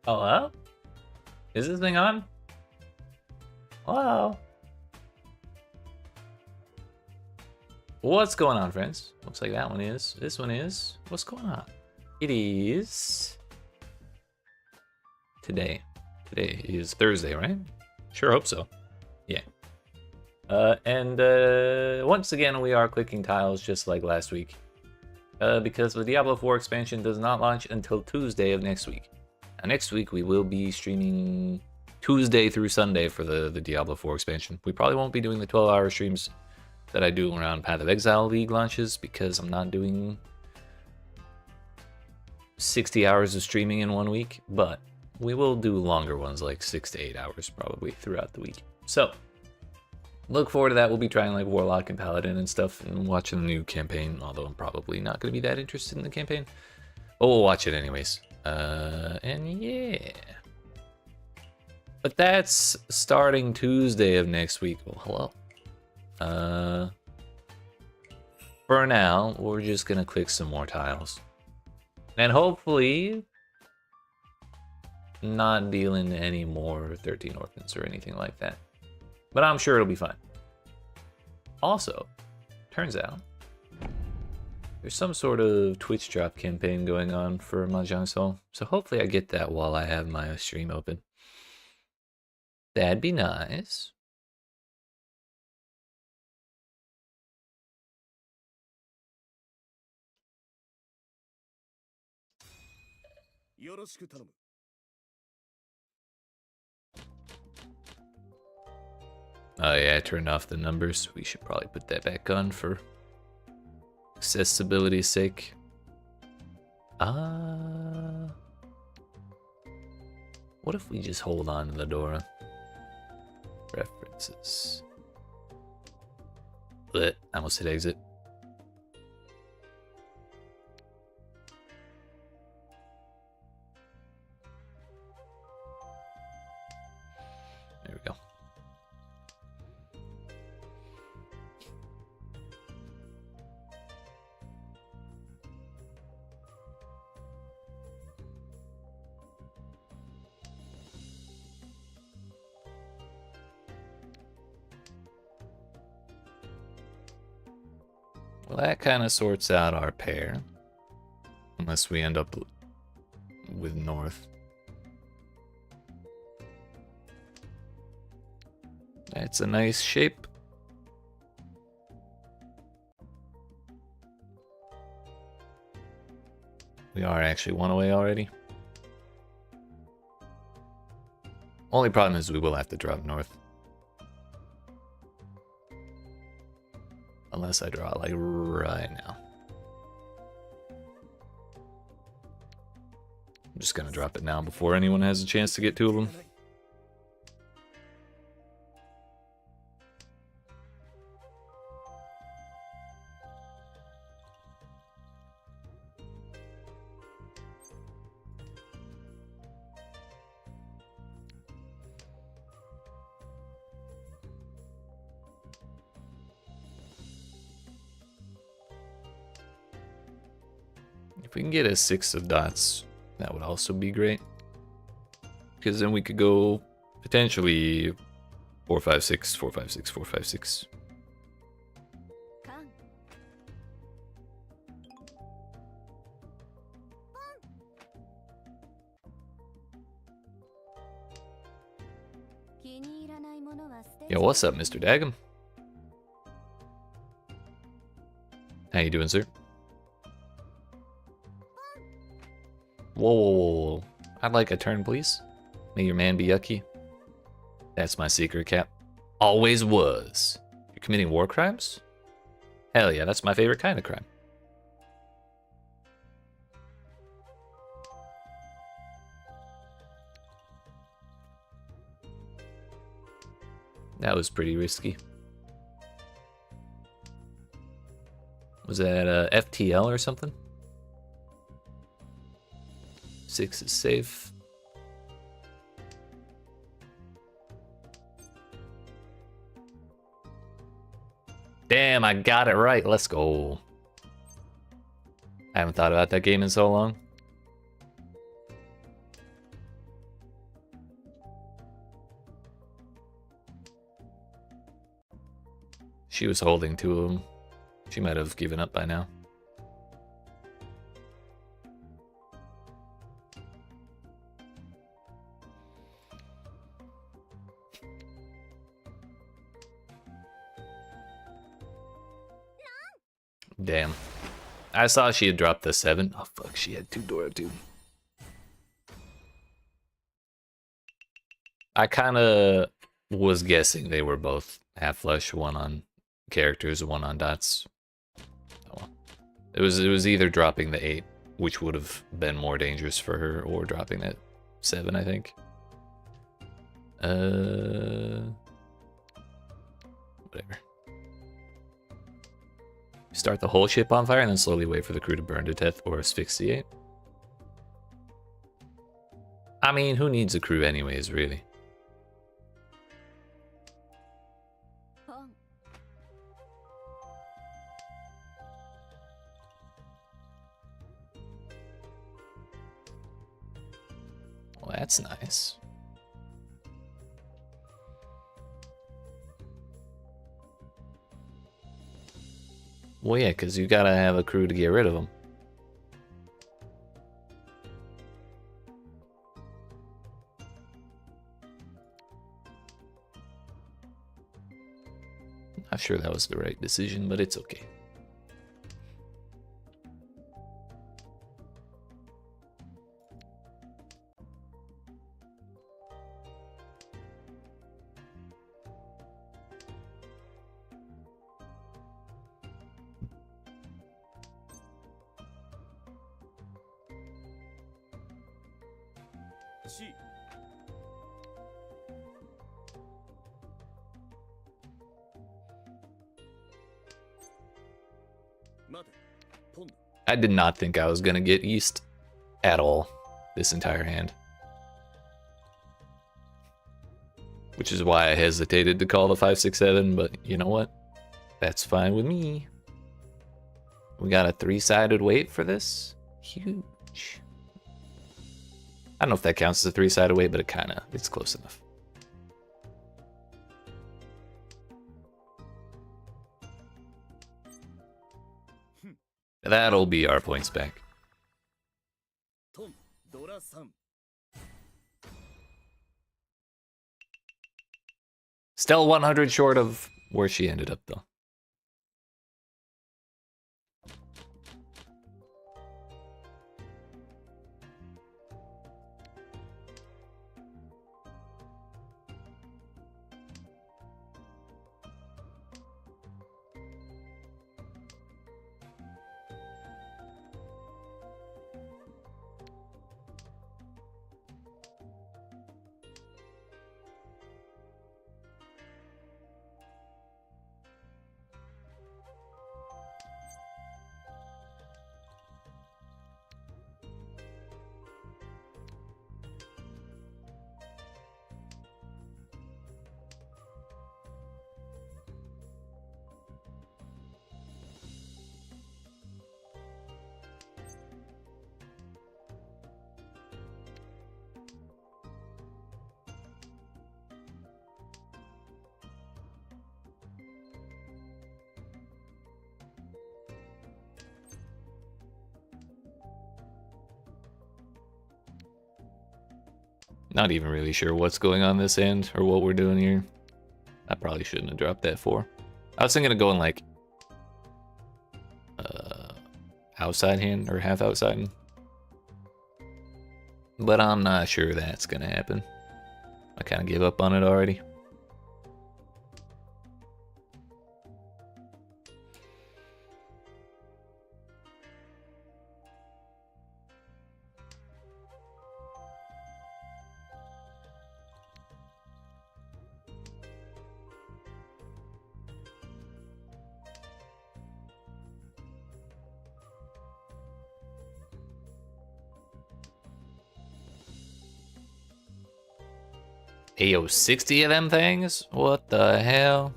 Oh, hello? Is this thing on? Hello? What's going on, friends? Looks like that one is. This one is. What's going on? It is... Today. Today is Thursday, right? Sure hope so. Yeah. Once again, we are clicking tiles just like last week. Because the Diablo 4 expansion does not launch until Tuesday of next week. Now, next week, we will be streaming Tuesday through Sunday for the Diablo 4 expansion. We probably won't be doing the 12-hour streams that I do around Path of Exile League launches because I'm not doing 60 hours of streaming in 1 week, but we will do longer ones, like 6 to 8 hours probably throughout the week. So, look forward to that. We'll be trying like Warlock and Paladin and stuff and watching the new campaign, although I'm probably not going to be that interested in the campaign. But we'll watch it anyways. And yeah. But that's starting Tuesday of next week. Well, hello. For now, we're just going to click some more tiles. And hopefully not dealing any more 13 orphans or anything like that. But I'm sure it'll be fine. Also, turns out there's some sort of Twitch drop campaign going on for Mahjong Soul. So hopefully I get that while I have my stream open. That'd be nice. Oh yeah, I turned off the numbers. We should probably put that back on for accessibility's sake. What if we just hold on to the Dora? Preferences. Blech, I almost hit exit. There we go. Well, that kind of sorts out our pair. Unless we end up with North. That's a nice shape. We are actually one away already. Only problem is we will have to drop North. Unless I draw like right now. I'm just gonna drop it now before anyone has a chance to get two of them. If we can get a 6 of dots, that would also be great. Because then we could go potentially 4, 5, 6, 4, 5, 6, 4, 5, 6. Yo, what's up, Mr. Daggum? How you doing, sir? Whoa, whoa, whoa, whoa. I'd like a turn, please. May your man be yucky. That's my secret, Cap. Always was. You're committing war crimes? Hell yeah, that's my favorite kind of crime. That was pretty risky. Was that FTL or something? 6 is safe. Damn, I got it right. Let's go. I haven't thought about that game in so long. She was holding two of them. She might have given up by now. Damn. I saw she had dropped the 7. Oh fuck, she had 2 Dora too. I kinda was guessing they were both half flush, one on characters, one on dots. Oh. It was either dropping the 8, which would have been more dangerous for her, or dropping that 7, I think. Whatever. Start the whole ship on fire and then slowly wait for the crew to burn to death or asphyxiate. I mean, who needs a crew anyways, really? Well, that's nice. Well, yeah, because you gotta have a crew to get rid of them. Not sure that was the right decision, but it's okay. I did not think I was gonna get East at all this entire hand. Which is why I hesitated to call the 5-6-7, but you know what? That's fine with me. We got a 3-sided weight for this. Huge. I don't know if that counts as a 3-sided weight, but it's close enough. That'll be our points back. Still 100 short of where she ended up, though. Not even really sure what's going on this end or what we're doing here. I probably shouldn't have dropped that 4. I was thinking of going like outside hand or half outside. But I'm not sure that's gonna happen. I kind of gave up on it already. Ayo, 60 of them things? What the hell?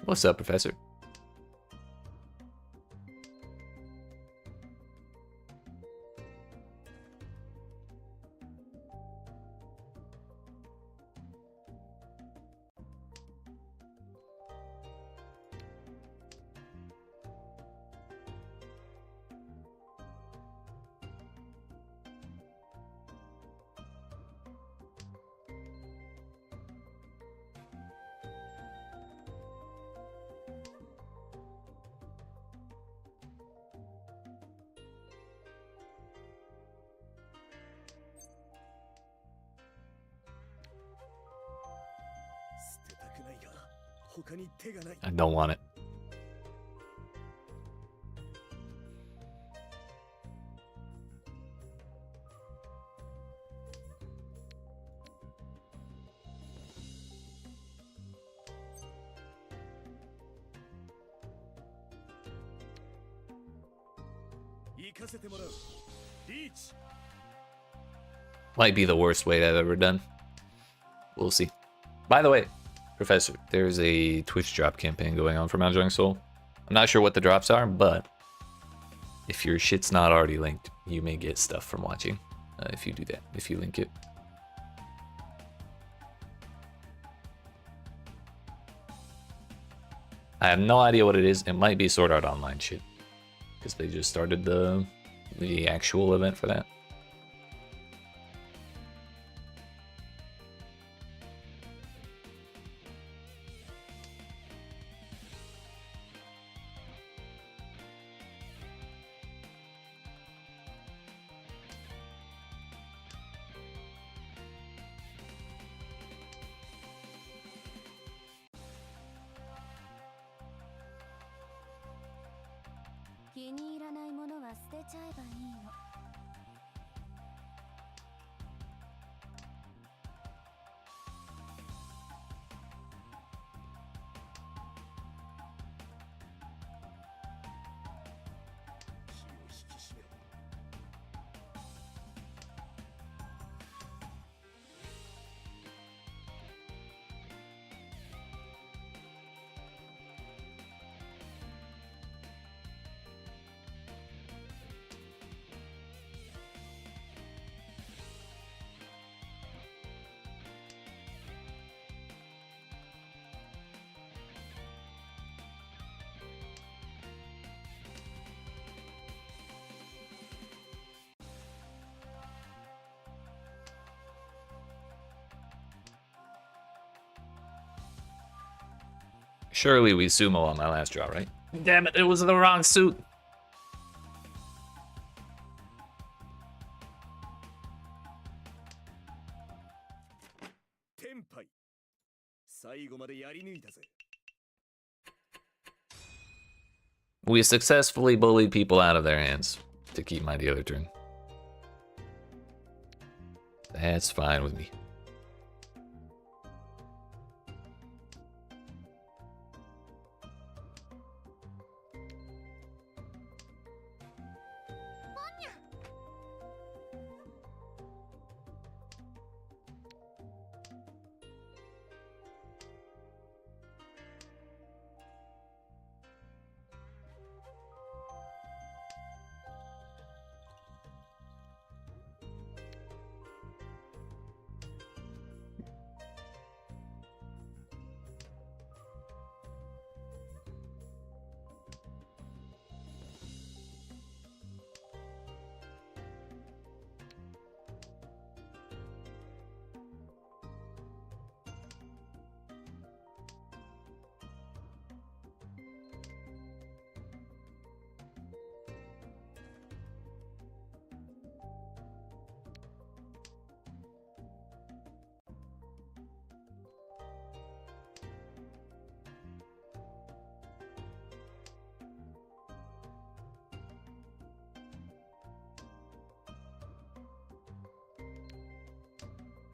What's up, Professor? I don't want it. Might be the worst weight I've ever done. We'll see. By the way, Professor, there's a Twitch drop campaign going on for Mahjong Soul. I'm not sure what the drops are, but if your shit's not already linked, you may get stuff from watching if you do that, if you link it. I have no idea what it is. It might be Sword Art Online shit, because they just started the actual event for that. Surely we sumo on my last draw, right? Damn it, it was the wrong suit. We successfully bullied people out of their hands to keep my dealer turn. That's fine with me.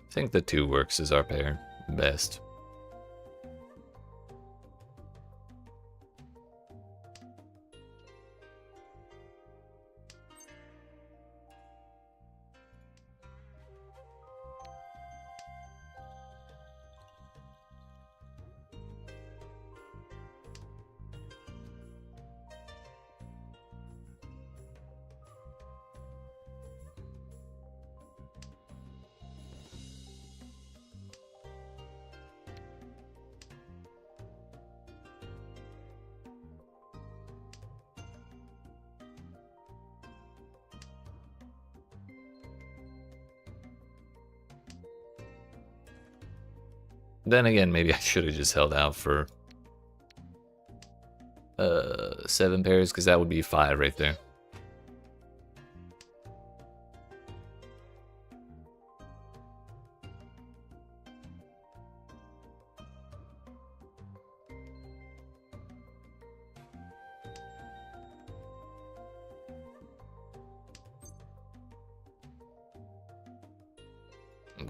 I think the 2 works as our pair best. Then again, maybe I should have just held out for 7 pairs, because that would be 5 right there.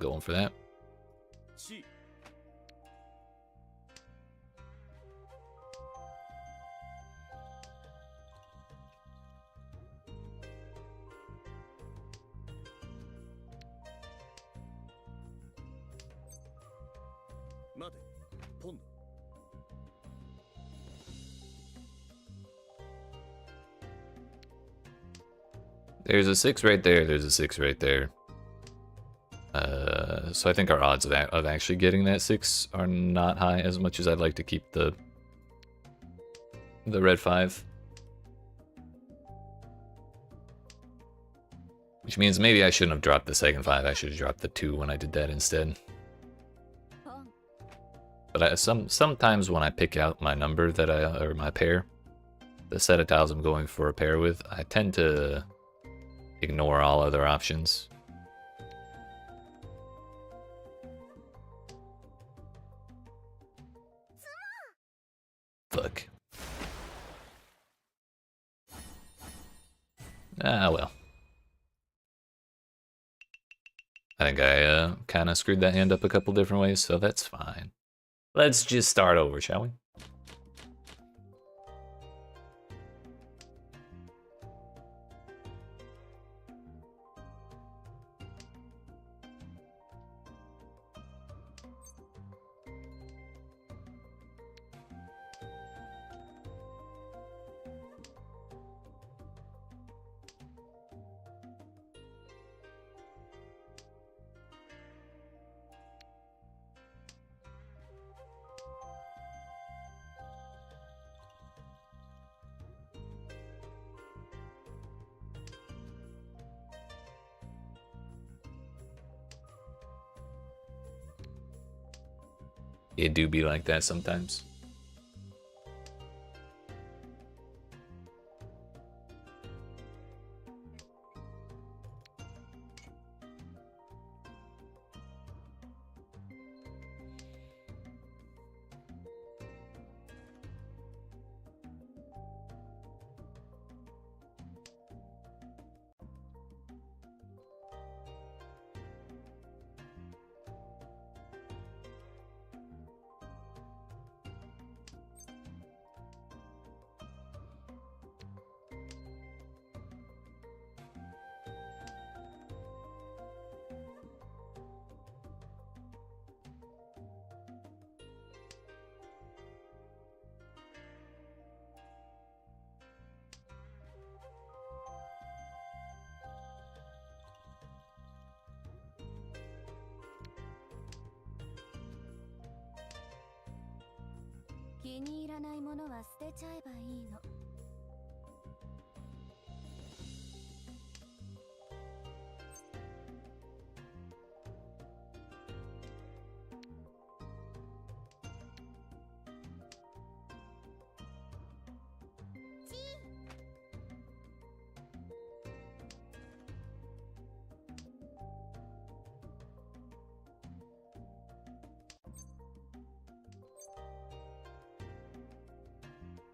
going for that. There's a 6 right there, there's a 6 right there. So I think our odds of actually getting that 6 are not high, as much as I'd like to keep the red 5. Which means maybe I shouldn't have dropped the second 5, I should have dropped the 2 when I did that instead. But sometimes when I pick out my number that or my pair, the set of tiles I'm going for a pair with, I tend to ignore all other options. Fuck. Ah, well. I think I kind of screwed that hand up a couple different ways, so that's fine. Let's just start over, shall we? It do be like that sometimes.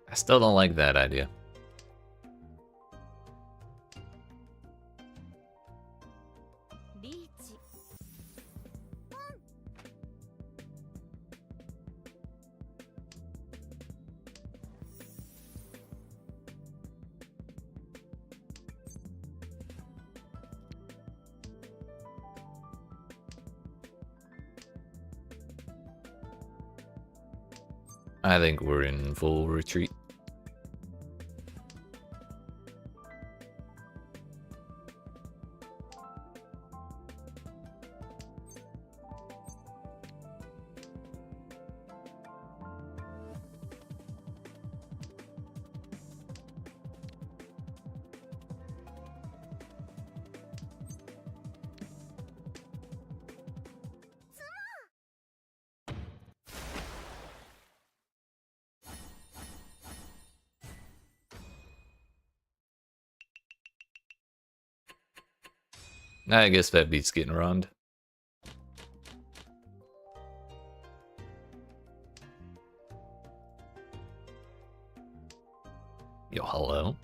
I still don't like that idea. I think we're in full retreat. I guess that beats getting around. Yo, hello?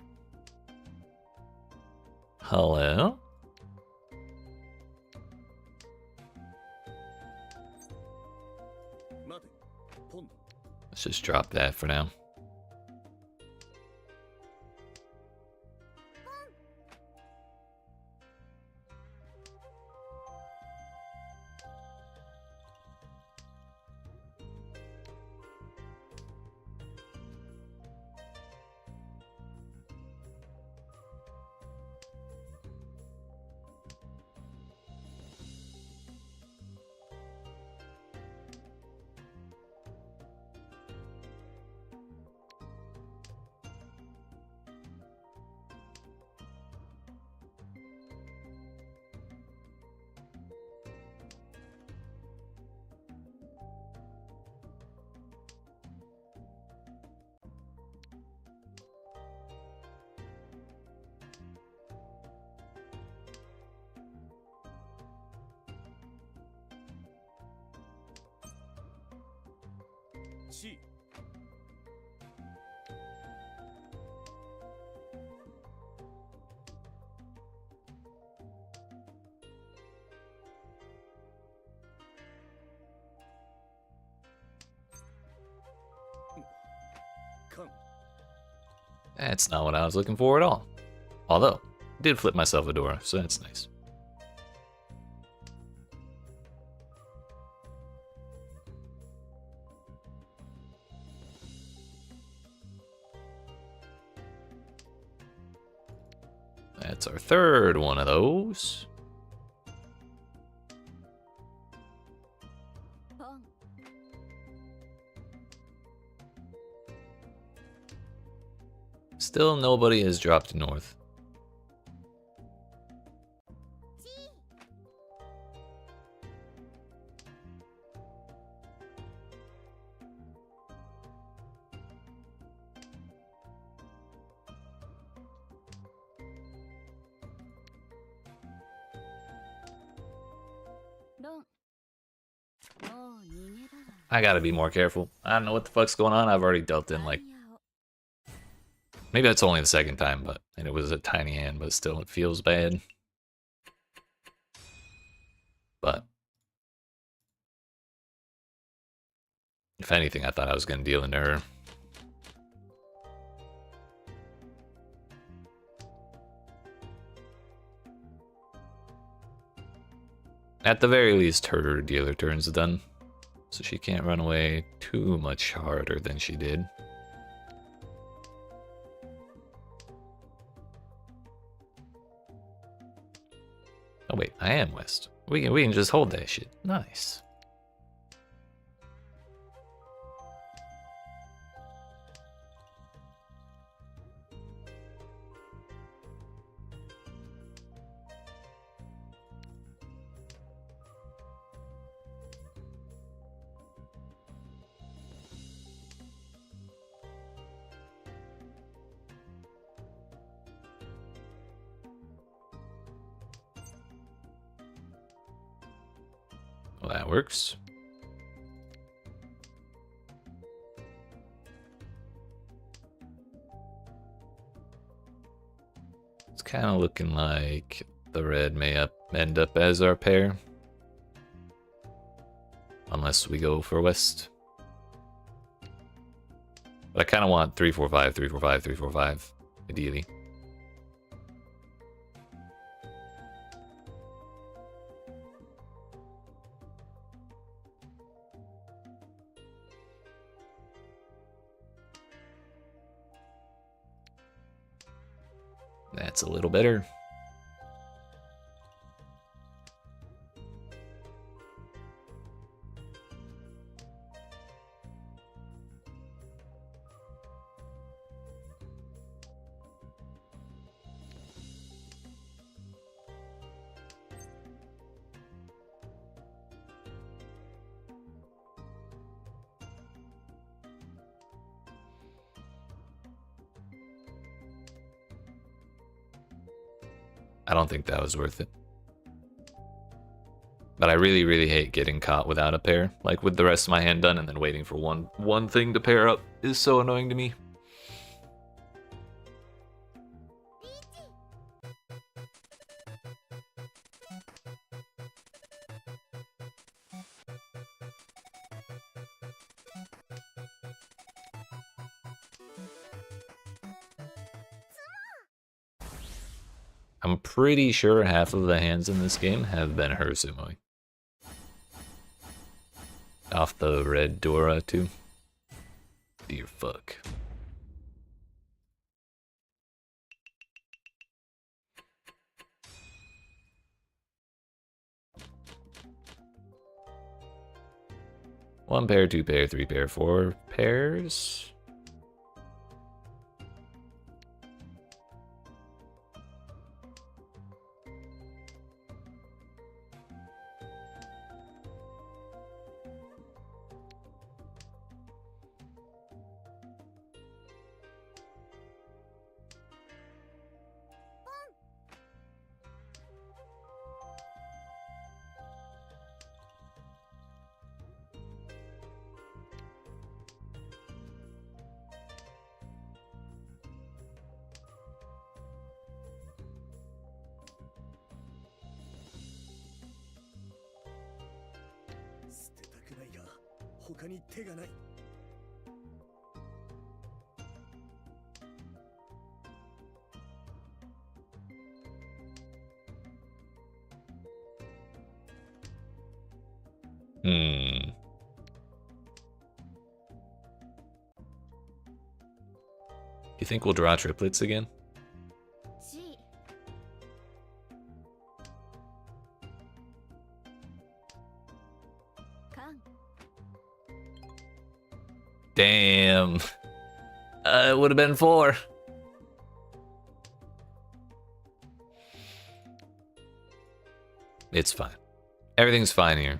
Hello? Let's just drop that for now. That's not what I was looking for at all. Although, I did flip myself a door, so that's nice. That's our third one of those. Still nobody has dropped north. I gotta be more careful. I don't know what the fuck's going on. I've already dealt in like... Maybe that's only the second time, and it was a tiny hand, but still it feels bad. But if anything, I thought I was gonna deal into her. At the very least, her dealer turn's done, so she can't run away too much harder than she did. Oh wait, I am west. We can just hold that shit. Nice. Well, that works. It's kind of looking like the red may end up as our pair. Unless we go for west. But I kind of want 3-4-5, 3-4-5, 3-4-5, ideally. That's a little better. I don't think that was worth it. But I really, really hate getting caught without a pair. Like with the rest of my hand done and then waiting for one thing to pair up is so annoying to me. I'm pretty sure half of the hands in this game have been her sumoing. Off the red Dora, too. Dear fuck. One pair, two pair, three pair, four pairs. You think we'll draw triplets again? Damn. It would have been 4. It's fine. Everything's fine here.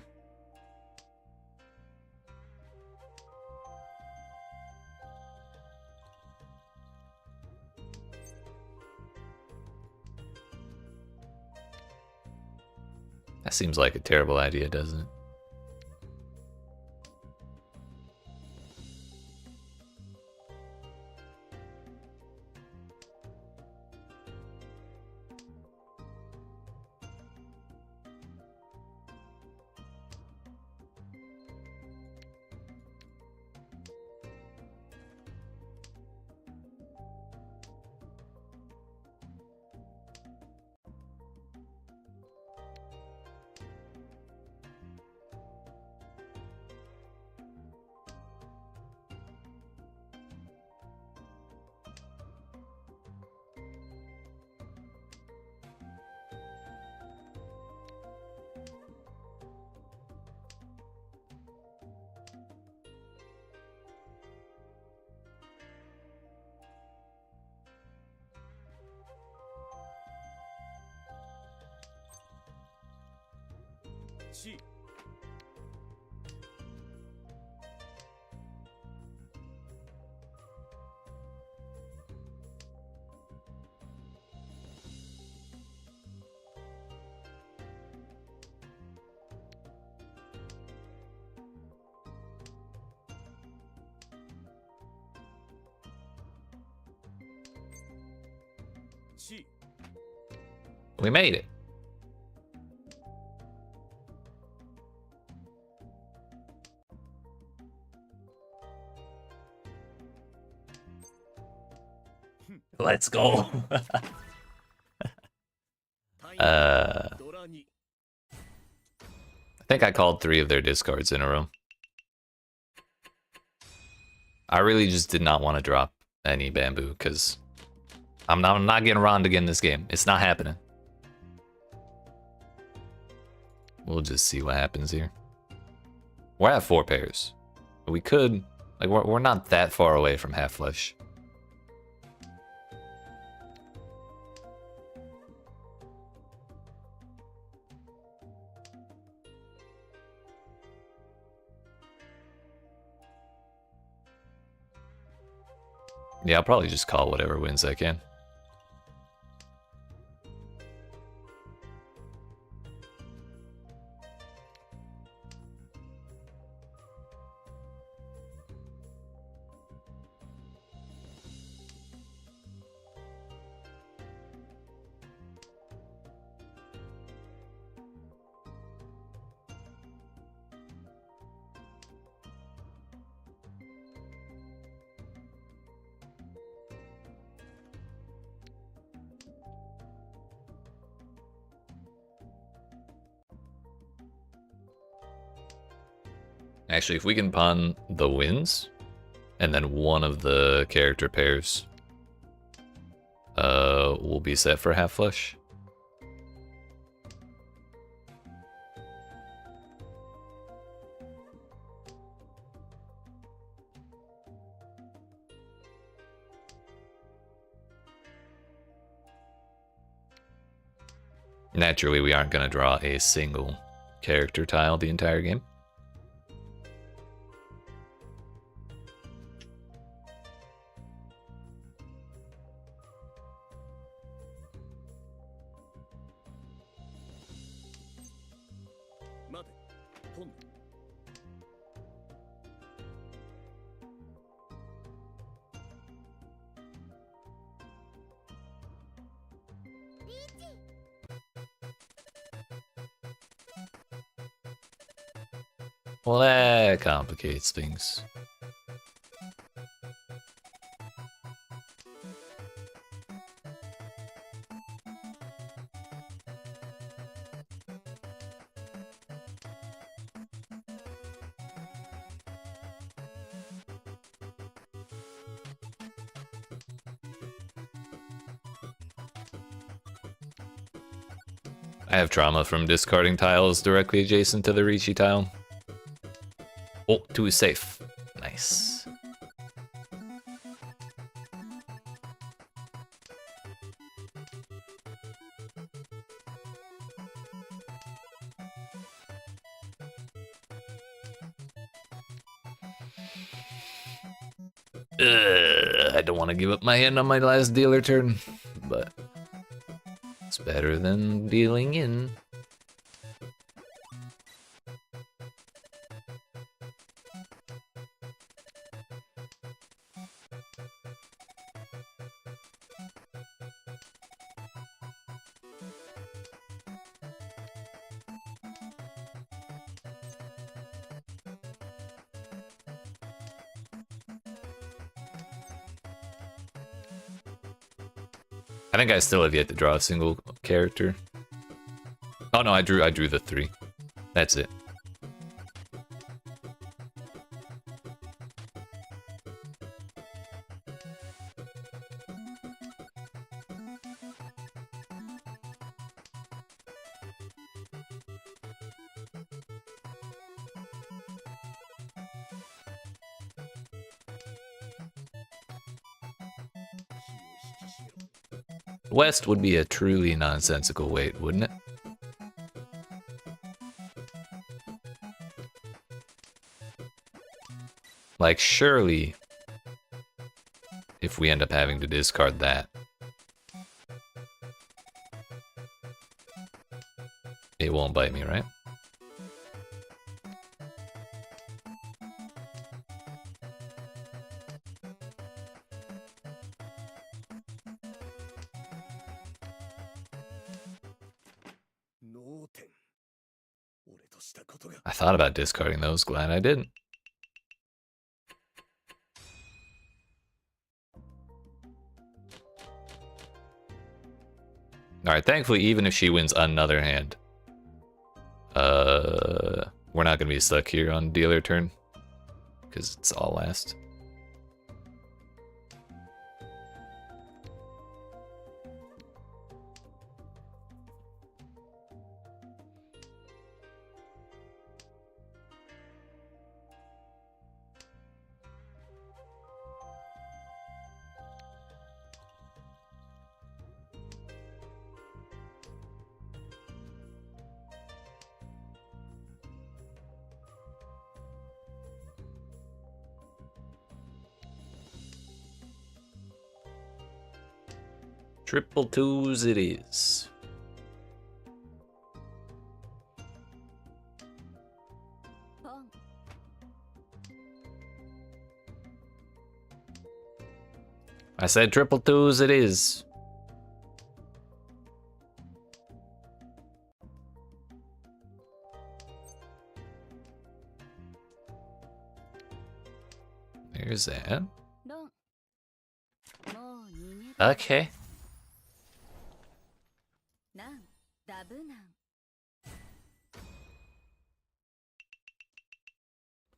That seems like a terrible idea, doesn't it? We made it. Let's go. I think I called 3 of their discards in a row. I really just did not want to drop any bamboo because I'm not getting Rond again this game. It's not happening. We'll just see what happens here. We're at 4 pairs. We could, like, we're not that far away from half flush. Yeah, I'll probably just call whatever wins I can. Actually, if we can pawn the wins, and then one of the character pairs will be set for half flush. Naturally, we aren't going to draw a single character tile the entire game. Well, that complicates things. I have trauma from discarding tiles directly adjacent to the Ricci tile. Oh, 2 is safe. Nice. I don't want to give up my hand on my last dealer turn, but it's better than dealing in. I think I still have yet to draw a single character. Oh no, I drew the 3. That's it. West would be a truly nonsensical weight, wouldn't it? Like, surely, if we end up having to discard that, it won't bite me, right? I thought about discarding those, glad I didn't. Alright, thankfully, even if she wins another hand, we're not gonna be stuck here on dealer turn, because it's all last. Triple 2s it is. I said triple 2s it is. There's that. Okay.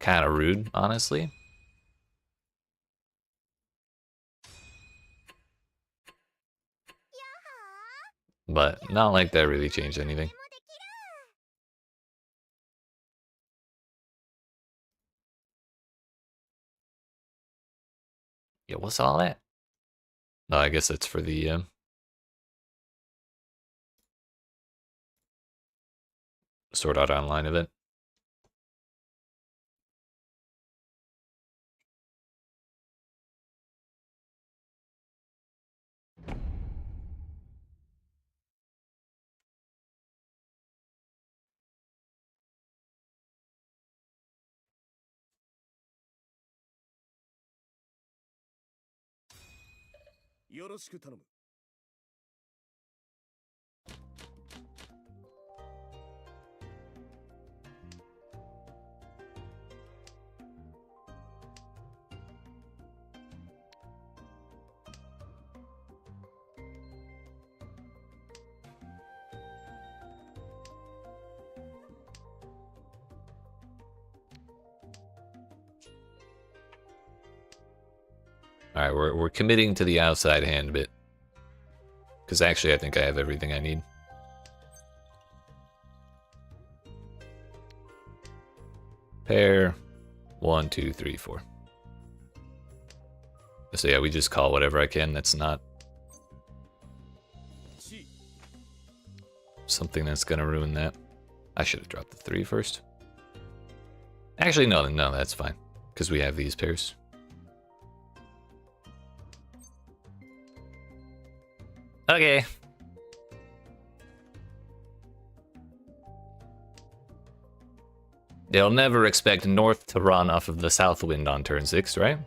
kind of rude, honestly. But not like that really changed anything. Yeah, what's all that? No, I guess that's for the Sword Art Online event. Alright, we're committing to the outside hand bit. Because actually I think I have everything I need. Pair. 1, 2, 3, 4. So yeah, we just call whatever I can that's not something that's gonna ruin that. I should have dropped the 3 first. Actually, no, that's fine. Because we have these pairs. Okay. They'll never expect North to run off of the South Wind on turn 6, right?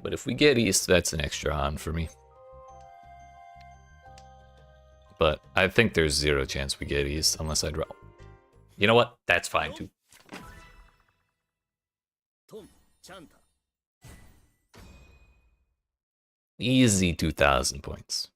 But if we get East, that's an extra on for me. But I think there's 0 chance we get East unless I draw. You know what? That's fine too. Easy 2,000 points.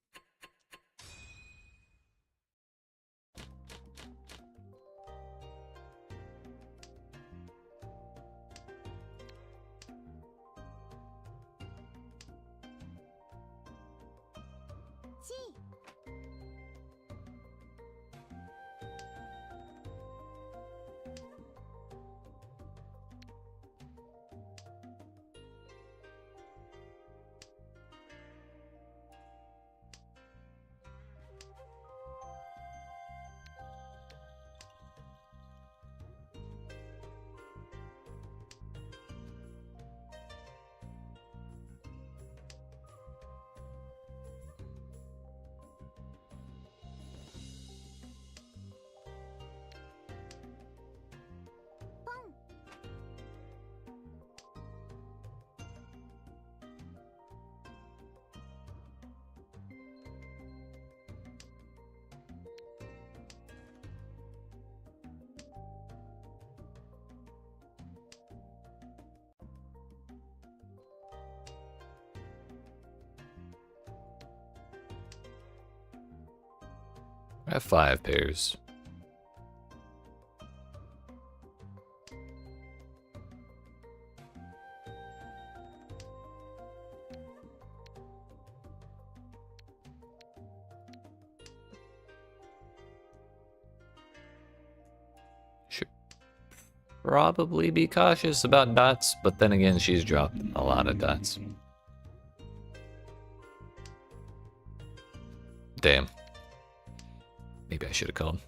I have 5 pairs. Should probably be cautious about dots, but then again, she's dropped a lot of dots. Damn. Maybe I should have called.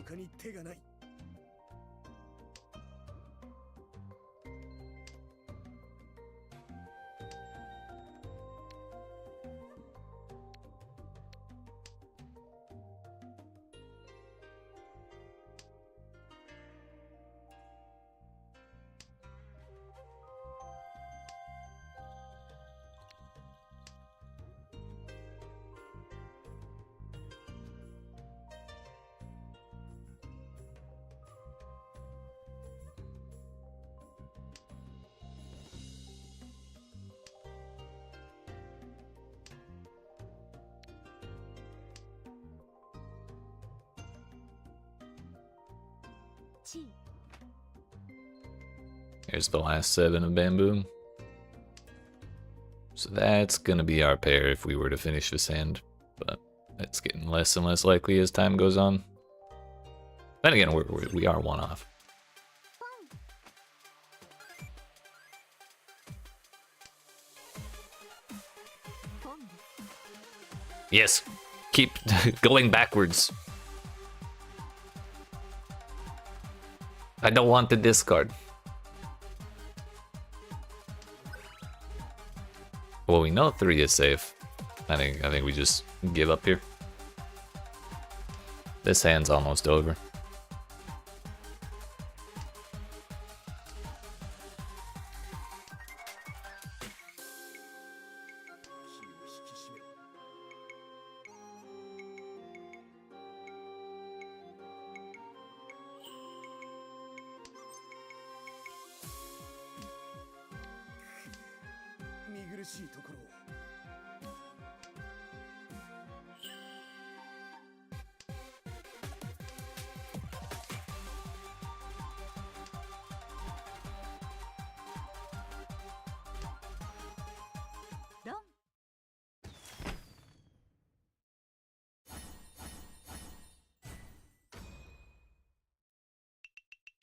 他に手がない。Here's the last 7 of bamboo. So that's gonna be our pair if we were to finish this hand, but that's getting less and less likely as time goes on. Then again, we are one off. Yes, keep going backwards. I don't want to discard. Well, we know 3 is safe. I think we just give up here. This hand's almost over.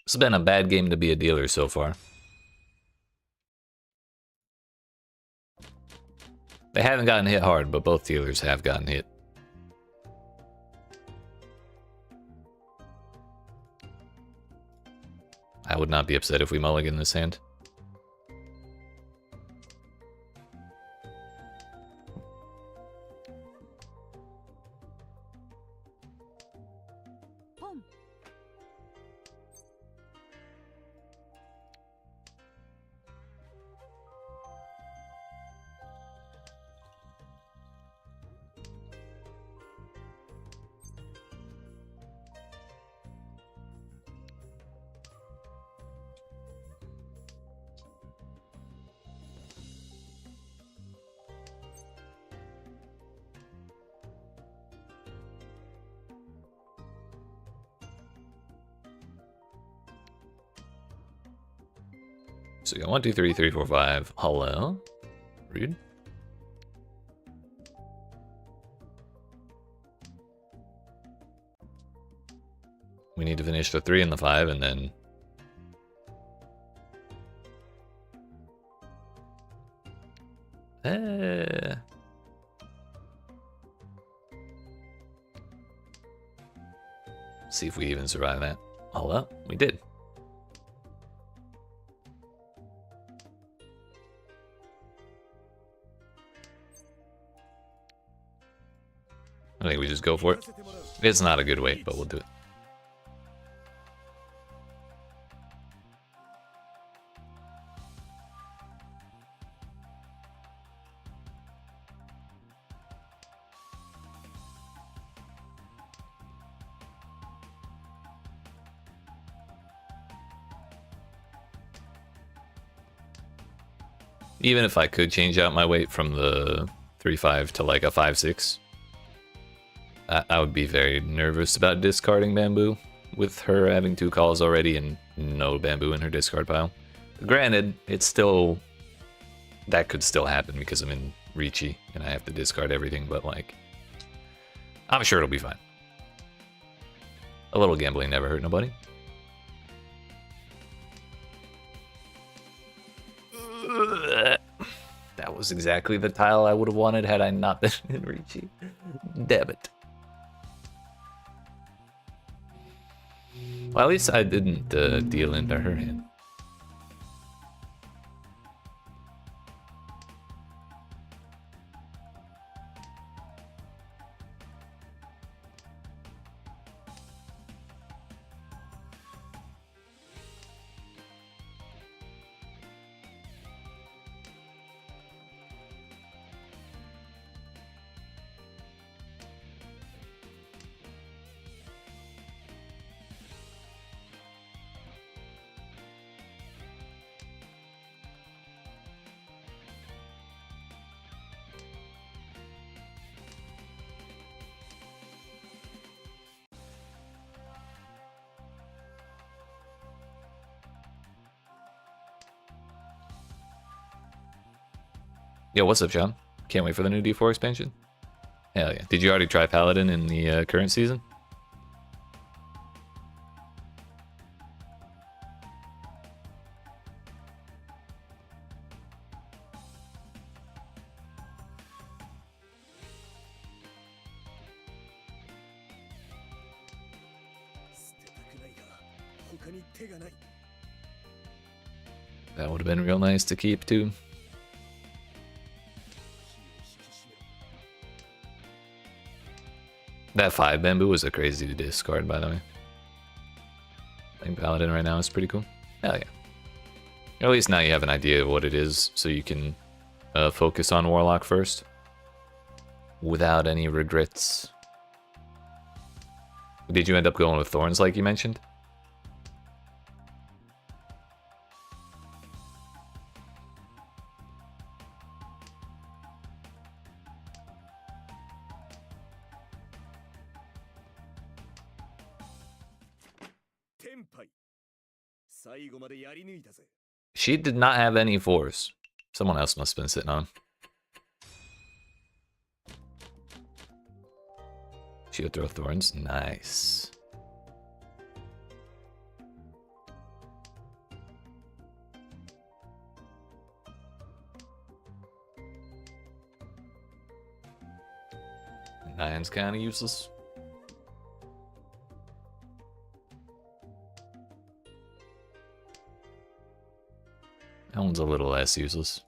It's been a bad game to be a dealer so far. They haven't gotten hit hard, but both dealers have gotten hit. I would not be upset if we mulligan this hand. So we got 1, 2, 3, 3, 4, 5. Hello? Rude. We need to finish the 3 and the 5 and then... See if we even survive that. Oh well, we did. I think we just go for it. It's not a good weight, but we'll do it. Even if I could change out my weight from the 3-5 to like a 5-6, I would be very nervous about discarding bamboo with her having 2 calls already and no bamboo in her discard pile. Granted, it's still... that could still happen because I'm in Ricci and I have to discard everything, but like... I'm sure it'll be fine. A little gambling never hurt nobody. That was exactly the tile I would have wanted had I not been in Ricci. Damn it. Well, at least I didn't deal into her hand. Yo, what's up, Sean? Can't wait for the new D4 expansion. Hell yeah. Did you already try Paladin in the current season? That would have been real nice to keep, too. That 5 bamboo was a crazy to discard, by the way. Playing Paladin right now is pretty cool. Hell yeah. Or at least now you have an idea of what it is, so you can focus on Warlock first. Without any regrets. Did you end up going with Thorns like you mentioned? She did not have any force. Someone else must have been sitting on. She would throw thorns. Nice. Nine's kind of useless. That one's a little less useless.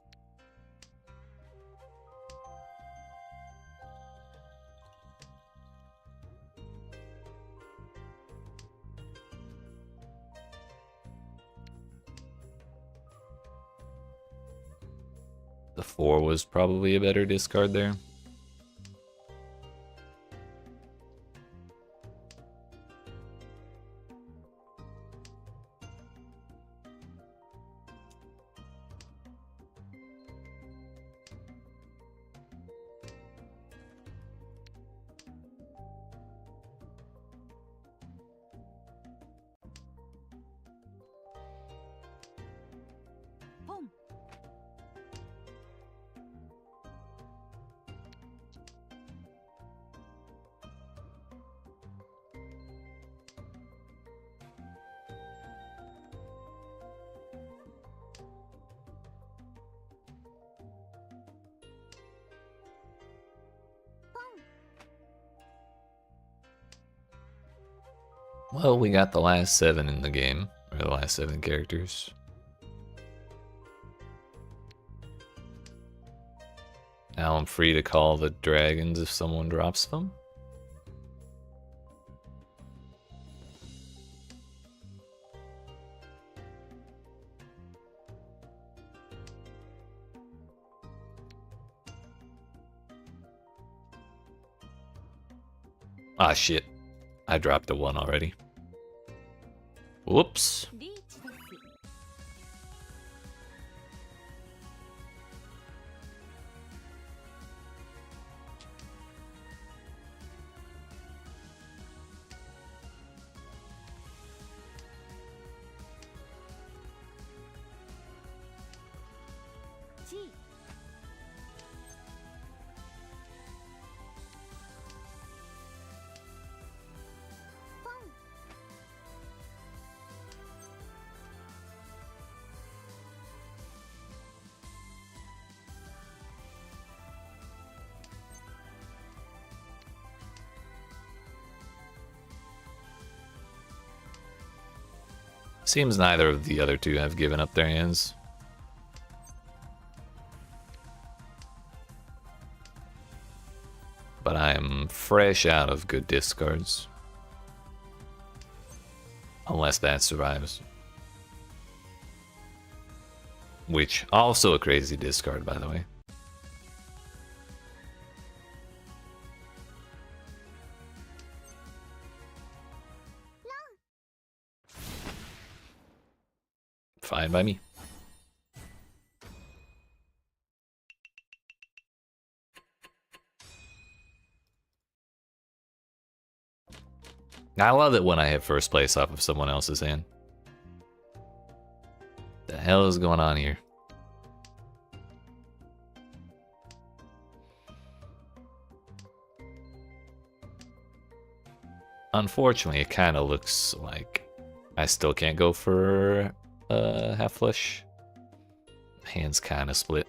The 4 was probably a better discard there. Well, we got the last 7 in the game, or the last 7 characters. Now I'm free to call the dragons if someone drops them. Ah, shit. I dropped a 1 already. Whoops. Seems neither of the other two have given up their hands. But I'm fresh out of good discards. Unless that survives. Which, also a crazy discard, by the way. Fine by me. I love it when I hit first place off of someone else's hand. The hell is going on here? Unfortunately, it kind of looks like I still can't go for half flush. Hands kind of split.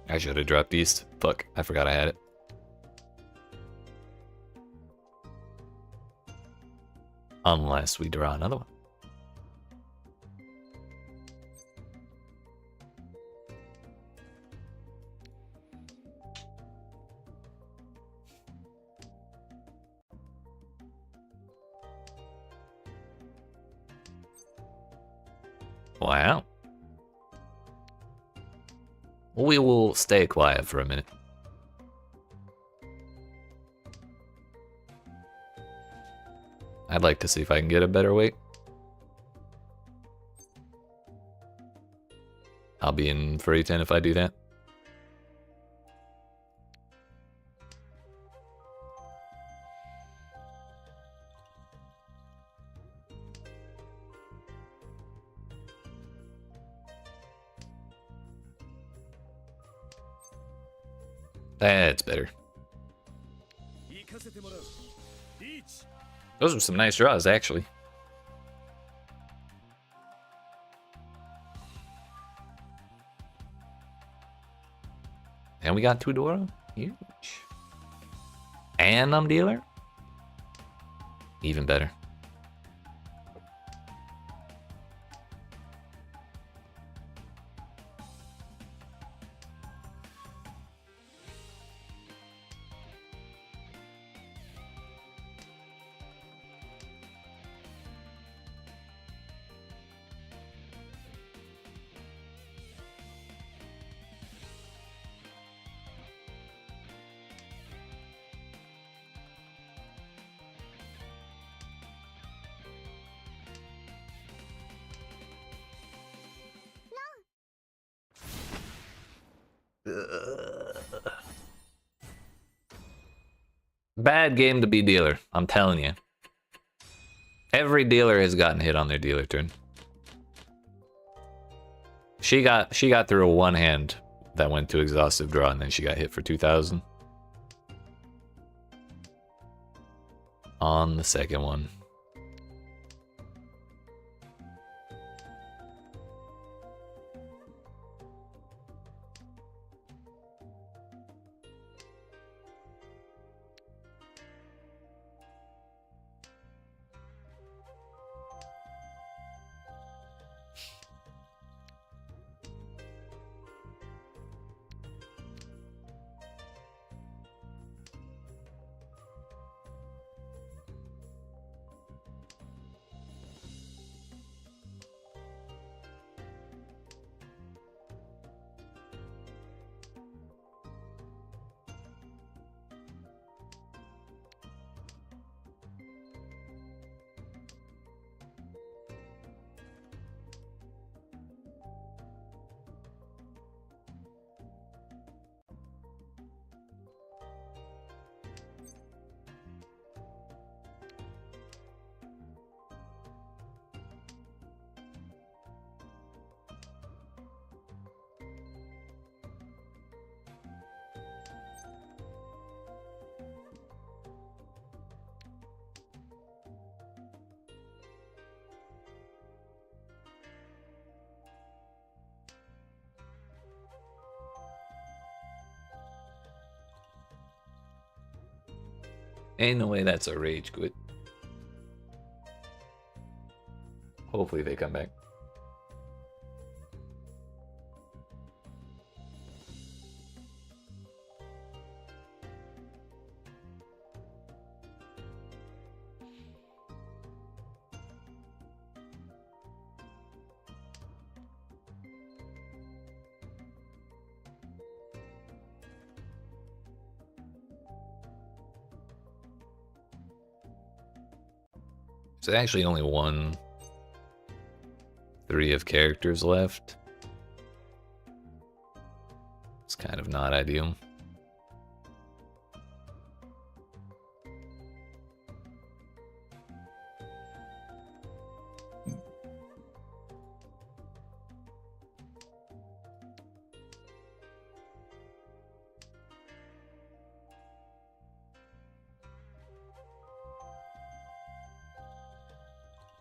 I should have dropped East. Fuck, I forgot I had it. Unless we draw another one. Wow. We will stay quiet for a minute. I'd like to see if I can get a better weight. I'll be in for A10 if I do that. That's better. Those were some nice draws, actually. And we got two Dora. Huge. And dealer. Even better. Bad game to be dealer, I'm telling you. Every dealer has gotten hit on their dealer turn. She got through a one hand that went to exhaustive draw, and then she got hit for 2,000 on the second one. Ain't no way that's a rage quit. Hopefully they come back. There's actually only 3 of characters left. It's kind of not ideal.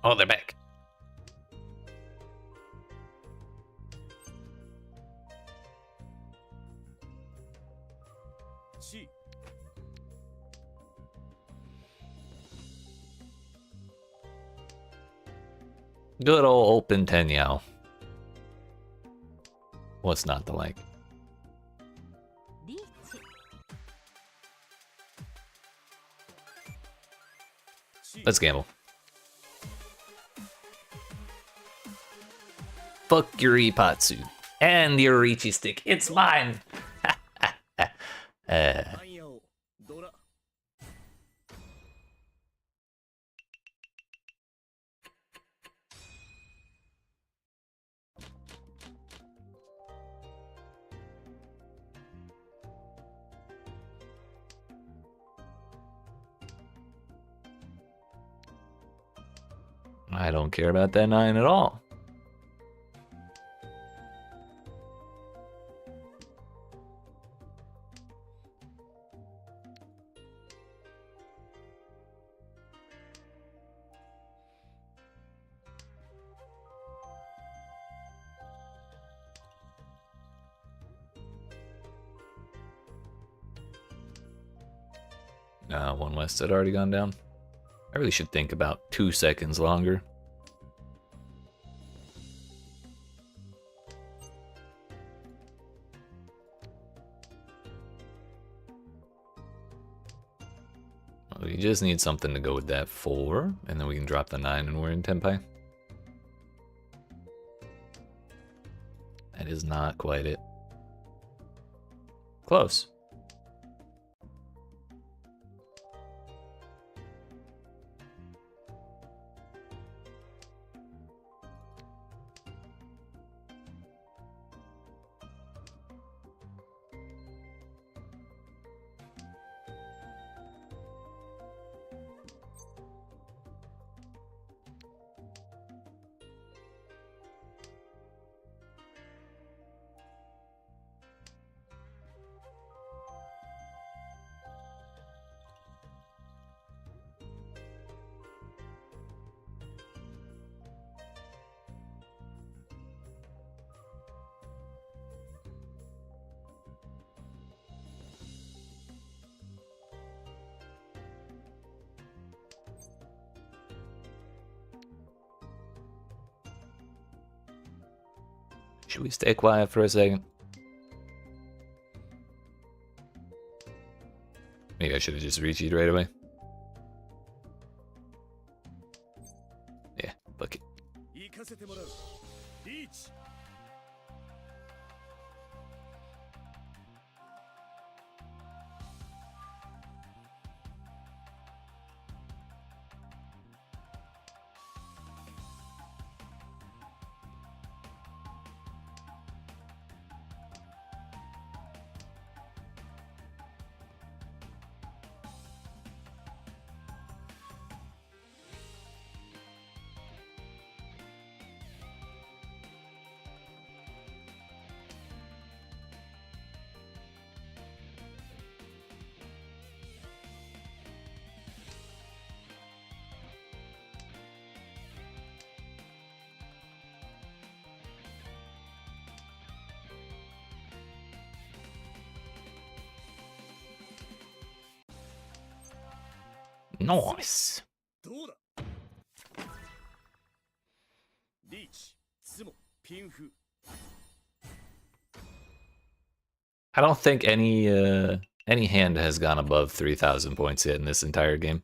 Oh, they're back. Good old open Tenyao. What's not to like? Let's gamble. Fuck your Ipatsu. And your Riichi stick. It's mine! I don't care about that 9 at all. One west had already gone down. I really should think about 2 seconds longer. We just need something to go with that 4, and then we can drop the 9 and we're in Tenpai. That is not quite it. Close. Should we stay quiet for a second? Maybe I should have just reached right away. Yeah, fuck it. Nice. I don't think any hand has gone above 3,000 points yet in this entire game.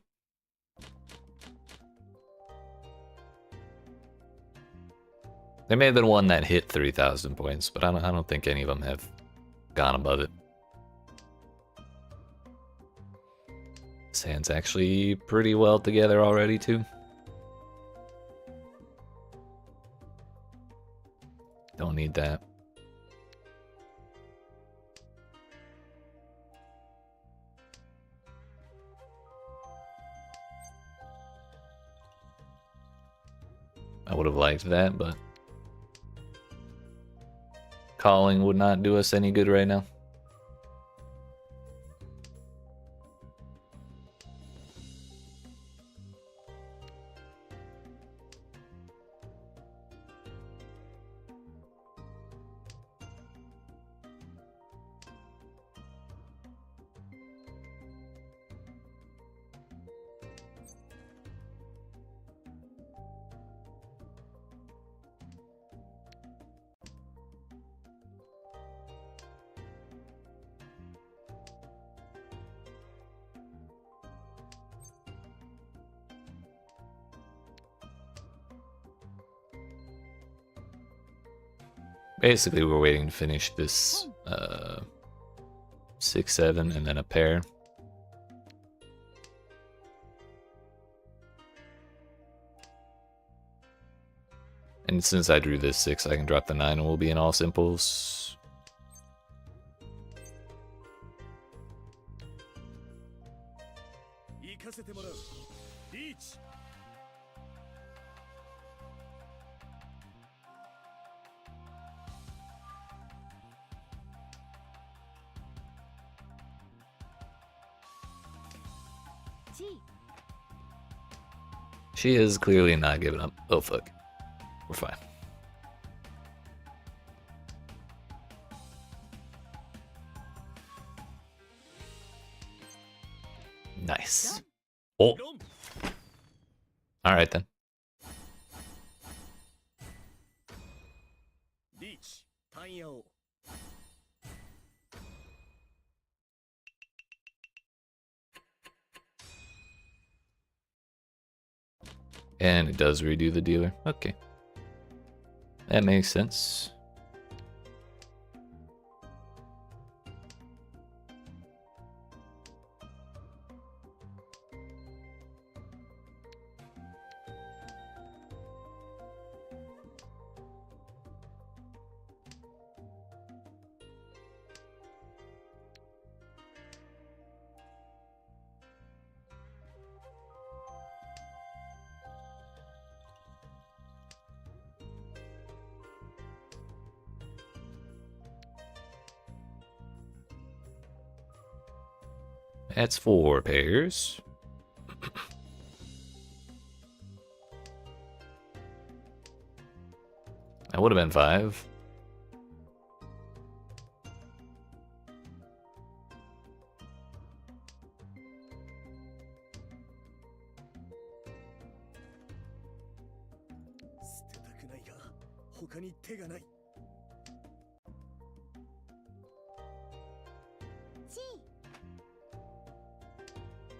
There may have been one that hit 3,000 points, but I don't think any of them have gone above it. This hand's actually pretty well together already, too. Don't need that. I would have liked that, but calling would not do us any good right now. Basically, we're waiting to finish this 6-7 and then a pair. And since I drew this 6, I can drop the 9 and we'll be in all simples. She is clearly not giving up. Oh fuck. We're fine. Nice. Oh. Alright then. And it does redo the dealer. Okay. That makes sense. That's 4 pairs. That would have been 5.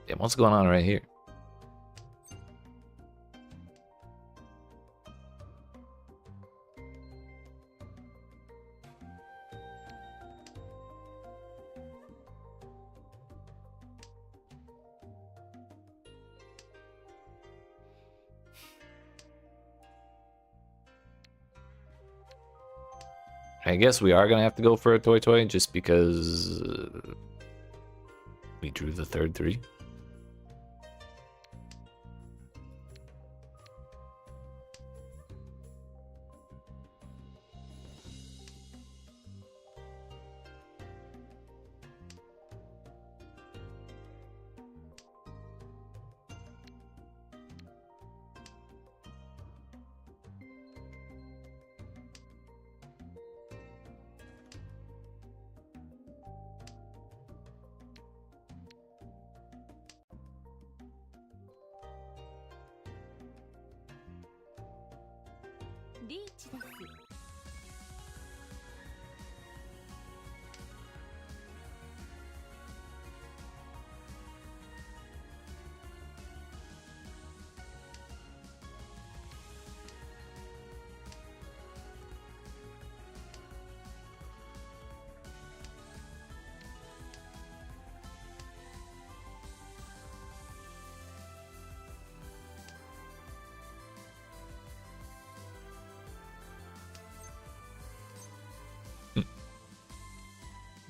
Damn, what's going on right here? I guess we are gonna have to go for a toy just because we drew the third 3. リーチです。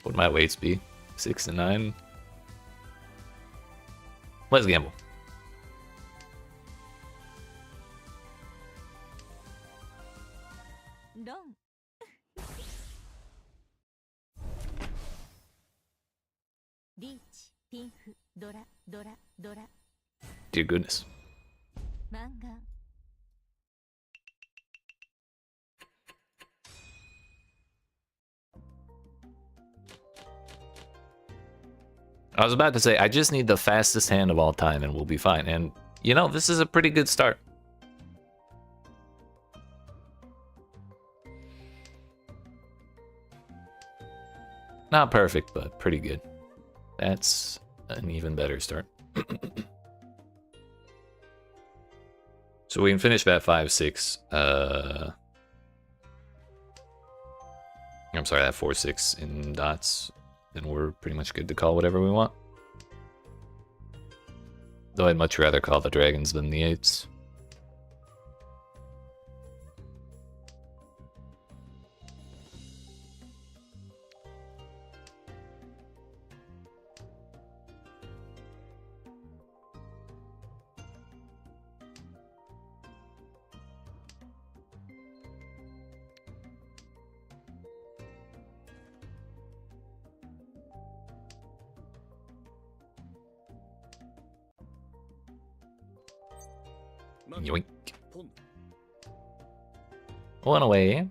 What would my weights be? 6 and 9. Let's gamble. Don't. Reach, pinf, dora, dora, dora. Dear goodness. Manga. I was about to say, I just need the fastest hand of all time and we'll be fine. And, you know, this is a pretty good start. Not perfect, but pretty good. That's an even better start. So we can finish that 5-6. I'm sorry, that 4-6 in dots. Then we're pretty much good to call whatever we want. Though I'd much rather call the dragons than the 8s. Yoink. One away.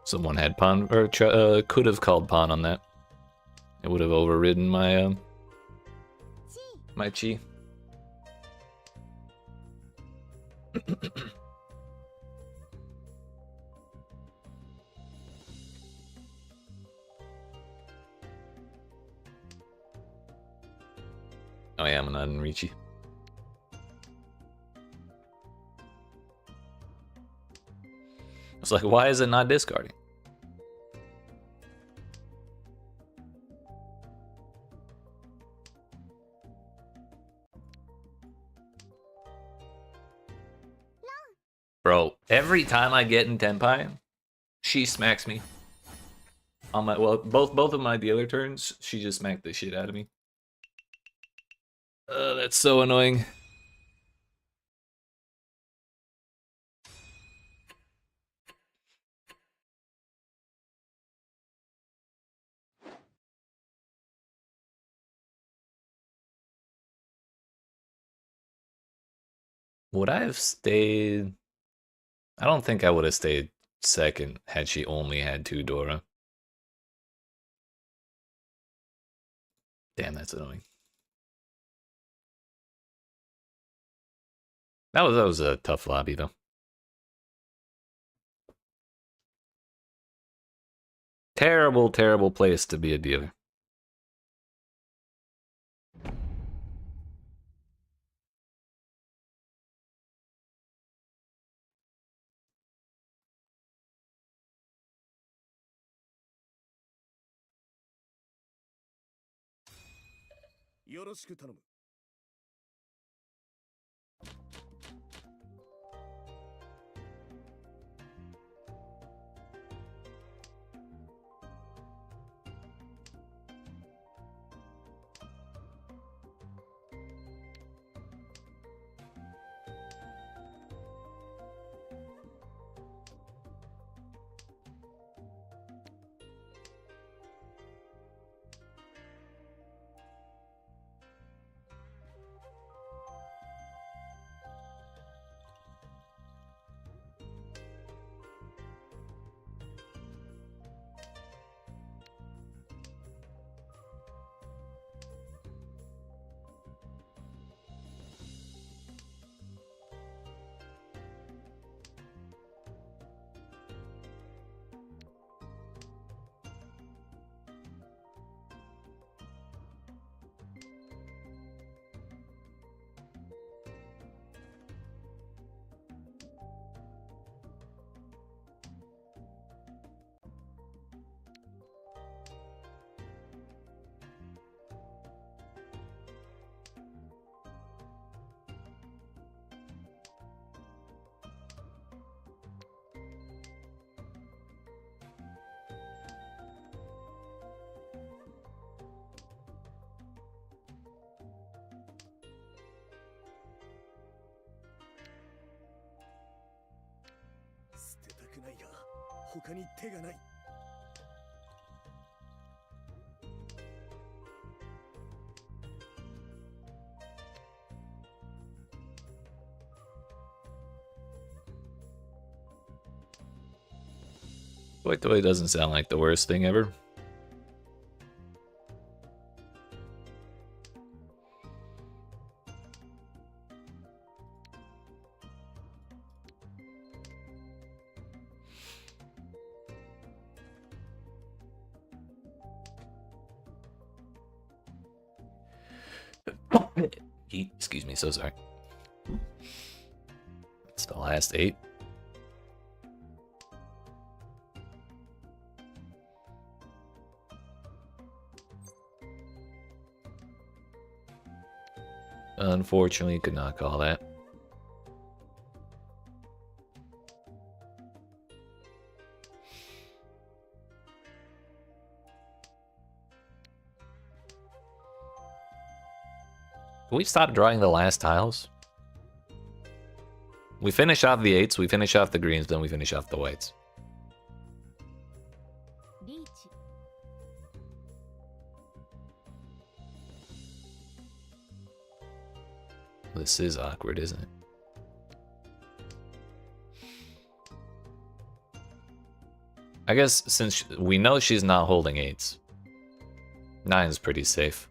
Someone had pawn, or could have called pawn on that. It would have overridden my my chi. Oh yeah, I'm not in Ricci. It's like, why is it not discarding? Bro, every time I get in Tenpai, she smacks me. On my both of my dealer turns, she just smacked the shit out of me. That's so annoying. Would I have stayed? I don't think I would have stayed second had she only had 2 Dora. Damn, that's annoying. That was a tough lobby though. Terrible, terrible place to be a dealer. 他に手がない。 Wait, the way doesn't sound like the worst thing ever. Excuse me, so sorry. It's the last 8. Unfortunately, could not call that. Can we stop drawing the last tiles? We finish off the 8s, we finish off the greens, then we finish off the whites. リーチ This is awkward, isn't it? I guess since we know she's not holding 8s, 9's pretty safe.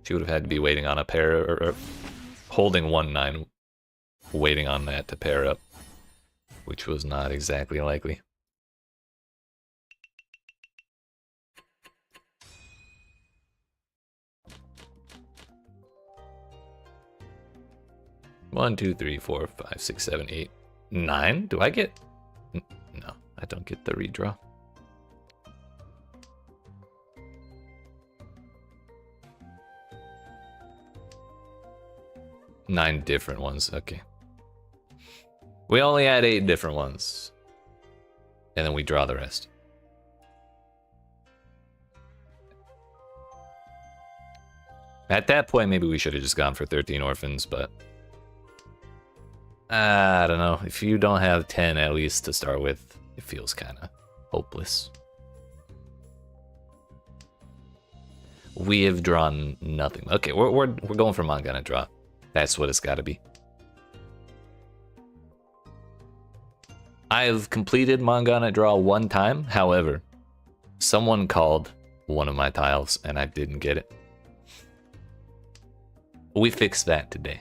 She would have had to be waiting on a pair, or holding 1-9, waiting on that to pair up, which was not exactly likely. One, 2, 3, 4, 5, 6, 7, 8, 9. Do I get? No, I don't get the redraw. Nine different ones. Okay. We only had 8 different ones, and then we draw the rest. At that point, maybe we should have just gone for 13 orphans, but I don't know. If you don't have 10 at least to start with, it feels kind of hopeless. We have drawn nothing. Okay, we're going for Mangana draw. That's what it's got to be. I've completed Mangana draw 1 time. However, someone called one of my tiles and I didn't get it. We fixed that today.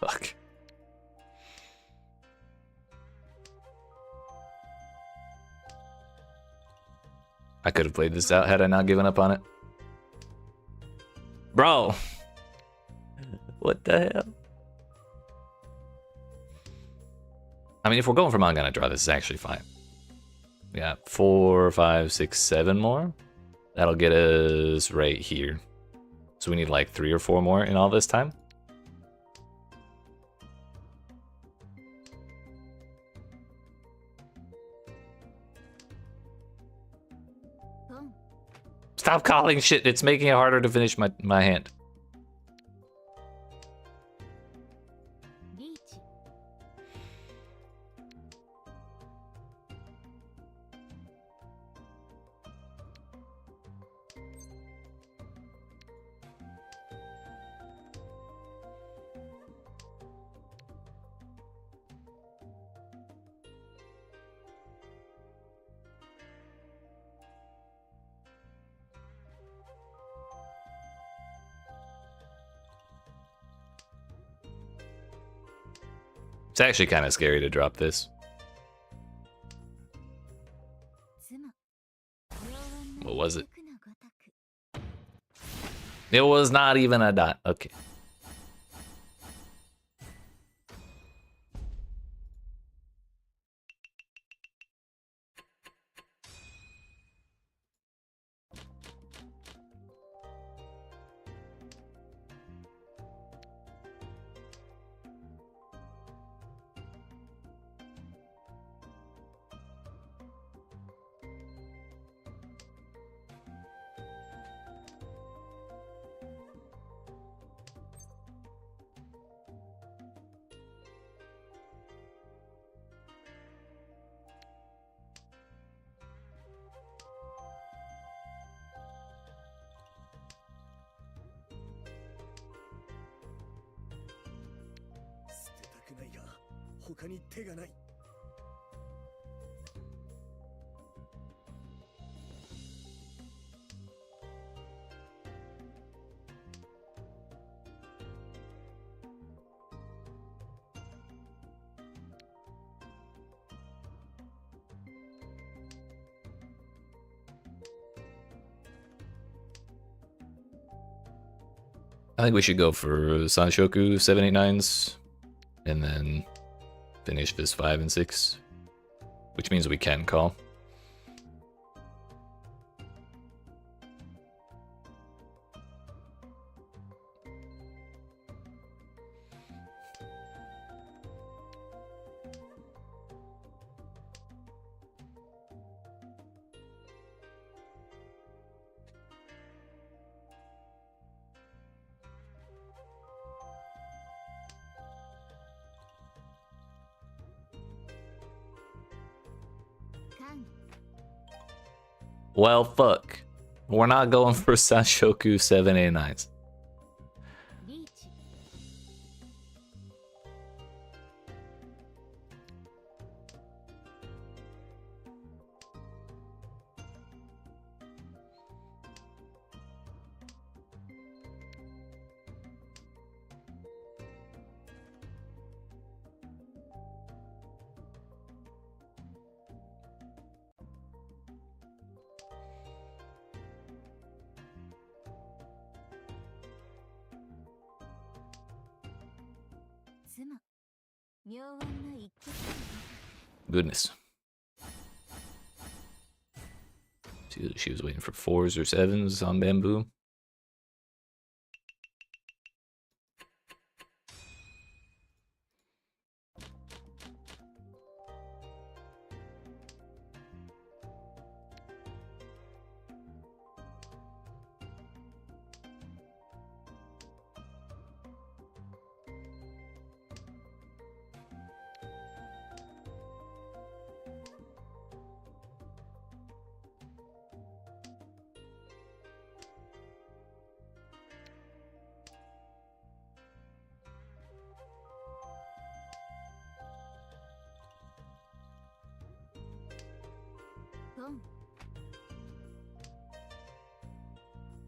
Fuck. I could have played this out had I not given up on it. Bro! What the hell? I mean, if we're going for Mangana draw, this is actually fine. We got 4, 5, 6, 7 more. That'll get us right here. So we need like 3 or 4 more in all this time. Stop calling shit. It's making it harder to finish my hand. リーチ It's actually kind of scary to drop this. 妻 What was it? It was not even a dot. Okay. 他に手がない。 I think we should go for Sanshoku 789s and then finish this 5 and 6, which means we can call. Well, fuck. We're not going for Sanshoku 789s. リーチ 妻妙案な一曲 Goodness. She was waiting for 4s or 7s on bamboo.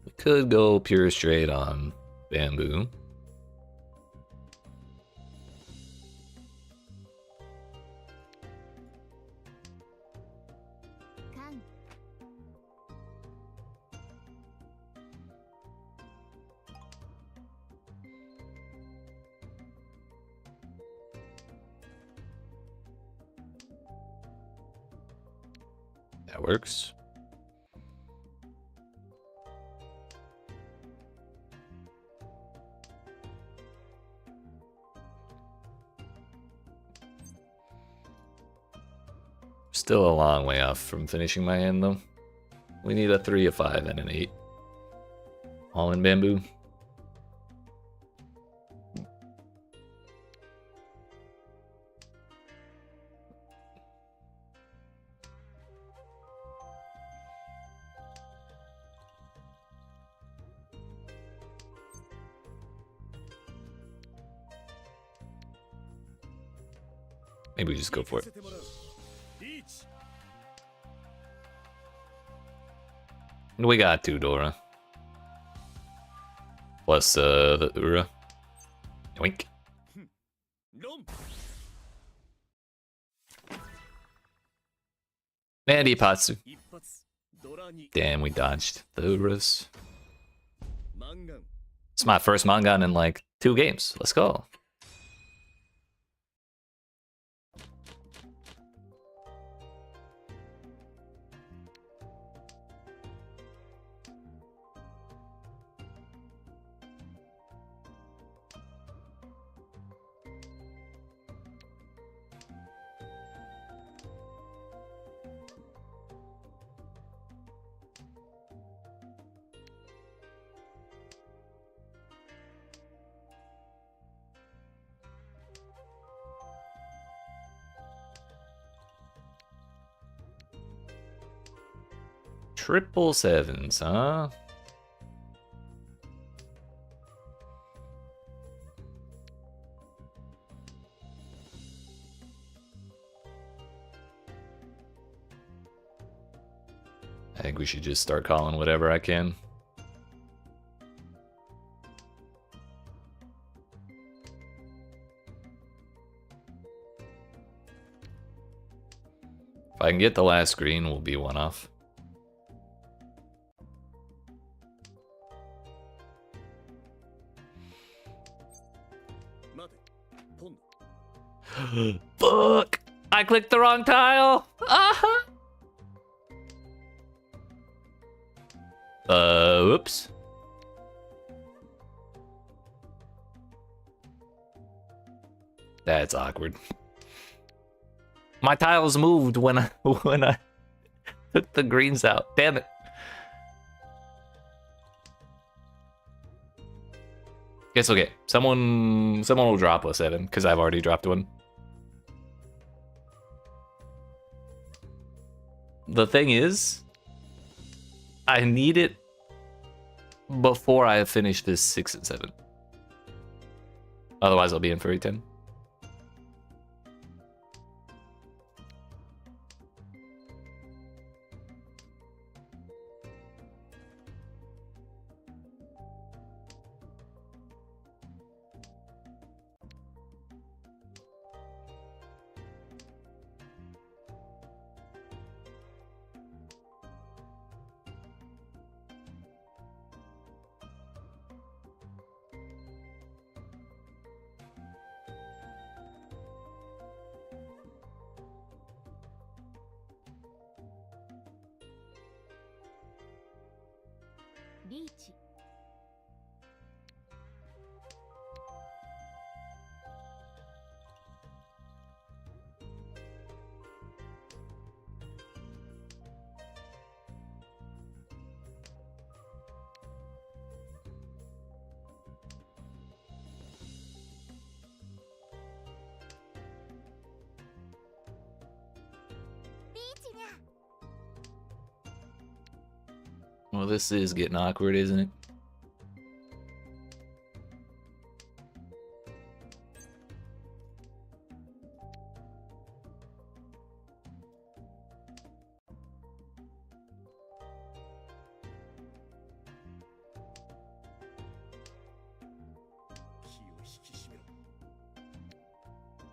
We could go pure straight on bamboo. That works. Still a long way off from finishing my hand, though. We need a 3, a 5, and an 8. All in bamboo. Maybe we just go for it. We got 2 Dora. Plus the Ura. Yoink. And Ipatsu. Damn, we dodged the Uras. It's my first Mangan in like 2 games. Let's go. Triple 7s, huh? I think we should just start calling whatever I can. If I can get the last screen, we'll be one off. Fuck! I clicked the wrong tile! Whoops. That's awkward. My tiles moved when I took the greens out. Damn it. It's okay. Someone will drop a 7 because I've already dropped one. The thing is, I need it before I finish this 6 and 7. Otherwise, I'll be in for a 10. Reach. Well, this is getting awkward, isn't it?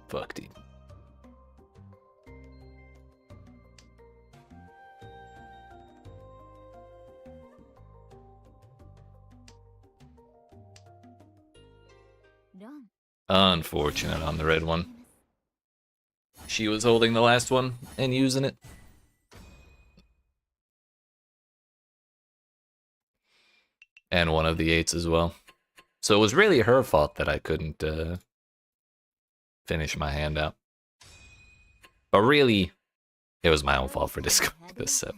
Fuck, dude. Unfortunate on the red one. She was holding the last one and using it. And one of the 8s as well. So it was really her fault that I couldn't finish my hand out. But really, it was my own fault for discarding this set.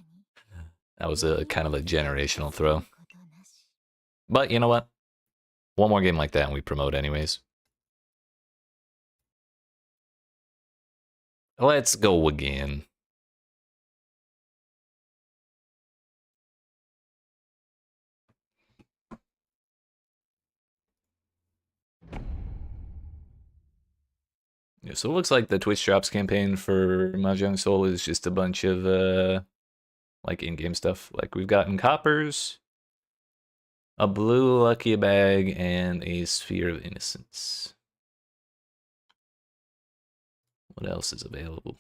That was a kind of a generational throw. But you know what? One more game like that and we promote anyways. Let's go again. Yeah, so it looks like the Twitch Drops campaign for Mahjong Soul is just a bunch of like in-game stuff. Like we've gotten coppers, a blue lucky bag, and a sphere of innocence. What else is available?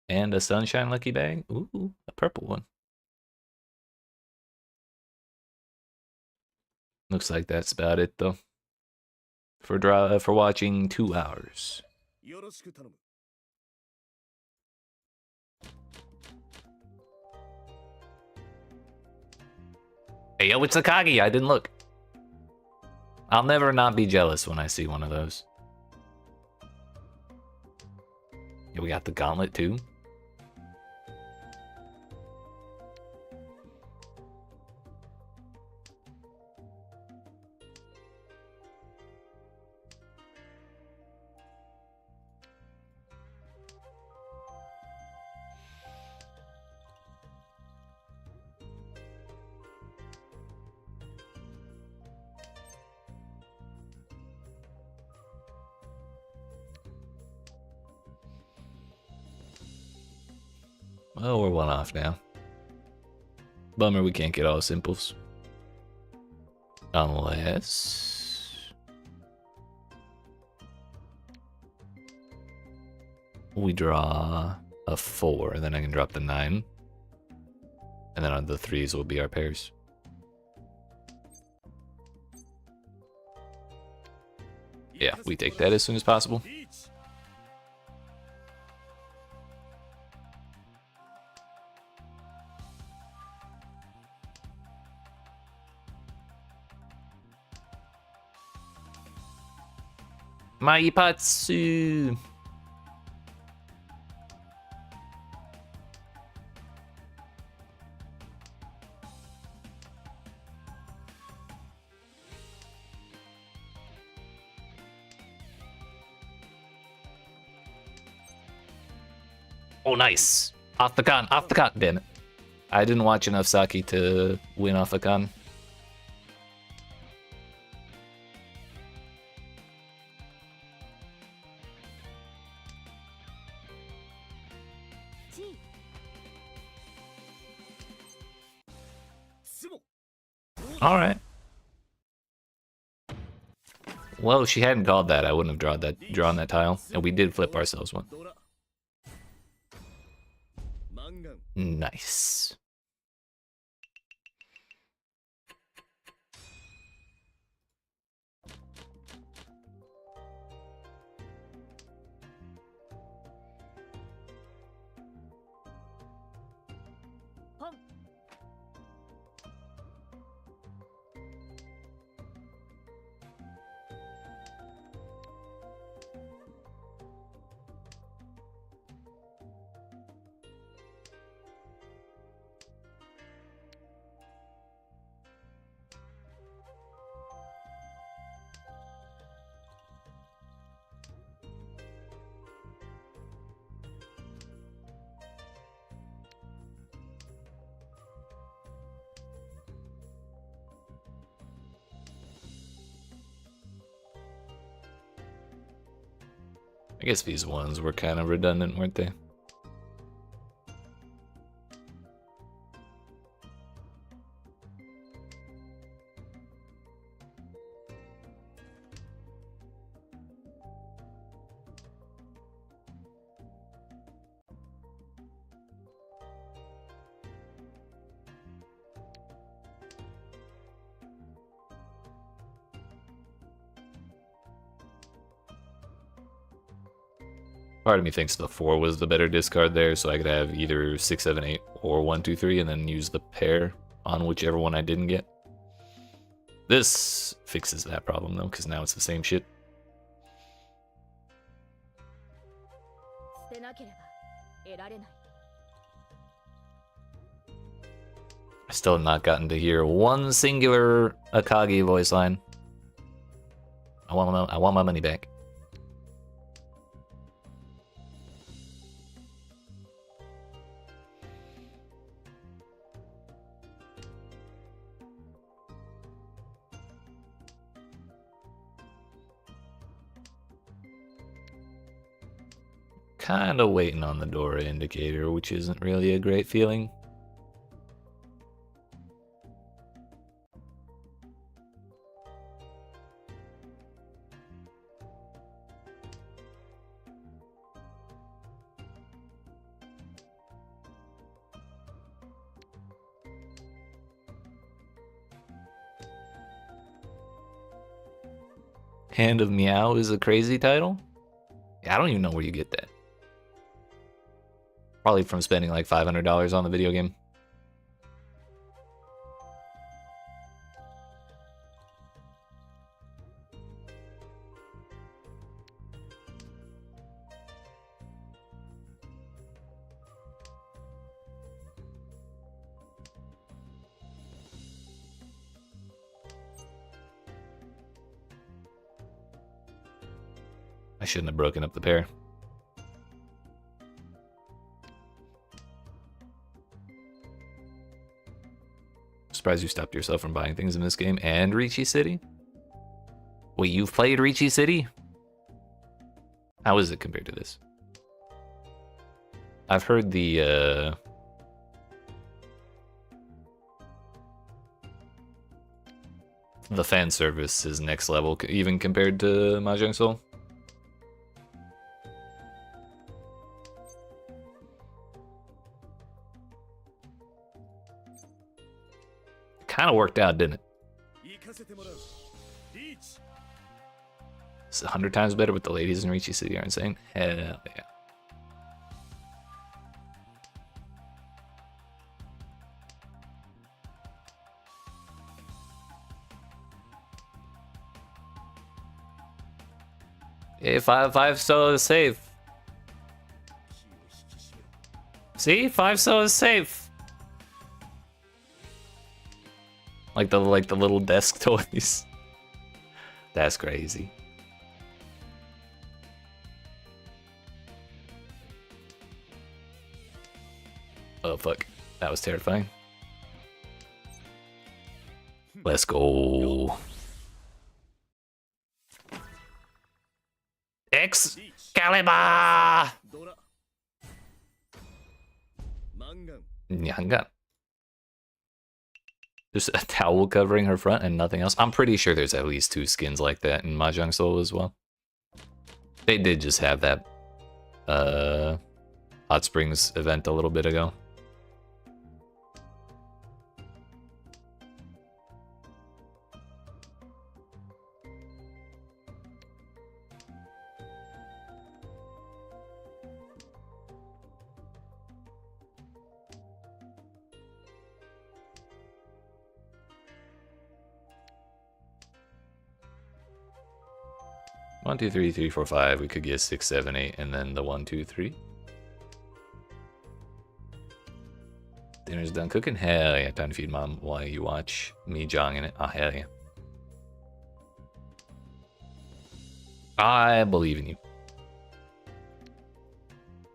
And a sunshine lucky bag. Ooh, a purple one. Looks like that's about it though. For watching 2 hours. Hey yo, it's Akagi. I didn't look. I'll never not be jealous when I see one of those. Yeah, we got the gauntlet too. Oh, we're one off now. Bummer we can't get all simples. Unless... we draw a 4, and then I can drop the 9. And then on the 3s will be our pairs. Yeah, we take that as soon as possible. Maipatsu! Oh, nice. Off the con, off the con. Damn it. I didn't watch enough Saki to win off the con. Alright. Well, if she hadn't called that, I wouldn't have drawn that tile. And we did flip ourselves one. Nice. I guess these ones were kind of redundant, weren't they? Part of me thinks the 4 was the better discard there, so I could have either 6, 7, 8 or 1, 2, 3, and then use the pair on whichever one I didn't get. This fixes that problem though, because now it's the same shit. I still have not gotten to hear one singular Akagi voice line. I want my money back. Kind of waiting on the Dora indicator, which isn't really a great feeling. Hand of Meow is a crazy title? Yeah, I don't even know where you get that. Probably from spending like $500 on the video game. I shouldn't have broken up the pair. Surprised you stopped yourself from buying things in this game and Ricci City? Wait, you've played Ricci City? How is it compared to this? I've heard the the fan service is next level, even compared to Mahjong Soul. Kind of worked out, didn't it? It's 100 times better with the ladies in Ricci City, aren't saying? Hell yeah. Hey, 5 so safe. See, 5 so is safe. Like the little desk toys. That's crazy. Oh fuck, that was terrifying. Let's go. Excalibur! Nyangan. There's a towel covering her front and nothing else. I'm pretty sure there's at least 2 skins like that in Mahjong Soul as well. They did just have that Hot Springs event a little bit ago. One, two, three, 3, 4, 5. We could get 6, 7, 8, and then the 1, 2, 3. Dinner's done cooking? Hell yeah. Time to feed mom while you watch me jonging it. Oh, hell yeah. I believe in you.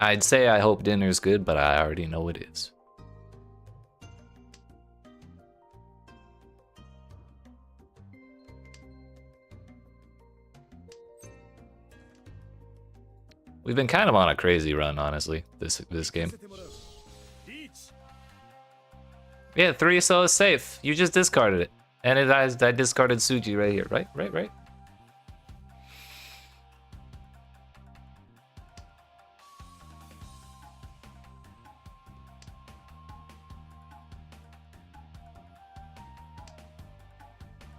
I'd say I hope dinner's good, but I already know it is. We've been kind of on a crazy run, honestly, this game. Yeah, 3 so is safe. You just discarded it. And I discarded Suji right here. Right.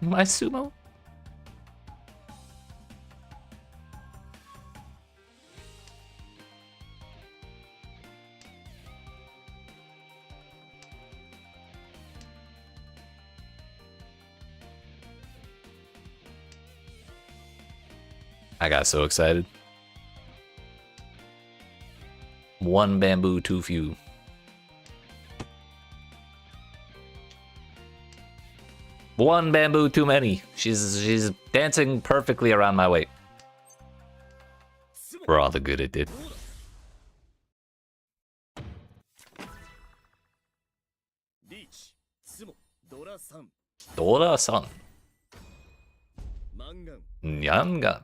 My sumo? I got so excited. 1 bamboo too few. One bamboo too many. She's dancing perfectly around my weight. For all the good it did. Dora-san. Nyangan.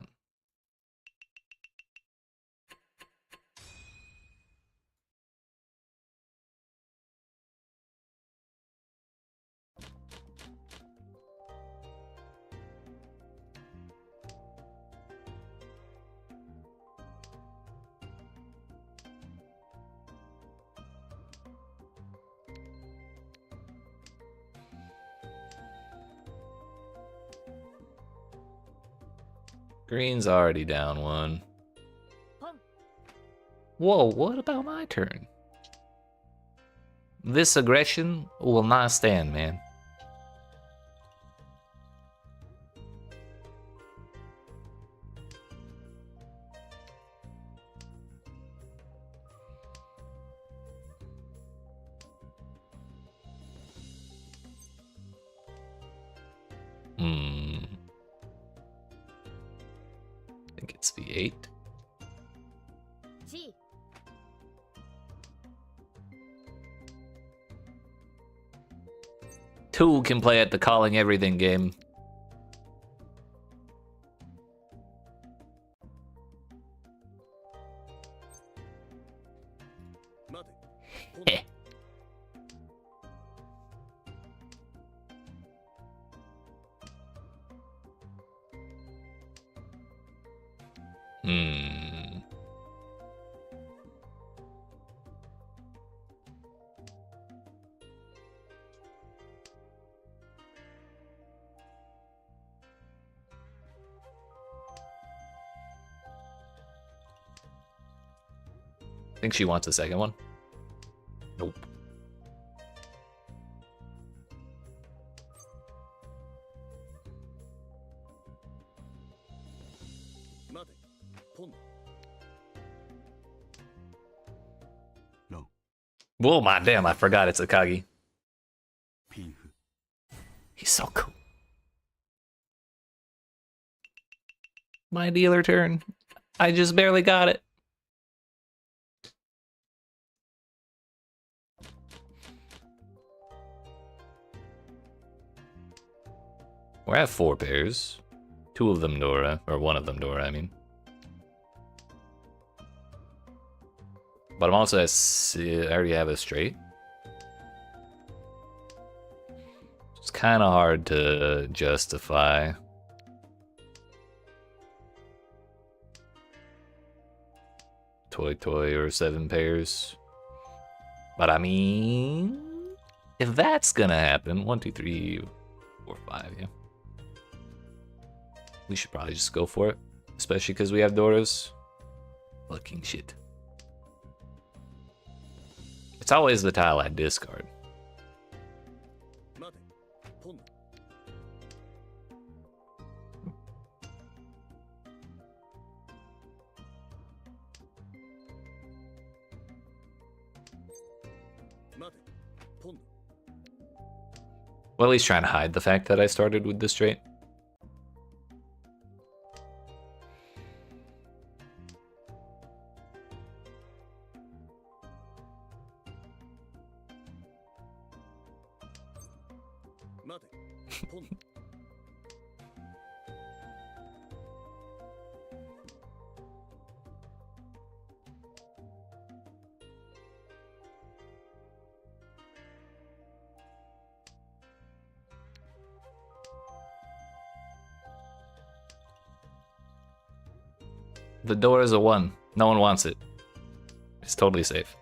Green's already down 1. Whoa, what about my turn? This aggression will not stand, man. I think it's the 8. Two can play at the calling everything game. Hmm. I think she wants a second one. Nope. No. Whoa, my damn, I forgot it's Akagi. He's so cool. My dealer turn. I just barely got it. We're at 4 pairs. 2 of them Dora, or 1 of them Dora, I mean. But I'm also at, I already have a straight. It's kind of hard to justify. Toy or 7 pairs. But I mean, if that's gonna happen, 1, 2, 3, 4, 5, yeah. We should probably just go for it, especially because we have Doras. Fucking shit. It's always the tile I discard. Well, he's trying to hide the fact that I started with the straight. The door is a 1. No one wants it. It's totally safe.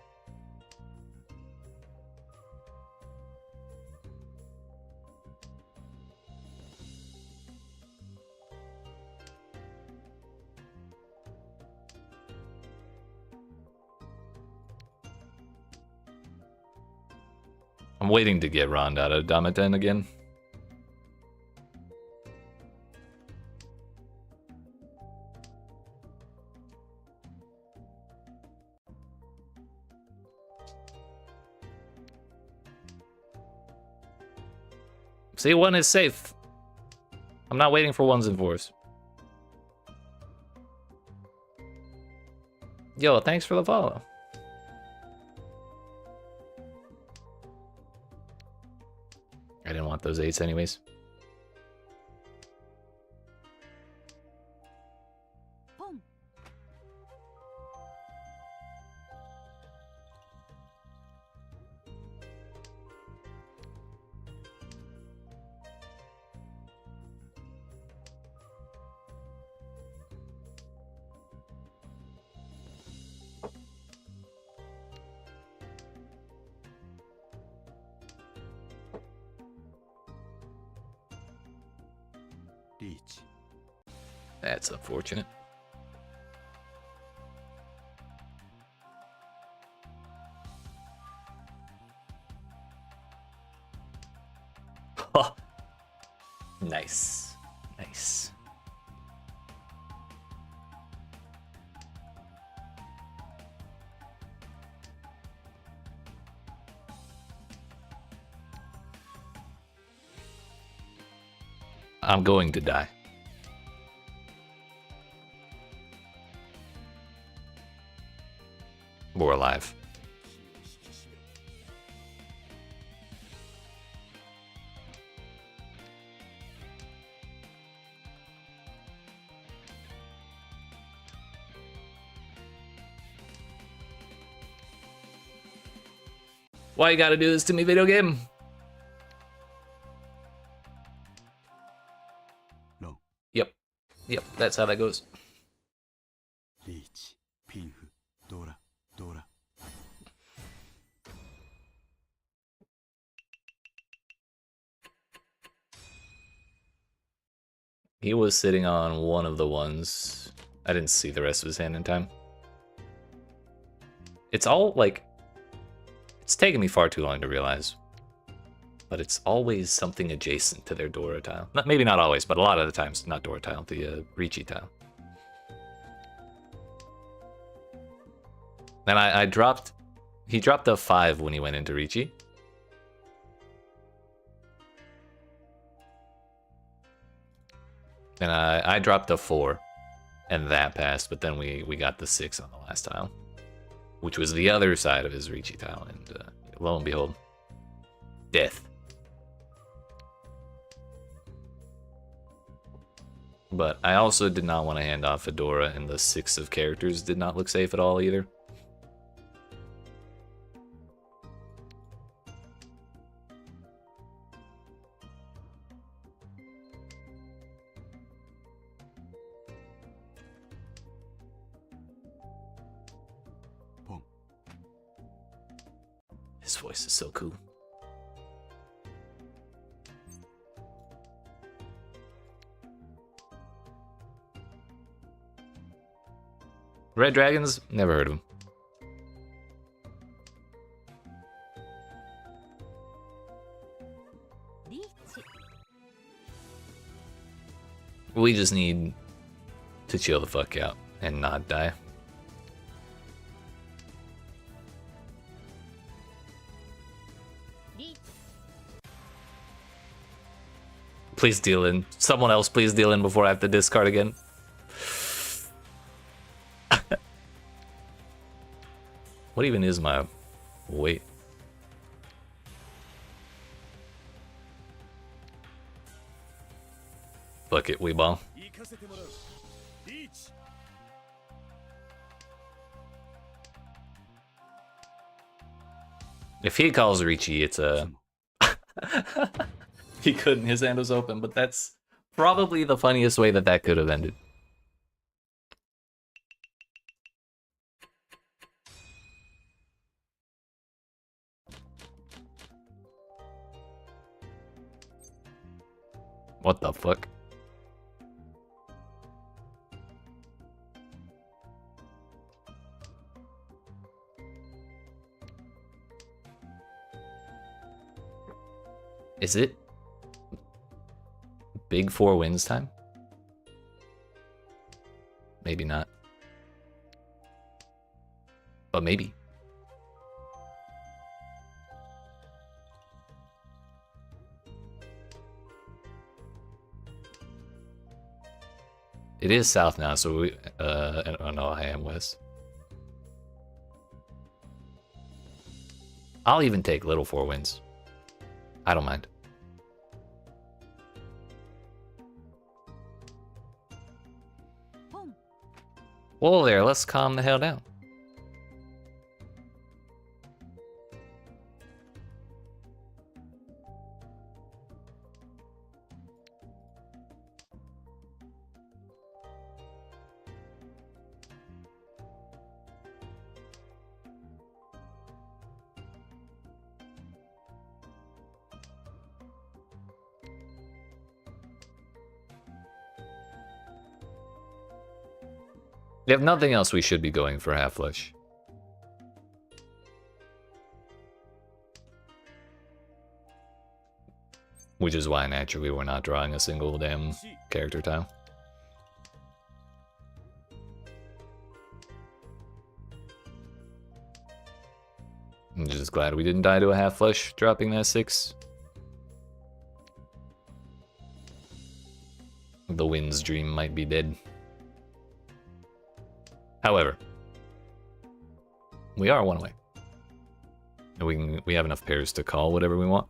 I'm waiting to get Rond out of Damaten again. See, 1 is safe. I'm not waiting for 1s and 4s. Yo, thanks for the follow. I didn't want those 8s anyways. Pom. Reach. That's unfortunate. Nice. Nice. I'm going to die. We're alive. Why you gotta do this to me, video game? No. Yep, that's how that goes. He was sitting on one of the ones. I didn't see the rest of his hand in time. It's all, like... It's taken me far too long to realize. But it's always something adjacent to their Dora tile. Maybe not always, but a lot of the times. Not Dora tile, the Ricci tile. And I dropped... He dropped a 5 when he went into Ricci. And I dropped a 4. And that passed, but then we got the 6 on the last tile. Which was the other side of his Ricci tile. And lo and behold, death. But I also did not want to hand off Fedora, and the 6 of characters did not look safe at all either. Pong. His voice is so cool. Red Dragons? Never heard of them. We just need to chill the fuck out and not die. Please deal in. Someone else please deal in before I have to discard again. What even is my weight? Fuck it, we ball. If he calls Ricci, it's a... He couldn't, his hand was open, but that's probably the funniest way that could have ended. What the fuck? Is it big 4 wins time? Maybe not. But maybe. It is south now, so we, oh no, I am west. I'll even take little 4 wins. I don't mind. Whoa there, let's calm the hell down. If nothing else, we should be going for half flush. Which is why naturally we're not drawing a single damn character tile. I'm just glad we didn't die to a half flush dropping that 6. The Wind's Dream might be dead. However, we are 1 away. And we have enough pairs to call whatever we want.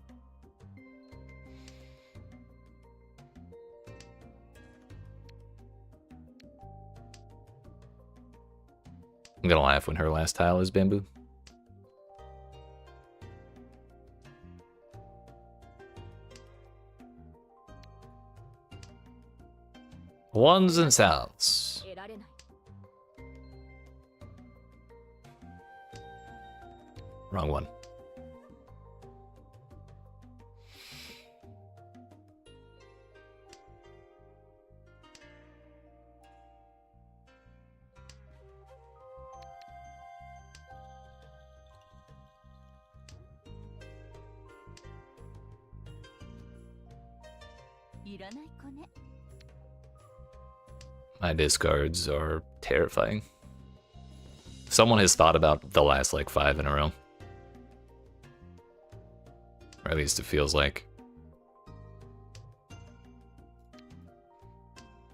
I'm gonna laugh when her last tile is bamboo. Ones and souths. Wrong one. いらない子ね。 My discards are terrifying. Someone has thought about the last like 5 in a row. Or at least it feels like.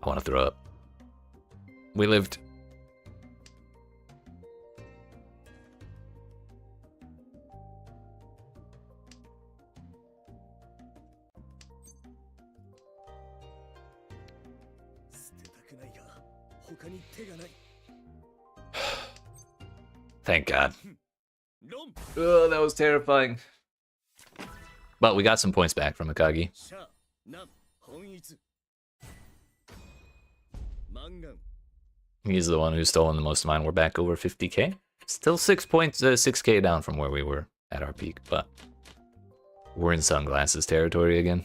I want to throw up. We lived. Thank God. Oh, that was terrifying. But we got some points back from Akagi. He's the one who's stolen the most of mine. We're back over 50k. Still 6k down from where we were at our peak, but we're in sunglasses territory again.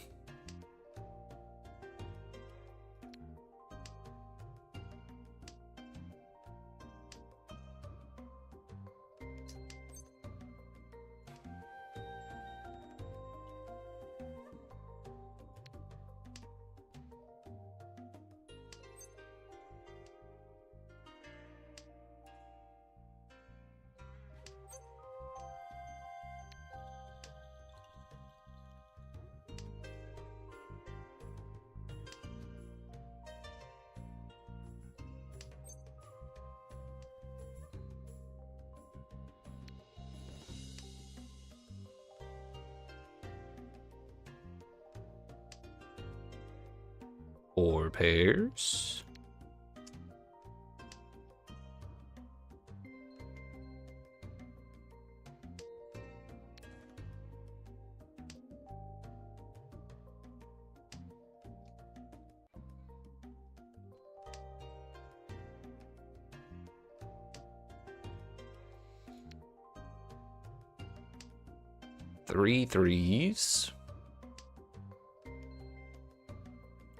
Four pairs. Three threes.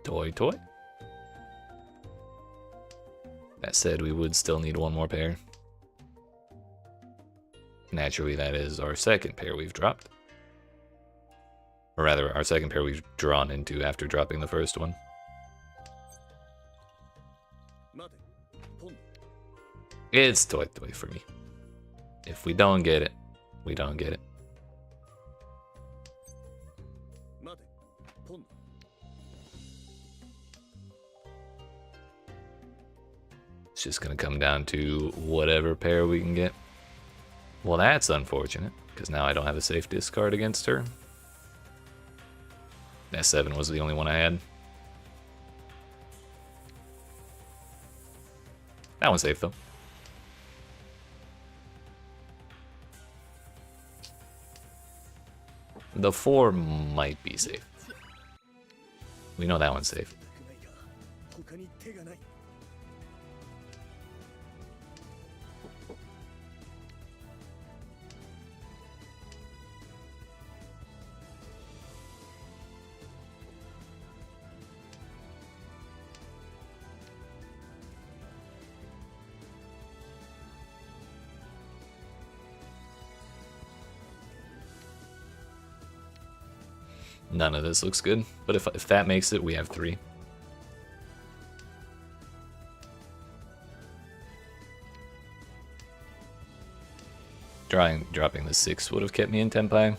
Toy. That said, we would still need one more pair. Naturally, that is our second pair we've dropped. Or rather, our second pair we've drawn into after dropping the first one. It's toy for me. If we don't get it, we don't get it. It's just gonna come down to whatever pair we can get. Well, that's unfortunate, because now I don't have a safe discard against her. S7 was the only one I had. That one's safe, though. The 4 might be safe. We know that one's safe. None of this looks good, but if that makes it, we have 3. Dropping the 6 would have kept me in Tenpai.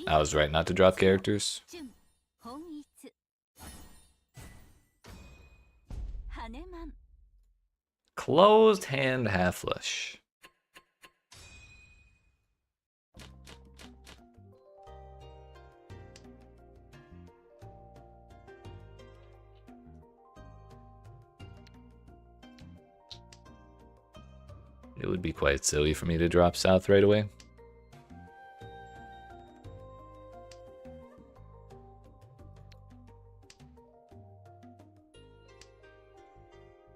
I was right not to drop characters. Closed hand half flush. It would be quite silly for me to drop south right away.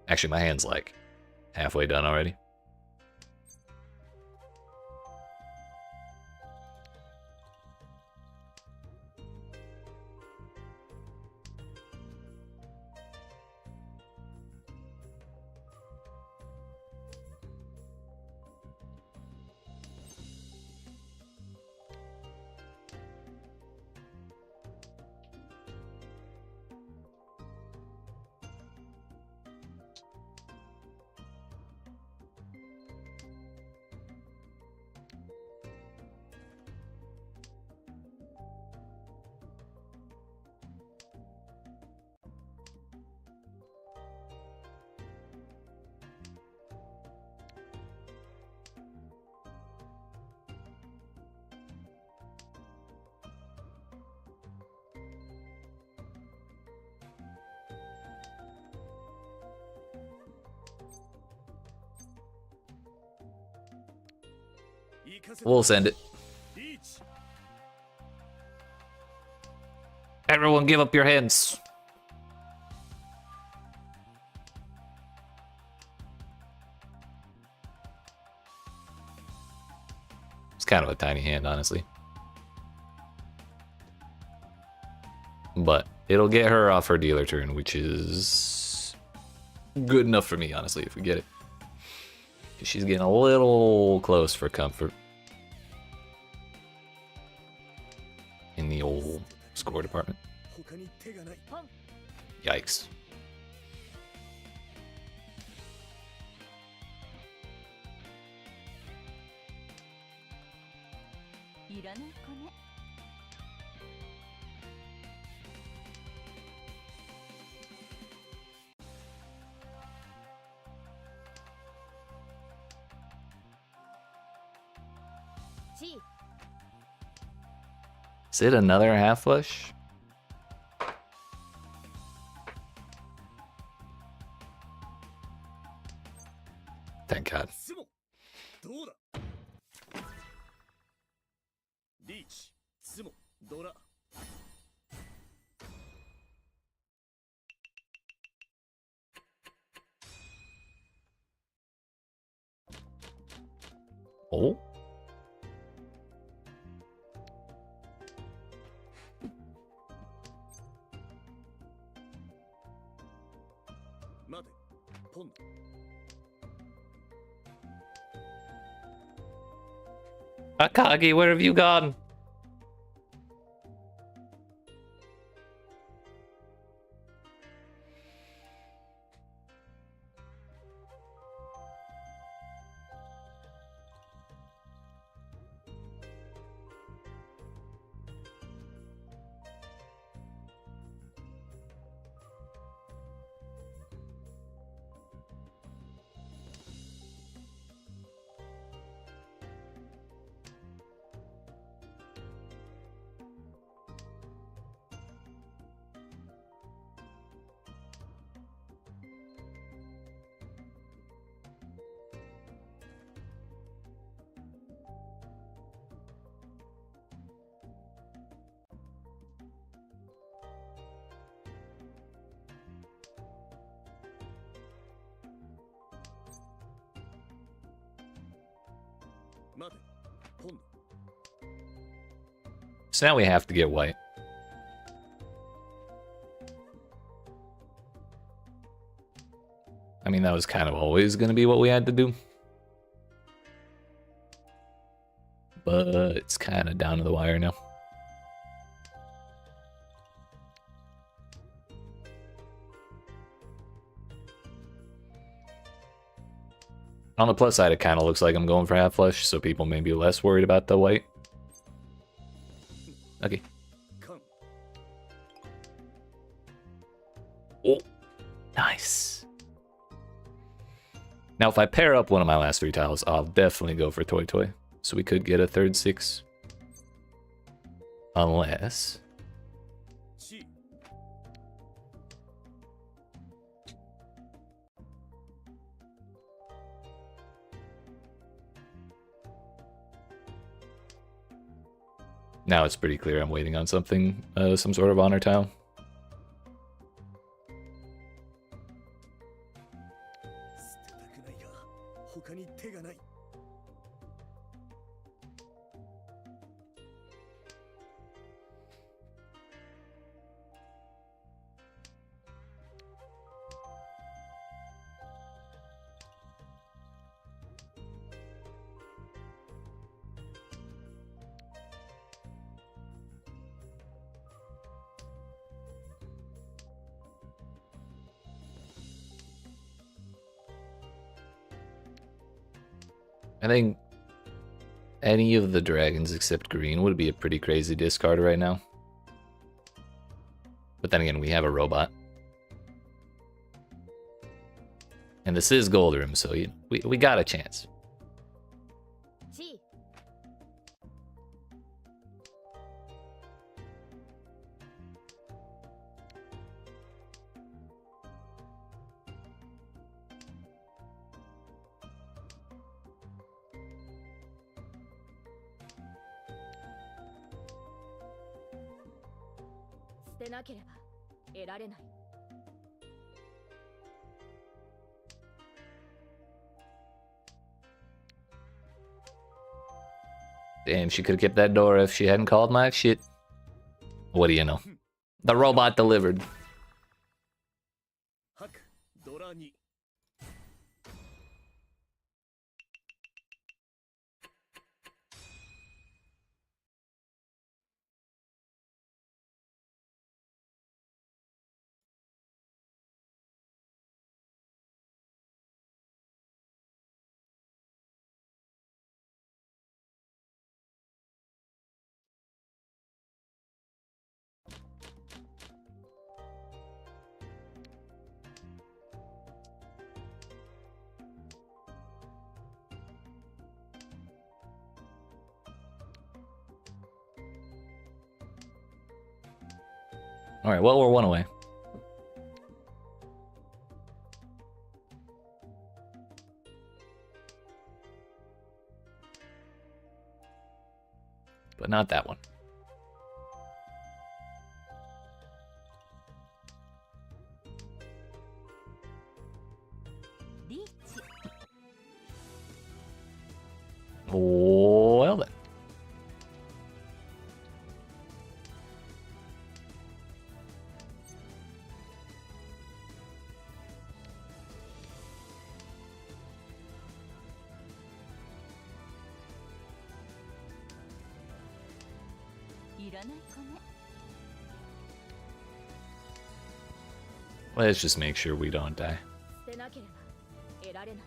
Actually, my hand's like halfway done already. We'll send it. Everyone give up your hands. It's kind of a tiny hand, honestly. But it'll get her off her dealer turn, which is good enough for me, honestly, if we get it. She's getting a little close for comfort in the old score department. Yikes. Is it another half flush? Thank God. Oh? Akagi, where have you gone? So now we have to get white. I mean, that was kind of always going to be what we had to do. But it's kind of down to the wire now. On the plus side, it kind of looks like I'm going for half flush, so people may be less worried about the white. Okay. Oh, nice. Now, if I pair up one of my last 3 tiles, I'll definitely go for Toy Toy. So we could get a third 6. Unless... Now it's pretty clear I'm waiting on something, some sort of honor tile. I think any of the dragons except green would be a pretty crazy discard right now. But then again, we have a robot. And this is Gold Room, so we got a chance. 捨てなければ得られない。 Damn, she could have kept that door if she hadn't called my shit. What do you know? The robot delivered. 白ドラに Alright, well, we're one away. But not that one. リーチ。 Well then. Let's just make sure we don't die. 捨てなければ得られない。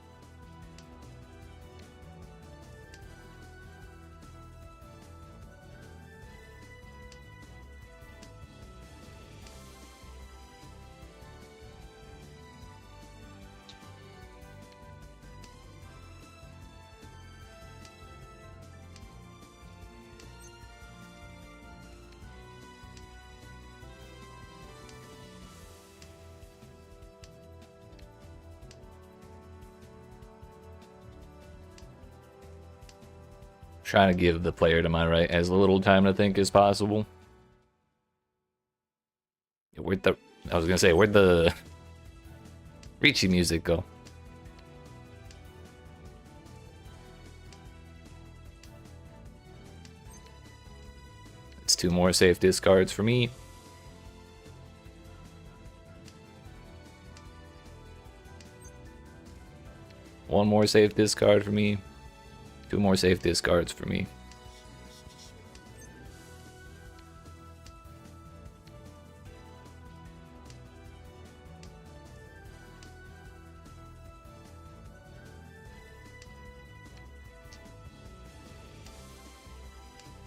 Trying to give the player to my right as little time to think as possible. Where'd the... I was gonna say, where'd the... Ricci music go? It's 2 more safe discards for me. One more safe discard for me. 2 more safe discards for me.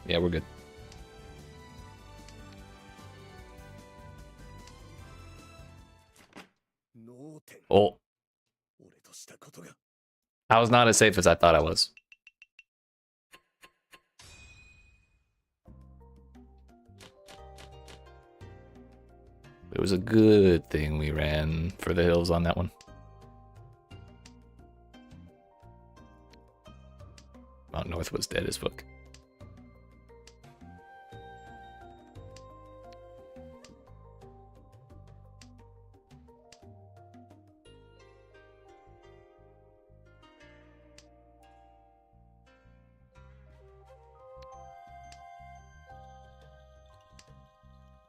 Yeah, we're good. Oh. I was not as safe as I thought I was. It was a good thing we ran for the hills on that one. Mount North was dead as fuck.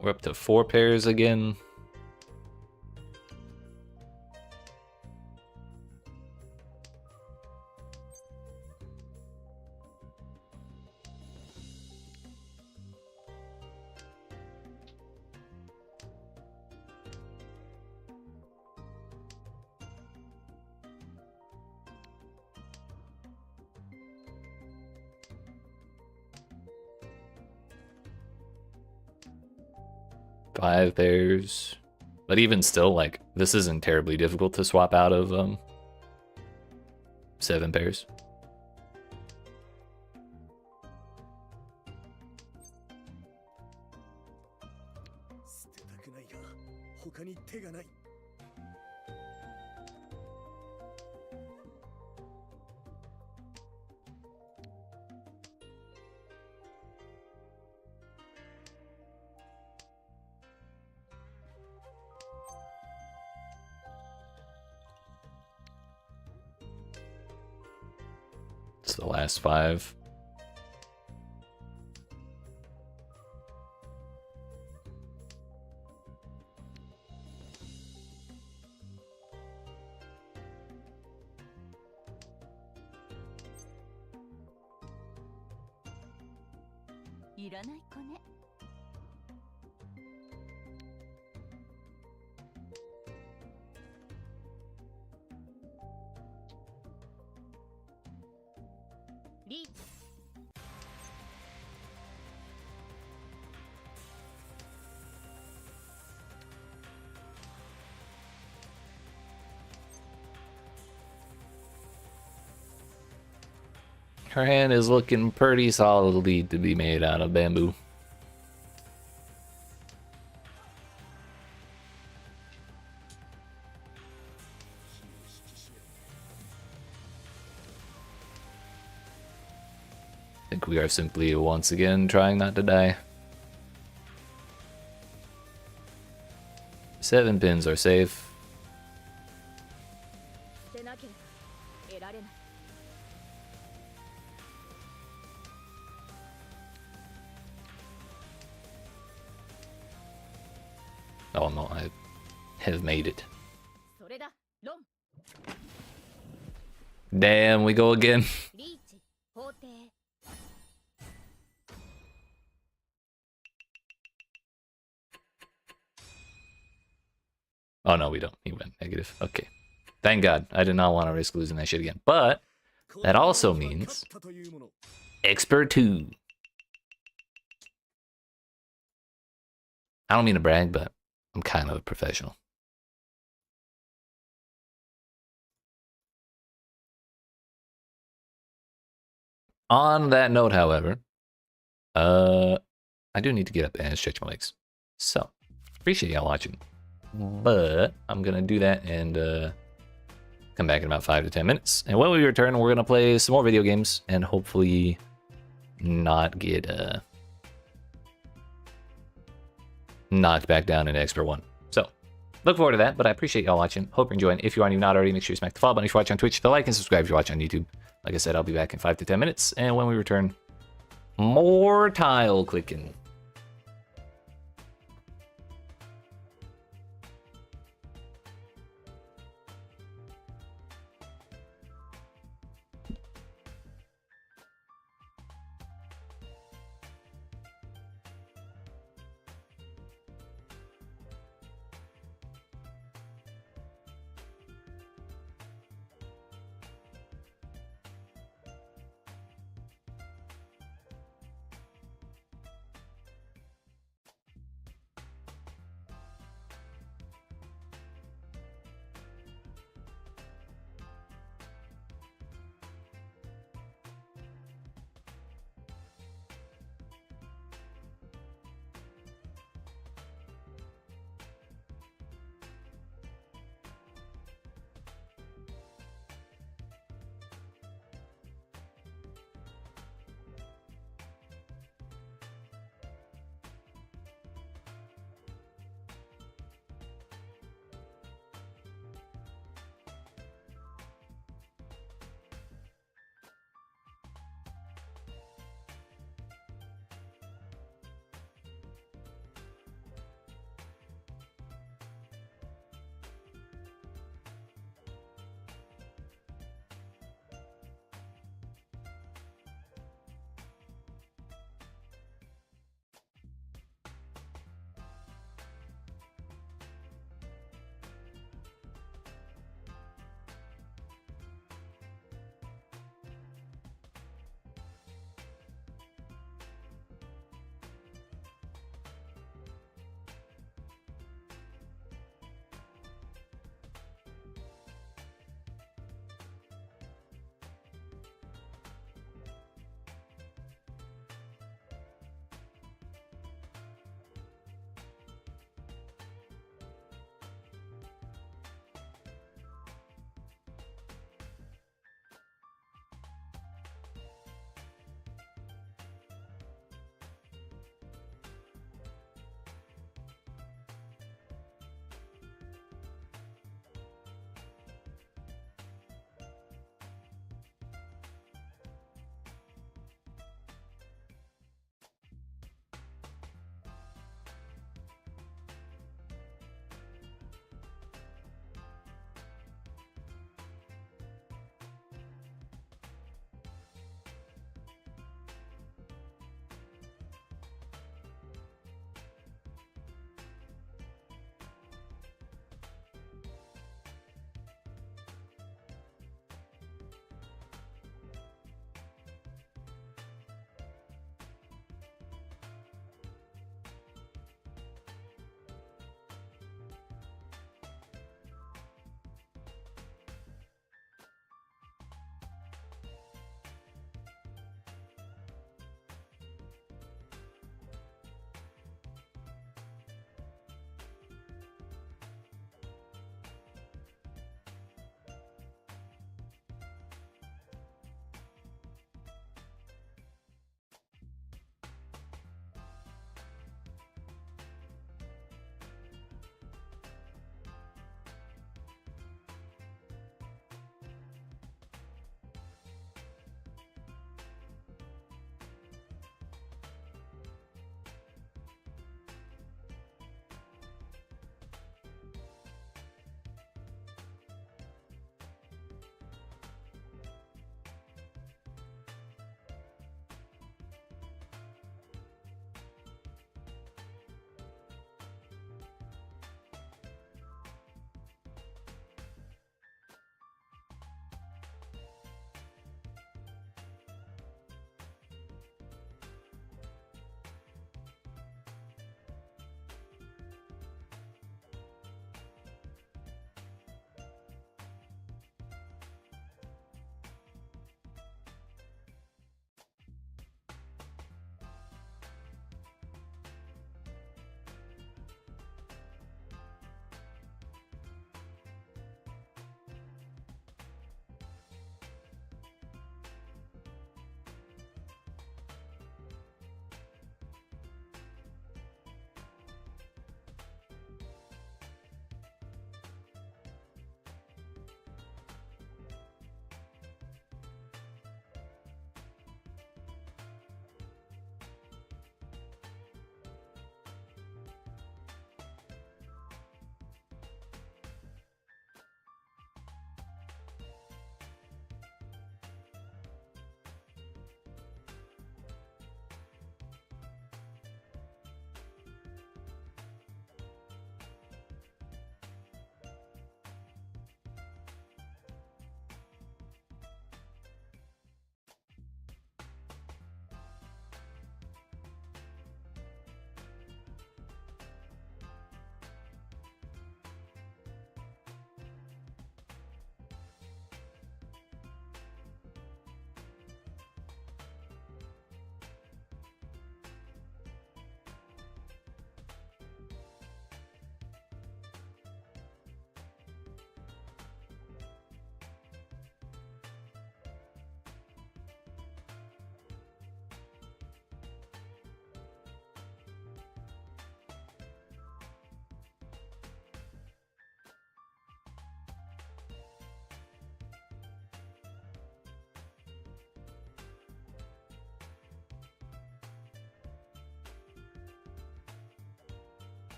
We're up to 4 pairs again. Five pairs. But even still, like, this isn't terribly difficult to swap out of 7 pairs. What's the last 5? Her hand is looking pretty solidly to be made out of bamboo. I think we are simply once again trying not to die. 7 pins are safe. 捨てなければ得られない。 Oh no, I have made it. それだ、ロン。 Damn, we go again. リーチ、法廷。 Oh no, we don't. He went negative. Okay. Thank God. I did not want to risk losing that shit again. But that also means expert 2. I don't mean to brag, but I'm kind of a professional. On that note, however, I do need to get up and stretch my legs. So, appreciate y'all watching. But I'm gonna do that and come back in about 5 to 10 minutes. And when we return, we're gonna play some more video games and hopefully not get knocked back down in Expert 1. So, look forward to that, but I appreciate y'all watching. Hope you're enjoying. If you aren't not already, make sure you smack the follow button if you're watching on Twitch, the like and subscribe if you're watching on YouTube. Like I said, I'll be back in 5 to 10 minutes, and when we return, more tile clicking.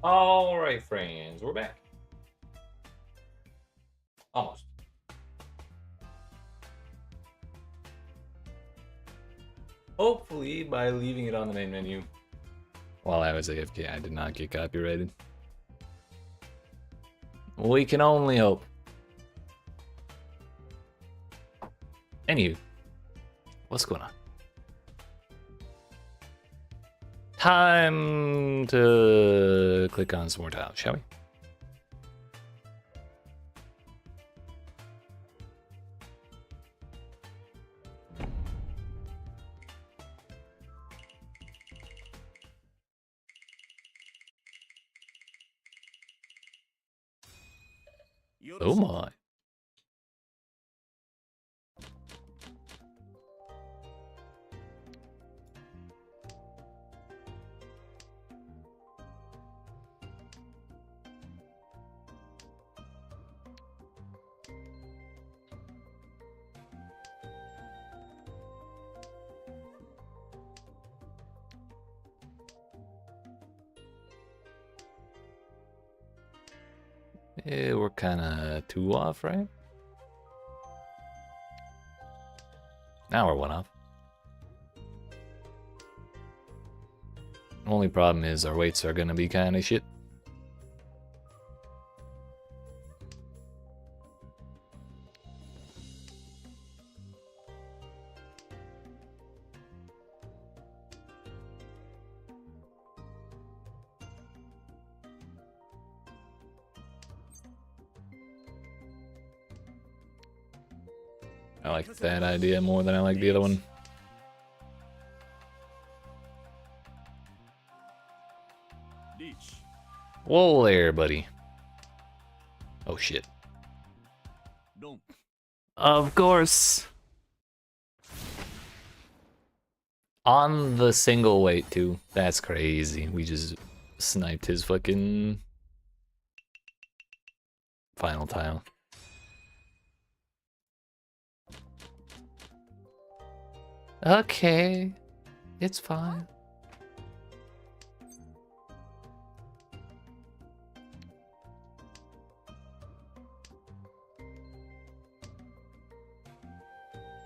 Alright, friends, we're back. Almost. Hopefully, by leaving it on the main menu. While I was AFK, I did not get copyrighted. We can only hope. Anywho, what's going on? Time to click on some more tiles, shall we? Oh my. Yeah, we're kind of 2 off, right? Now we're 1 off. Only problem is our weights are gonna be kind of shit. I like that idea more than I like the other one. Whoa there, buddy. Oh shit. Of course. On the single weight too. That's crazy. We just sniped his fucking final tile. Okay. It's fine.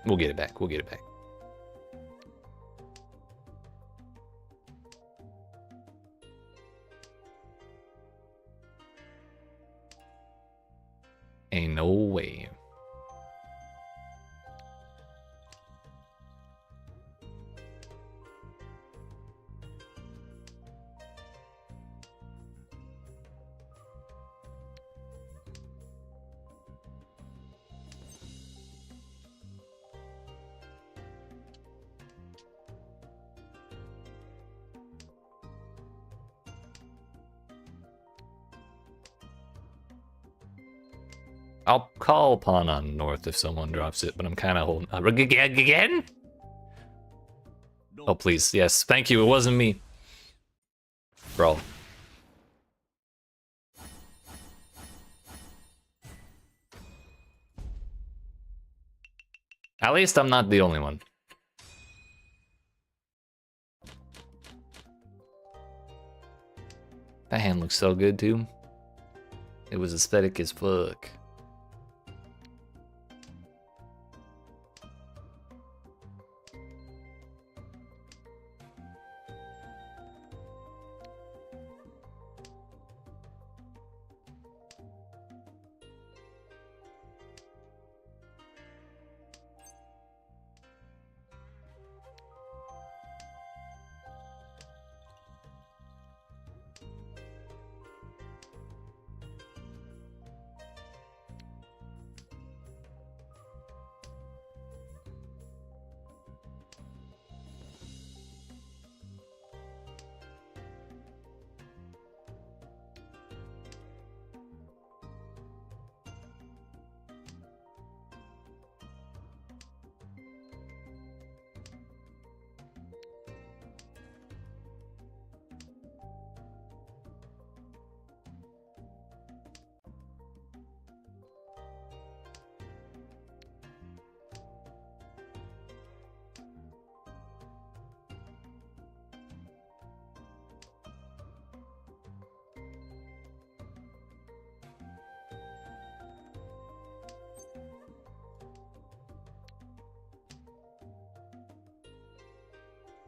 We'll get it back. We'll get it back. Ain't no way. I'll call upon on north if someone drops it, but I'm kind of holding. Again? Oh, please. Yes. Thank you. It wasn't me. Bro. At least I'm not the only one. That hand looks so good, too. It was aesthetic as fuck.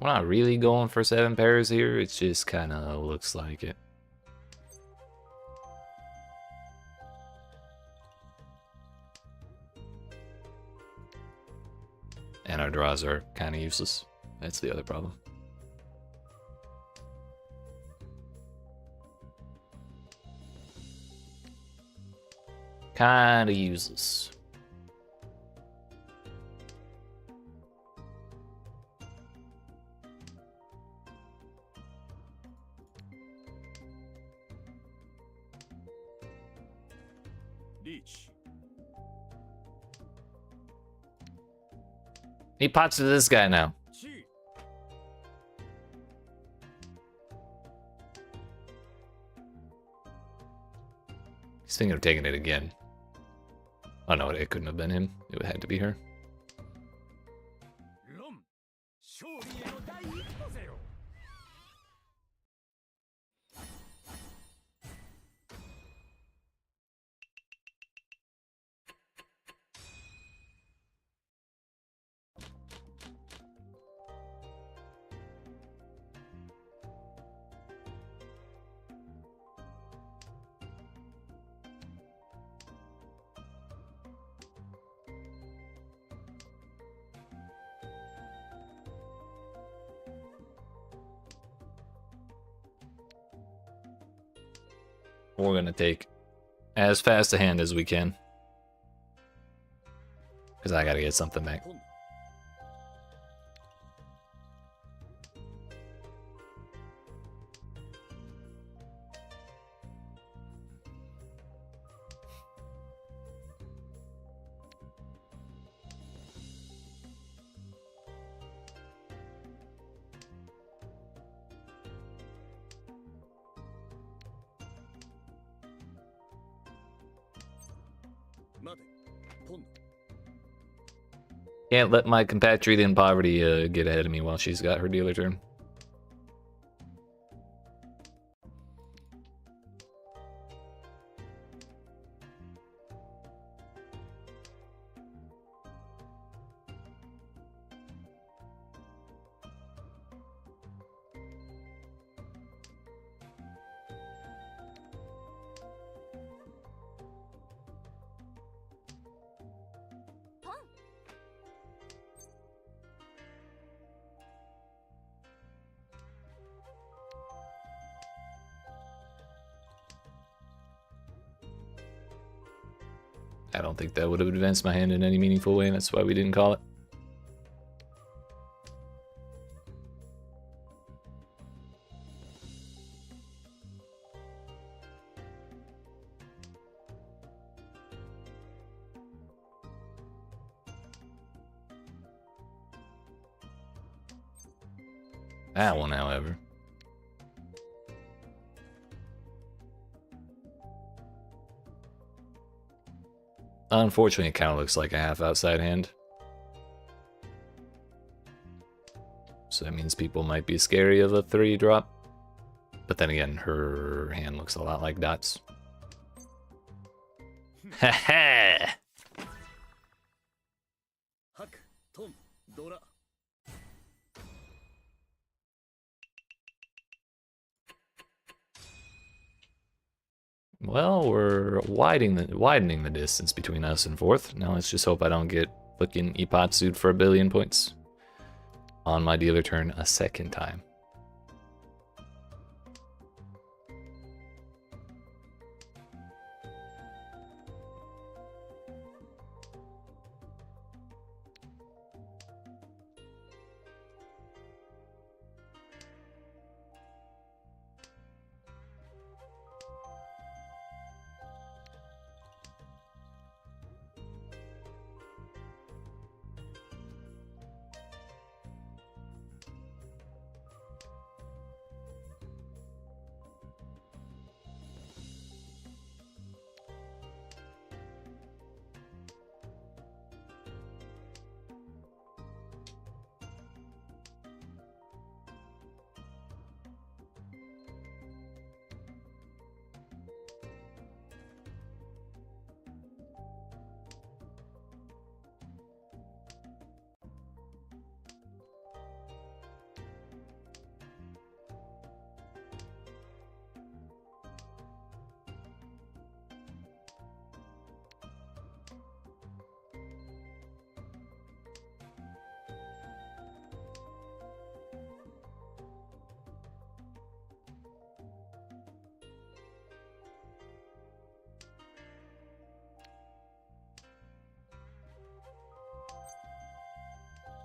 We're not really going for 7 pairs here, it just kind of looks like it. And our draws are kind of useless. That's the other problem. Kind of useless. Reach. He pots to this guy now. Chi. He's thinking of taking it again. Oh no, it couldn't have been him. It had to be her. Rom. 勝利への第一歩ぜよ。We're gonna take as fast a hand as we can. Because I gotta get something back. 今度 待て。今度 Can't let my compatriot in poverty get ahead of me while she's got her dealer turn. I don't think that would have advanced my hand in any meaningful way, and that's why we didn't call it. That one, however. Unfortunately, it kind of looks like a half outside hand. So that means people might be scary of a 3 drop. But then again, her hand looks a lot like dots. Ha ha! 白トンドラ Well, we're widening the distance between us and 4th. Now let's just hope I don't get fucking Ipatsu'd for 1 billion points on my dealer turn a second time.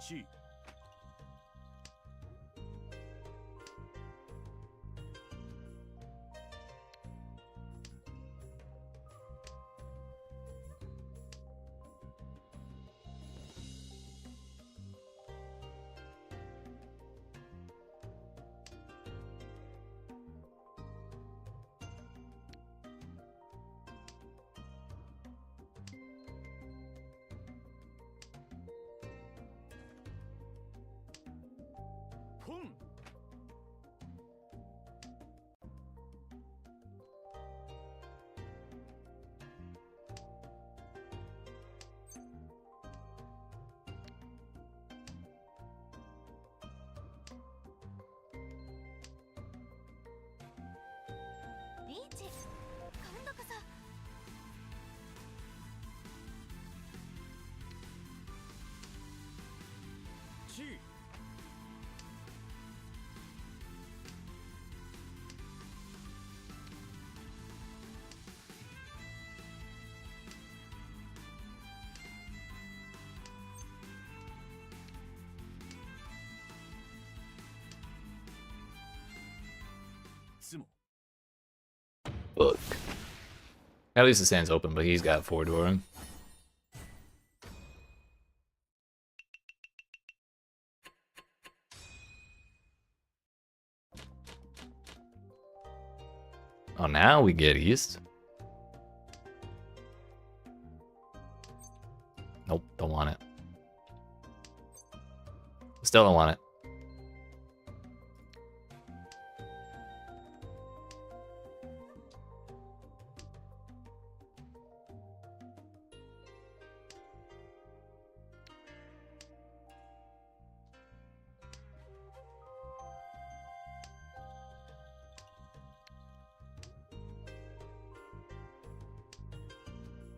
地位 ポン リーチ今度こそ 地位 つも Look. At least the stand's open, but he's got 4-door. Oh, now we get east. Nope, don't want it. Still don't want it.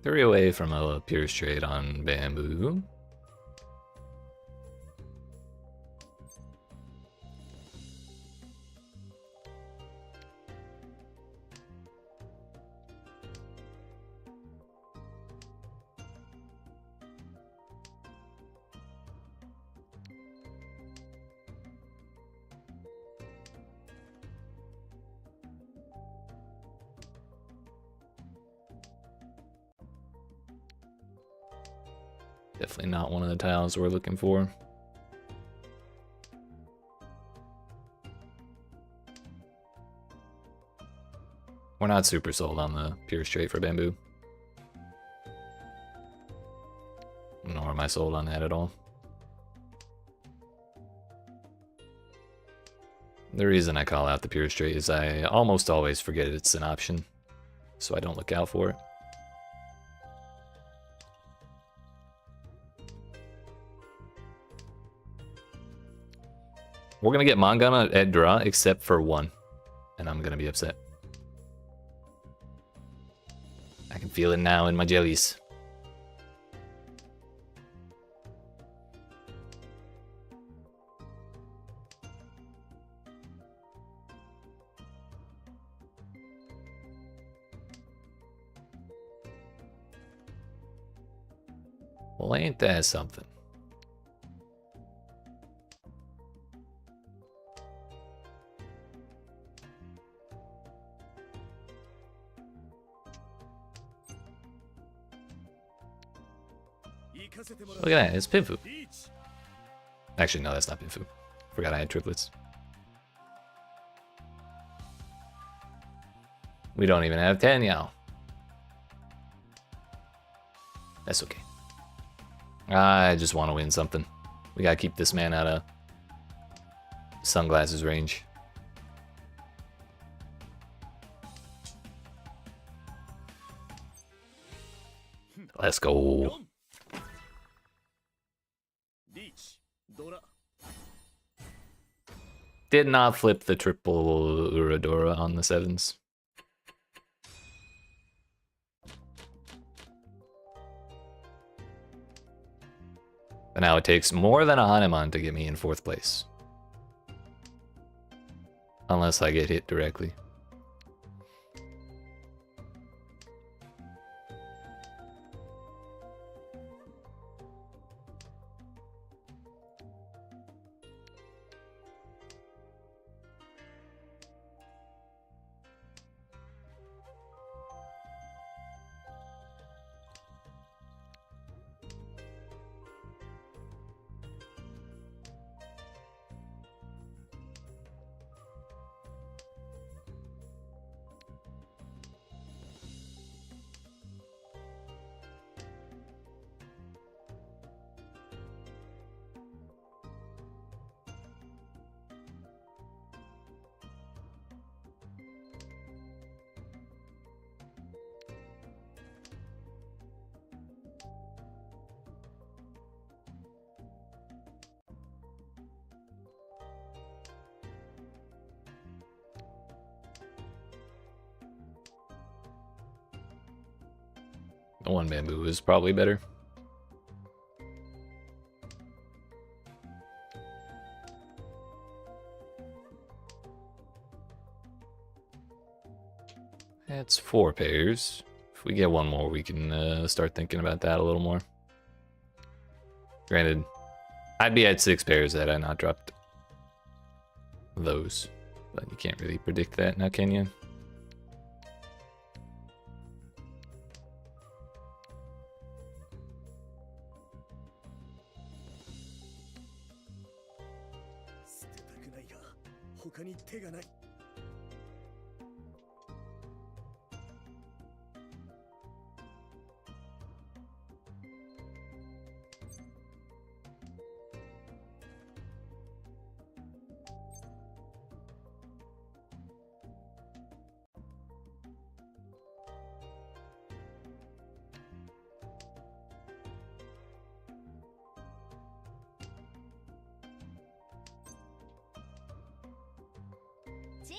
Three away from a Pierce trade on Bamboo. Definitely not one of the tiles we're looking for. We're not super sold on the pure straight for Bamboo. Nor am I sold on that at all. The reason I call out the pure straight is I almost always forget it's an option, so I don't look out for it. We're gonna get Mangana at draw, except for one. And I'm gonna be upset. I can feel it now in my jellies. Well, ain't that something? Look at that, it's Pinfu. Actually, no, that's not Pinfu. Forgot I had triplets. We don't even have 10 Yao. That's okay. I just want to win something. We gotta keep this man out of sunglasses range. Let's go. Did not flip the triple Uradora on the sevens. But now it takes more than a Hanuman to get me in 4th place. Unless I get hit directly. One bamboo is probably better. That's 4 pairs. If we get one more, we can start thinking about that a little more. Granted, I'd be at 6 pairs had I not dropped those. But you can't really predict that now, can you? G.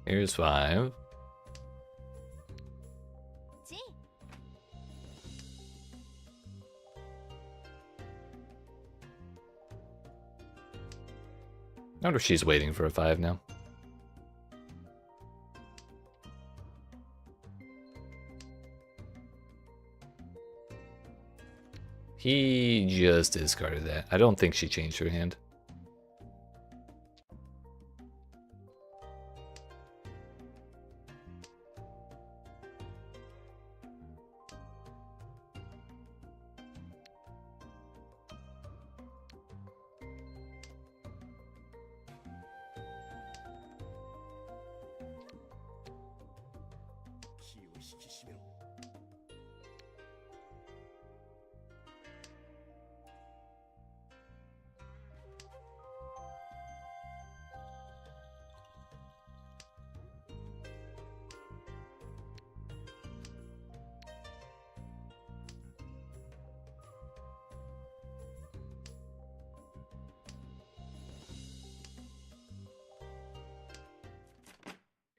Here's 5. G. I wonder if she's waiting for a 5 now. He just discarded that. I don't think she changed her hand.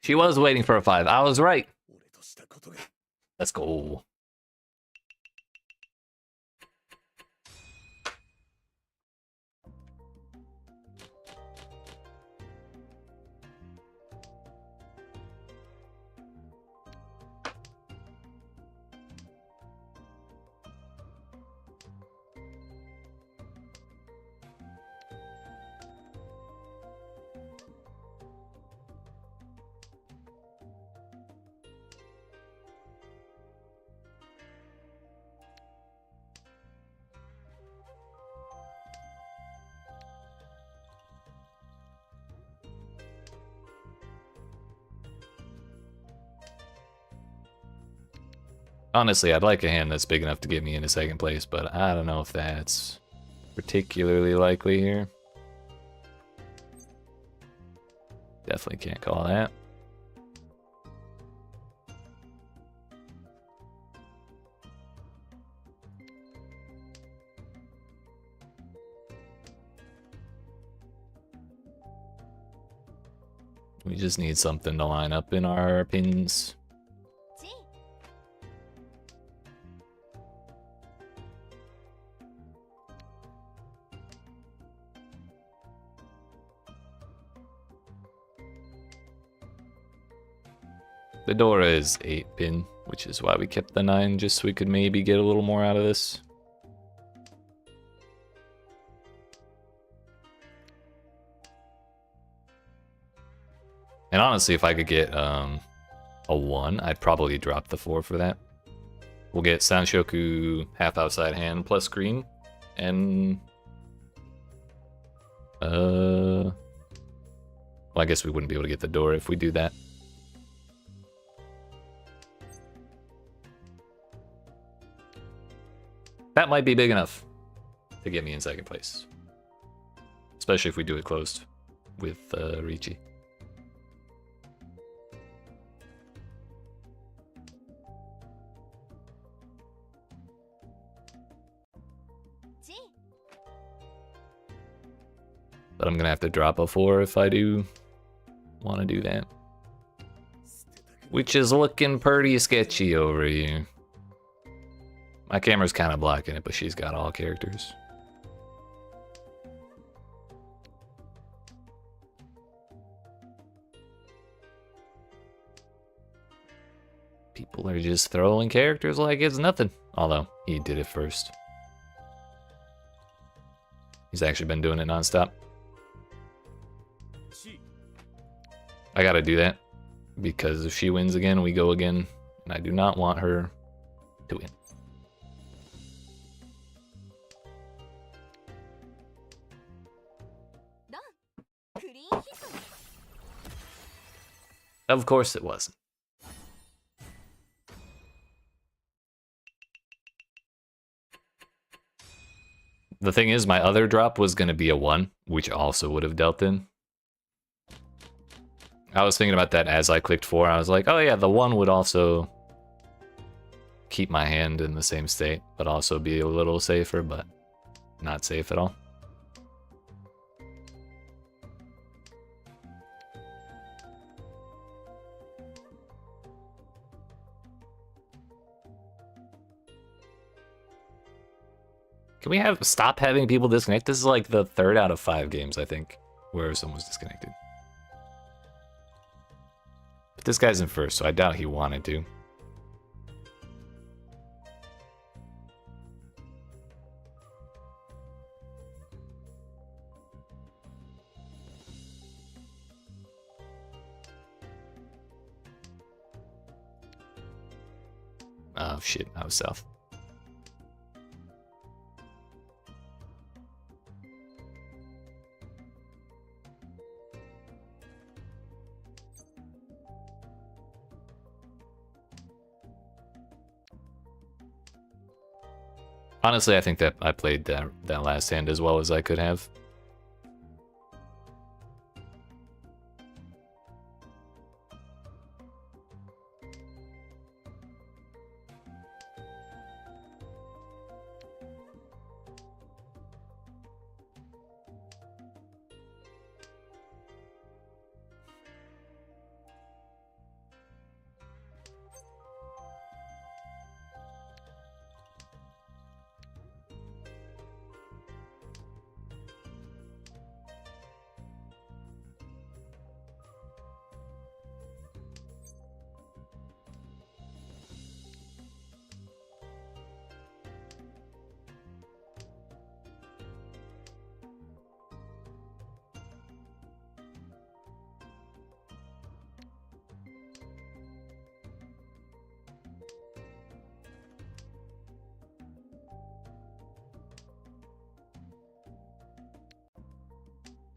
She was waiting for a 5. I was right. Let's go. Honestly, I'd like a hand that's big enough to get me into second place, but I don't know if that's particularly likely here. Definitely can't call that. We just need something to line up in our pins. G. The Dora is 8 pin, which is why we kept the 9, just so we could maybe get a little more out of this. And honestly, if I could get a 1, I'd probably drop the 4 for that. We'll get Sanshoku half outside hand plus green, and well, I guess we wouldn't be able to get the door if we do that. That might be big enough to get me in second place. Especially if we do it closed with Ricci. But I'm gonna have to drop a 4 if I do want to do that. Which is looking pretty sketchy over here. My camera's kind of blocking it, but she's got all characters. People are just throwing characters like it's nothing. Although, he did it first. He's actually been doing it nonstop. I gotta do that. Because if she wins again, we go again. And I do not want her to win. Of course it wasn't. The thing is, my other drop was going to be a 1, which also would have dealt in. I was thinking about that as I clicked 4. I was like, oh yeah, the 1 would also keep my hand in the same state, but also be a little safer, but not safe at all. Can we stop having people disconnect? This is like the 3rd out of 5 games, I think, where someone's disconnected. But this guy's in first, so I doubt he wanted to. Oh shit, I was south. Honestly, I think that I played that last hand as well as I could have.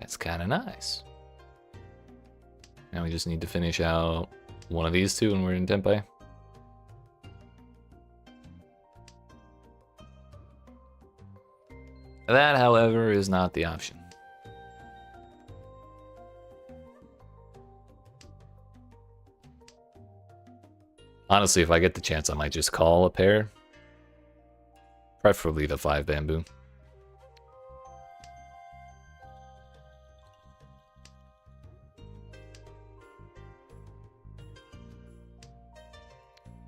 That's kind of nice. Now we just need to finish out one of these two and we're in Tenpai. That, however, is not the option. Honestly, if I get the chance, I might just call a pair. Preferably the 5 bamboo.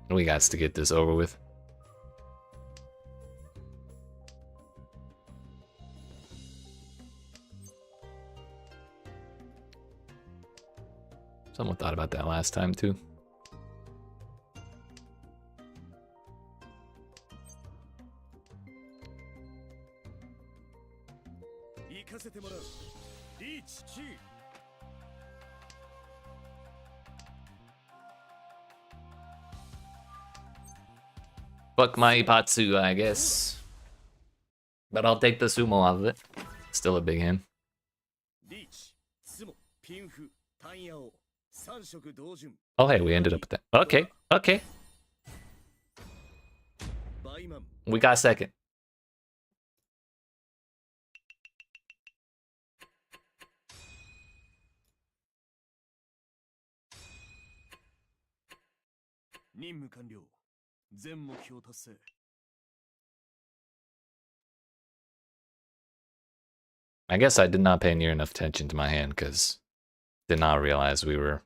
We got to get this over with. Someone thought about that last time too. Fuck my Ipatsu, I guess. But I'll take the sumo off of it. Still a big hand. Oh hey, we ended up with that. Okay, okay. We got second. 任務完了。全目標達成。I guess I did not pay near enough attention to my hand because did not realize we were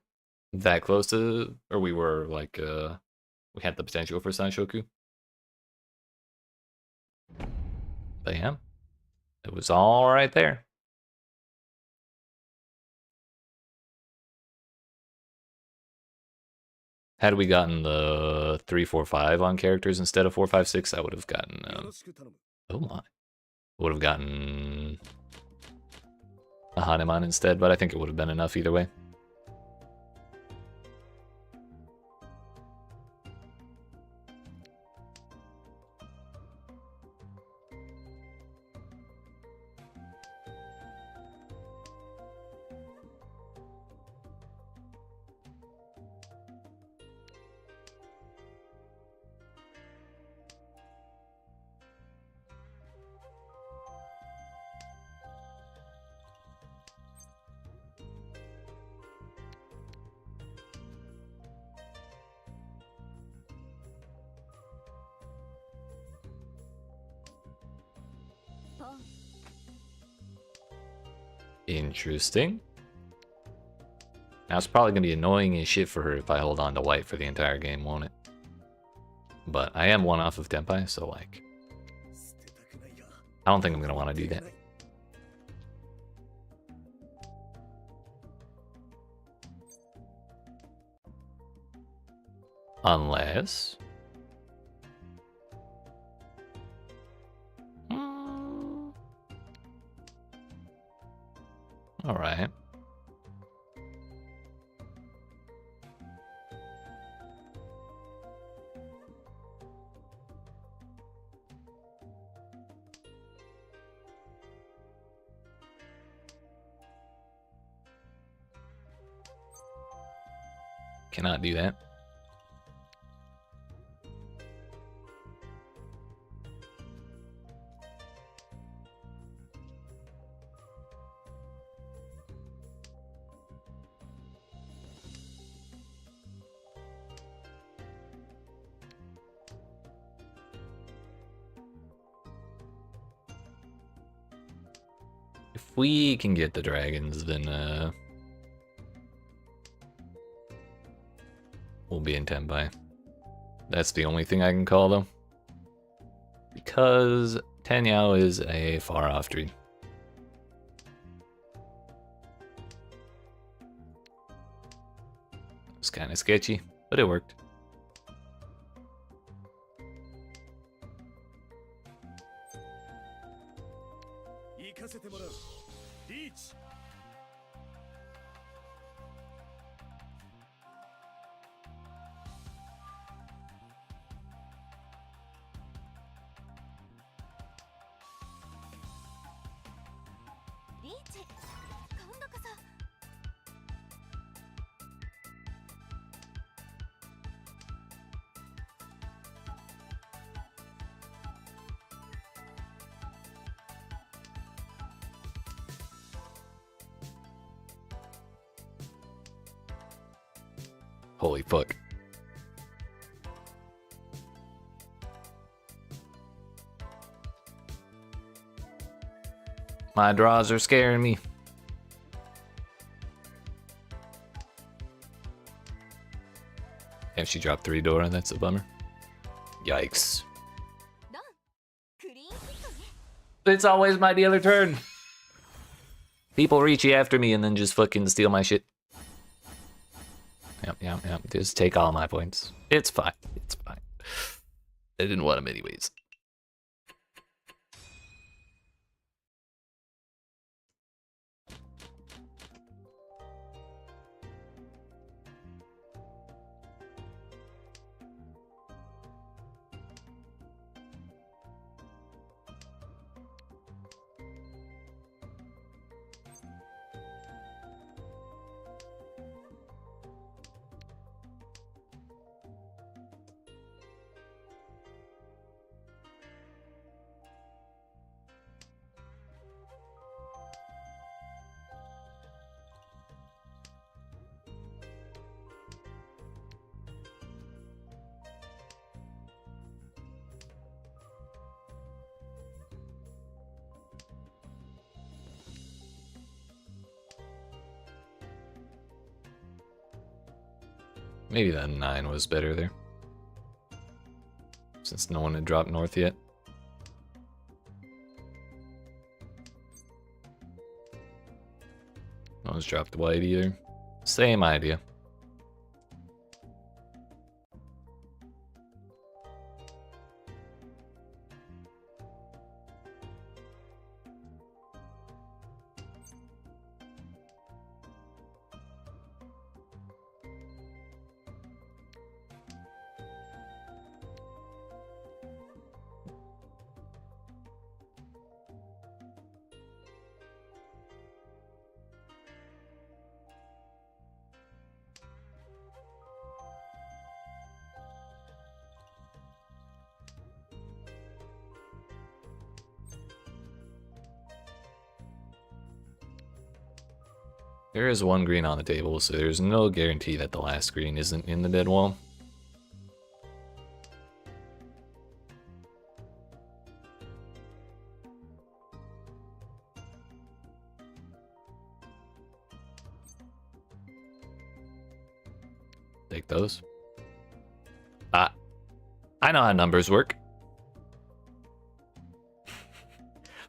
that close to, or we were like, we had the potential for Sanshoku. But yeah, it was all right there. Had we gotten the 3, 4, 5 on characters instead of 4, 5, 6, I would have gotten, よろしく頼む。 oh my, would have gotten a Hanuman instead, but I think it would have been enough either way. Interesting. Now it's probably going to be annoying as shit for her if I hold on to white for the entire game, won't it? But I am one off of Tenpai, so like, 捨てたくないが。 I don't think I'm going to want to do that. Unless... Alright. Cannot do that. If we can get the dragons, then we'll be in Tenpai. That's the only thing I can call though. Because Tenyao is a far off dream. It's kind of sketchy, but it worked. Holy fuck. My draws are scaring me. Damn, she dropped 3 Dora, that's a bummer. Yikes. It's always my dealer turn. People reach after me and then just fucking steal my shit. Yep. Just take all my points. It's fine. It's fine. I didn't want them anyways. Maybe that 9 was better there. Since no one had dropped north yet. No one's dropped white either. Same idea. There is one green on the table, so there's no guarantee that the last green isn't in the dead wall. Take those. I know how numbers work.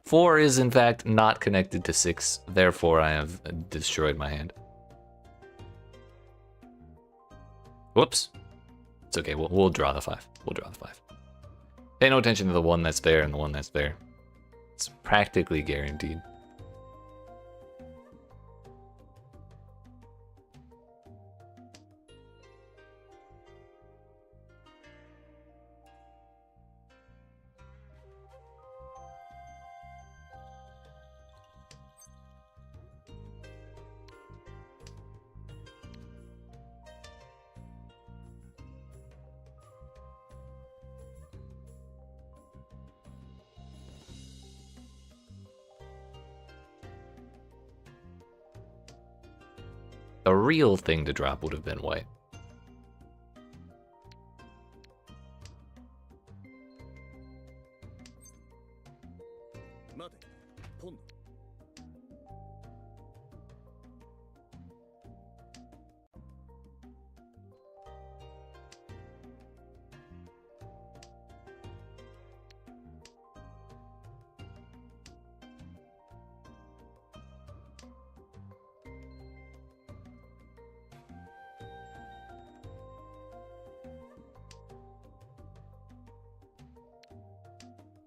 4 is in fact not connected to 6, therefore I have destroyed my hand. Whoops. It's okay, we'll draw the 5. We'll draw the 5. Pay no attention to the one that's there and the one that's there. It's practically guaranteed. A real thing to drop would have been white.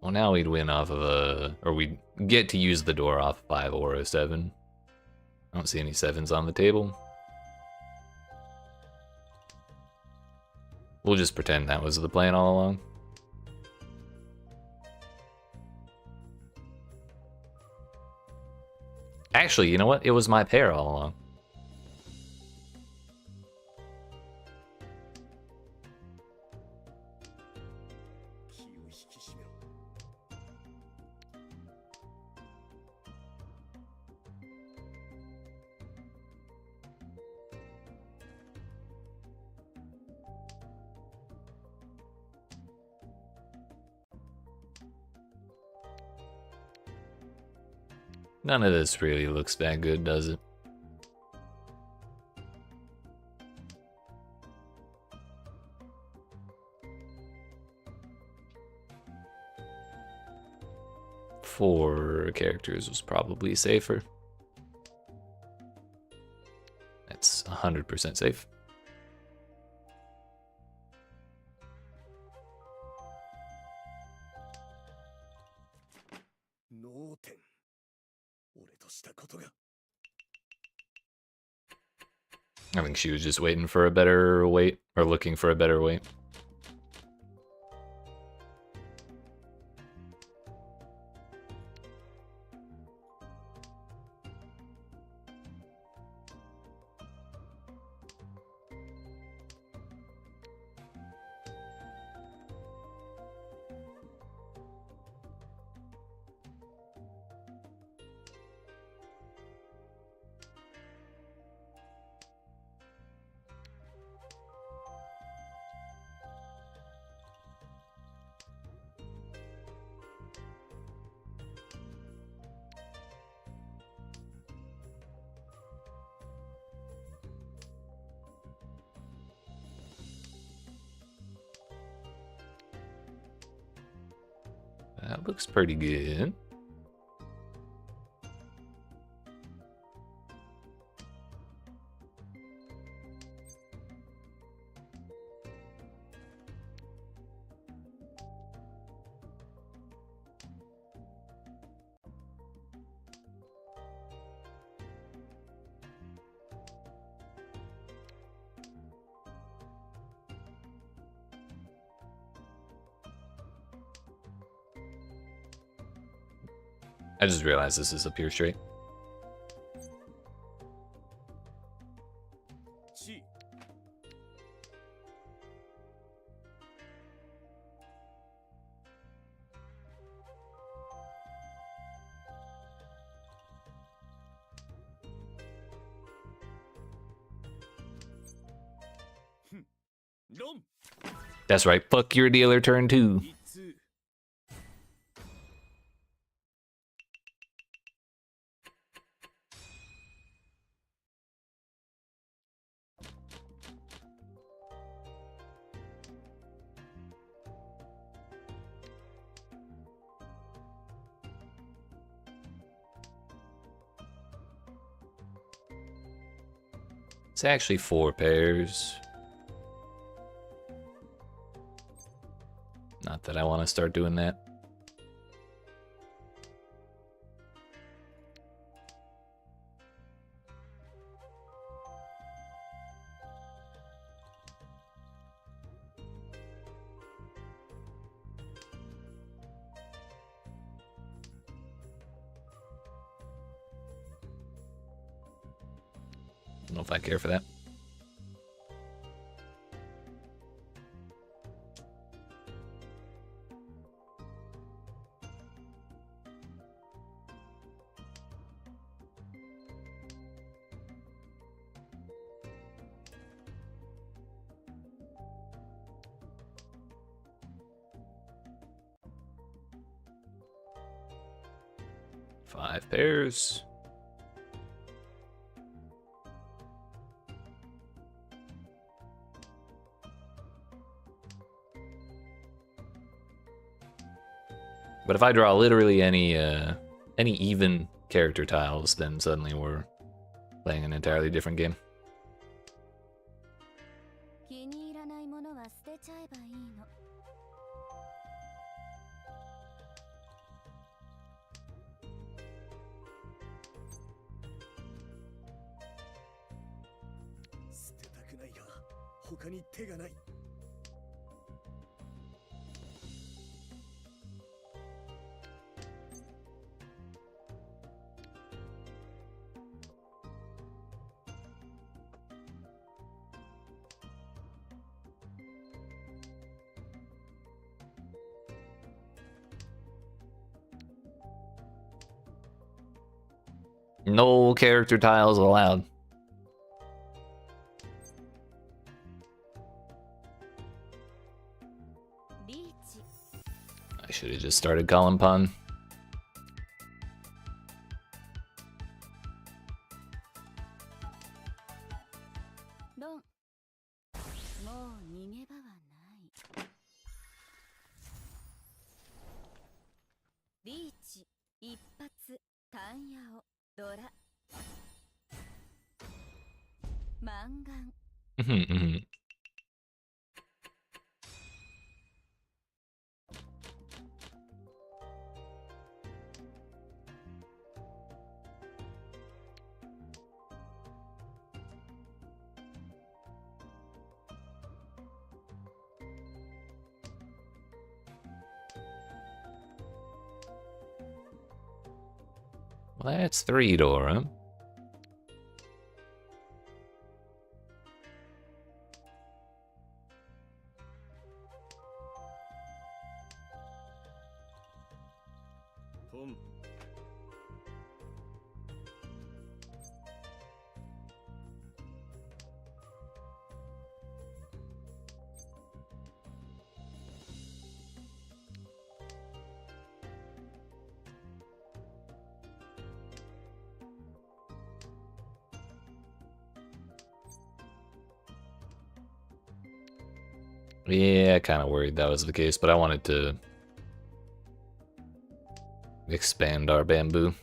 Well, now we'd win off of a... or we'd get to use the door off 5 or a 7. I don't see any 7s on the table. We'll just pretend that was the plan all along. Actually, you know what? It was my pair all along. None of this really looks that good, does it? Four characters was probably safer. That's 100% safe. I think she was just waiting for a better weight, or looking for a better weight. That looks pretty good. I just realized this is a pure straight. ち 論 That's right. Fuck your dealer turn 2. いつ It's actually 4 pairs. Not that I want to start doing that. I don't know if I care for that. Five pairs. But if I draw literally any even character tiles, then suddenly we're playing an entirely different game. 気に入らないものは捨てちゃえばいいの。捨てたくないが他に手がない No character tiles allowed. リーチ I should have just started calling pun. ドンもう逃げ場はないリーチ一発タンヤオドラマンガン Well, that's 3 Dora. Pum. Yeah, kind of worried that was the case, but I wanted to expand our bamboo.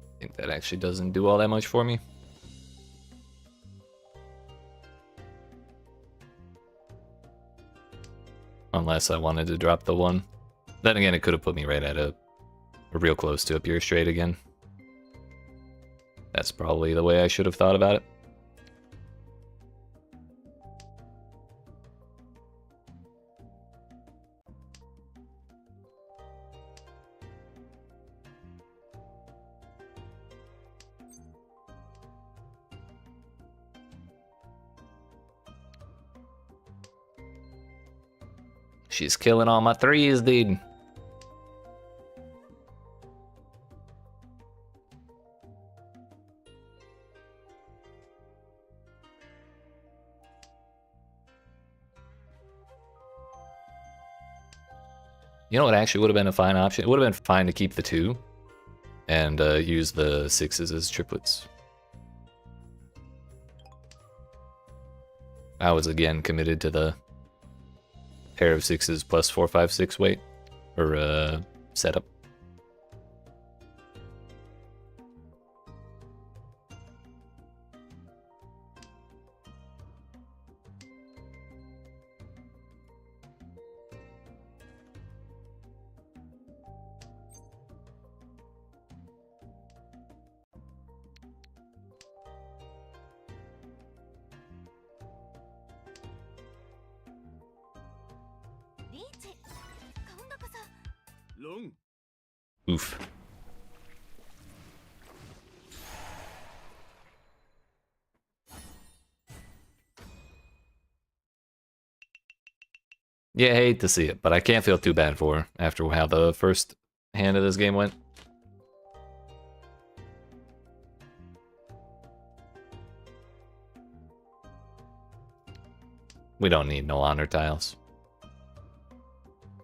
I think that actually doesn't do all that much for me. Unless I wanted to drop the one. Then again, it could have put me right at a real close to a pure straight again. That's probably the way I should have thought about it. She's killing all my threes, dude. You know what actually would have been a fine option? It would have been fine to keep the 2 and use the 6s as triplets. I was again committed to the pair of 6s plus 4, 5, 6 weight or setup. Oof. Yeah, I hate to see it, but I can't feel too bad for her after how the first hand of this game went. We don't need no honor tiles.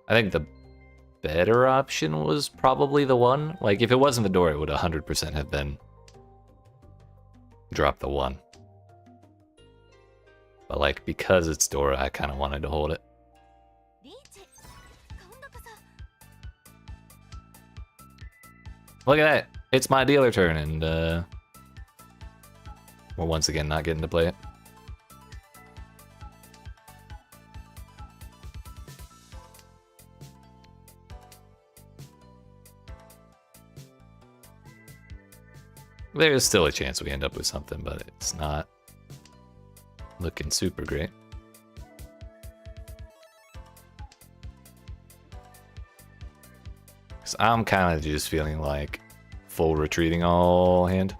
I think the better option was probably the 1. Like, if it wasn't the door, it would 100% have been drop the 1. But, like, because it's Dora, I kind of wanted to hold it. Look at that! It's my dealer turn, and, we're once again not getting to play it. There's still a chance we end up with something, but it's not looking super great. Cause I'm kind of just feeling like full retreating all hand.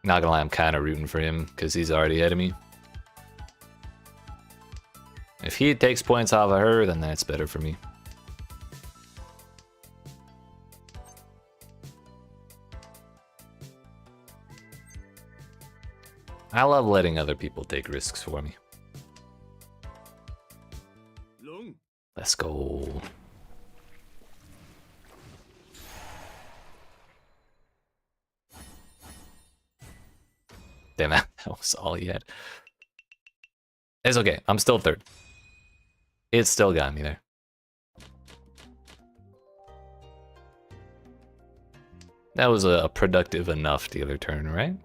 Not gonna lie, I'm kind of rooting for him because he's already ahead of me. If he takes points off of her, then that's better for me. I love letting other people take risks for me. Let's go. Damn, that was all he had. It's okay. I'm still third. It still got me there. That was a productive enough dealer turn, right?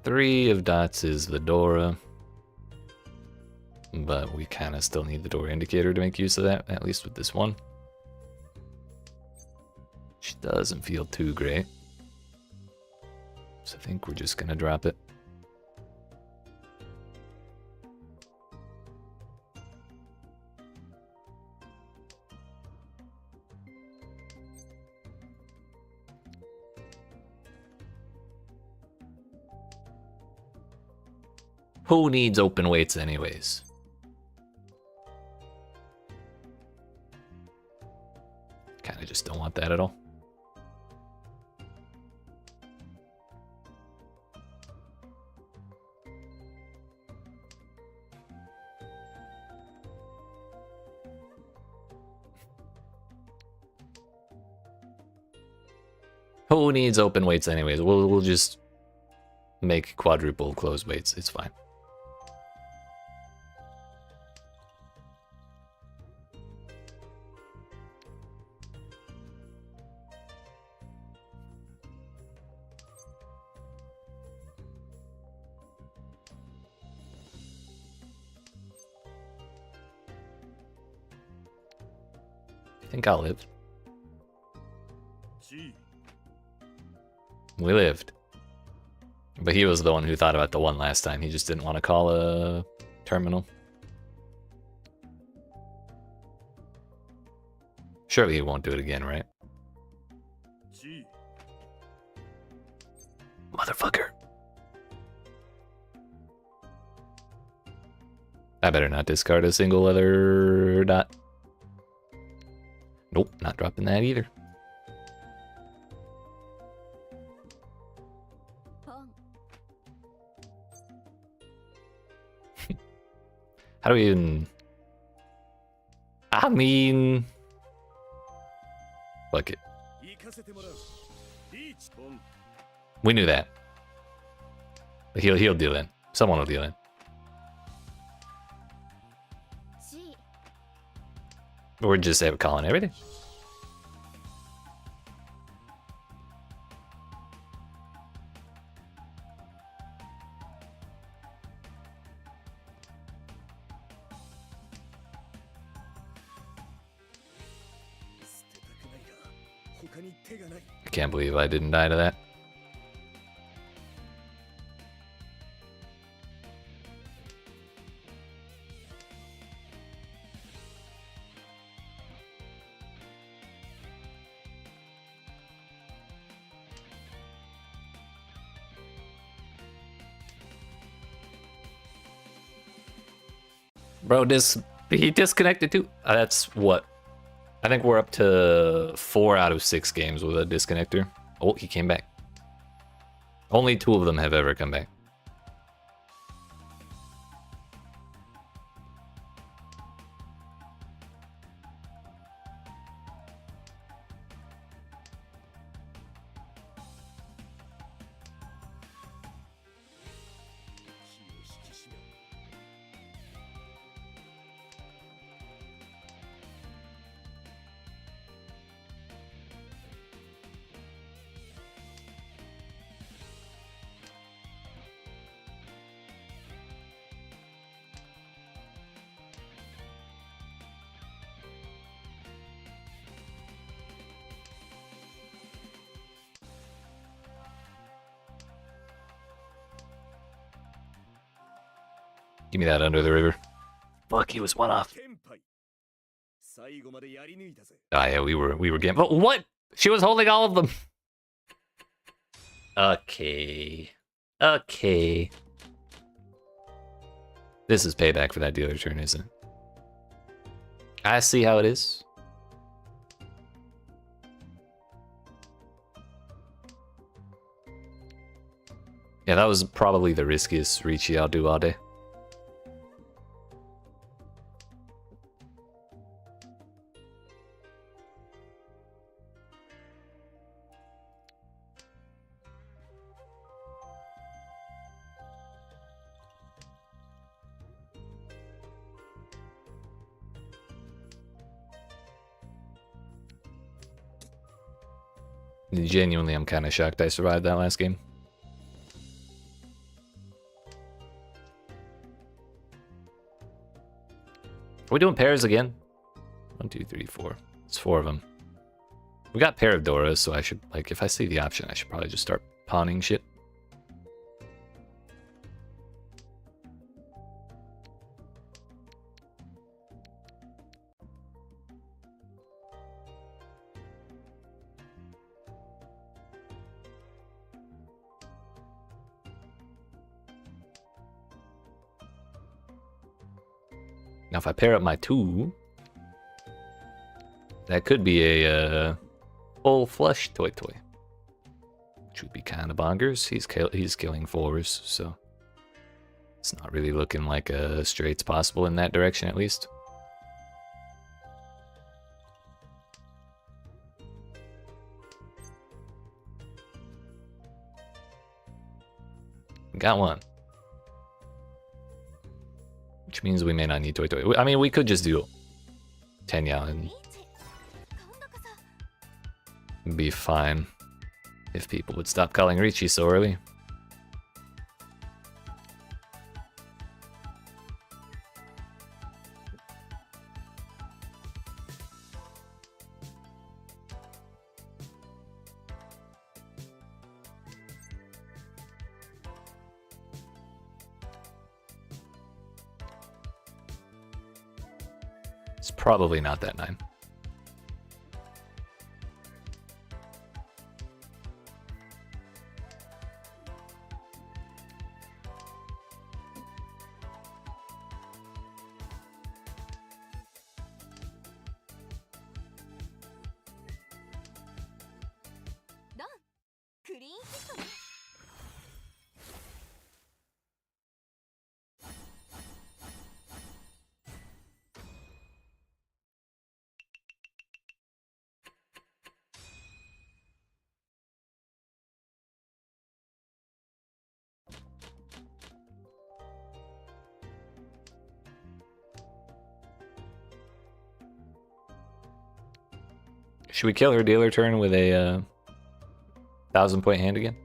Three of dots is the Dora, but we kind of still need the door indicator to make use of that, at least with this one. She doesn't feel too great, so I think we're just gonna drop it. Who needs open weights anyways? Kinda just don't want that at all. Who needs open weights anyways? We'll just make quadruple closed weights. It's fine. I think I'll live. We lived. But he was the one who thought about the one last time. He just didn't want to call a terminal. Surely he won't do it again, right? Motherfucker. I better not discard a single other dot. Nope, not dropping that either. How do we even... I mean... Fuck it. We knew that. But he'll deal in. Someone will deal in. We're just calling everything. I can't believe I didn't die to that. Bro, he disconnected too. That's what? I think we're up to 4 out of 6 games with a disconnector. Oh, he came back. Only 2 of them have ever come back. Give me that under the river. Fuck, he was 1 off. Ah, yeah, we were getting. But what? She was holding all of them. Okay. Okay. This is payback for that dealer turn, isn't it? I see how it is. Yeah, that was probably the riskiest Ricci I'll do all day. Genuinely, I'm kind of shocked I survived that last game. Are we doing pairs again? 1, 2, 3, 4. It's 4 of them. We got pair of Doras, so I should, like, if I see the option, I should probably just start pawning shit. Now, if I pair up my 2, that could be a full flush toy, which would be kind of bonkers. He's killing 4s, so it's not really looking like a straight's possible in that direction, at least. Got one. Which means we may not need toy. I mean, we could just do Tenya and be fine if people would stop calling Ricci so early. It's probably not that 9. Should we kill her dealer turn with a 1,000-point hand again?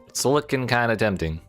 It's looking kind of tempting.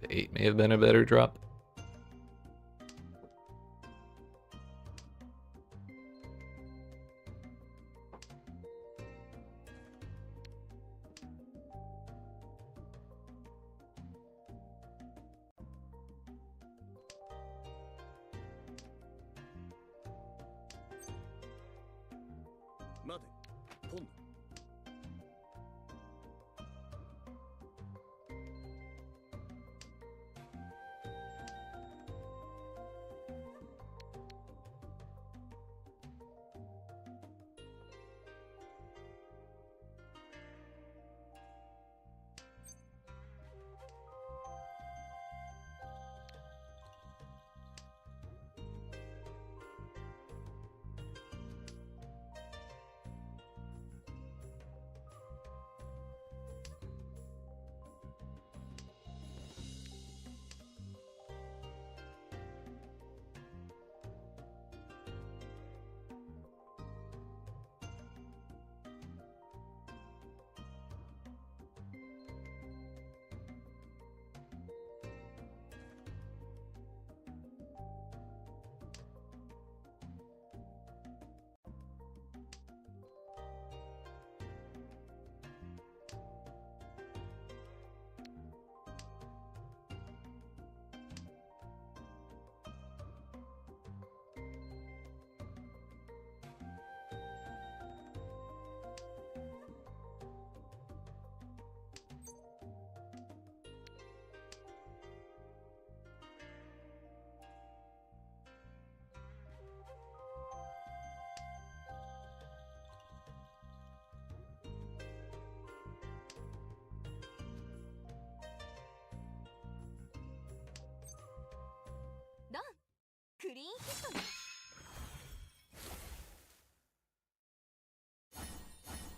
The 8 may have been a better drop.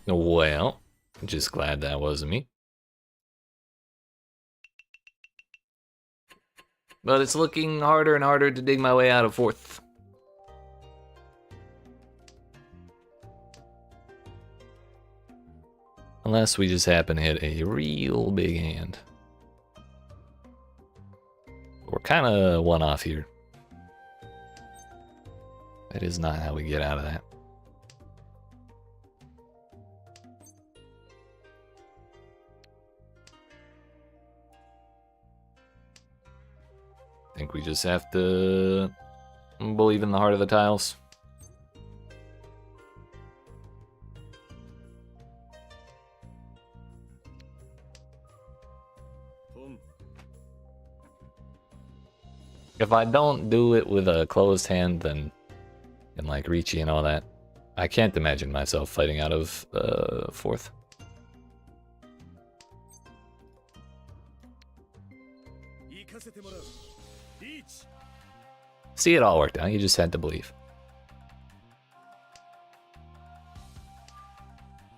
Well, just glad that wasn't me. But it's looking harder and harder to dig my way out of 4th. Unless we just happen to hit a real big hand. We're kind of one off here. That is not how we get out of that. I think we just have to believe in the heart of the tiles. If I don't do it with a closed hand, then and like Ricci and all that, I can't imagine myself fighting out of 4th. See, it all worked out. You just had to believe.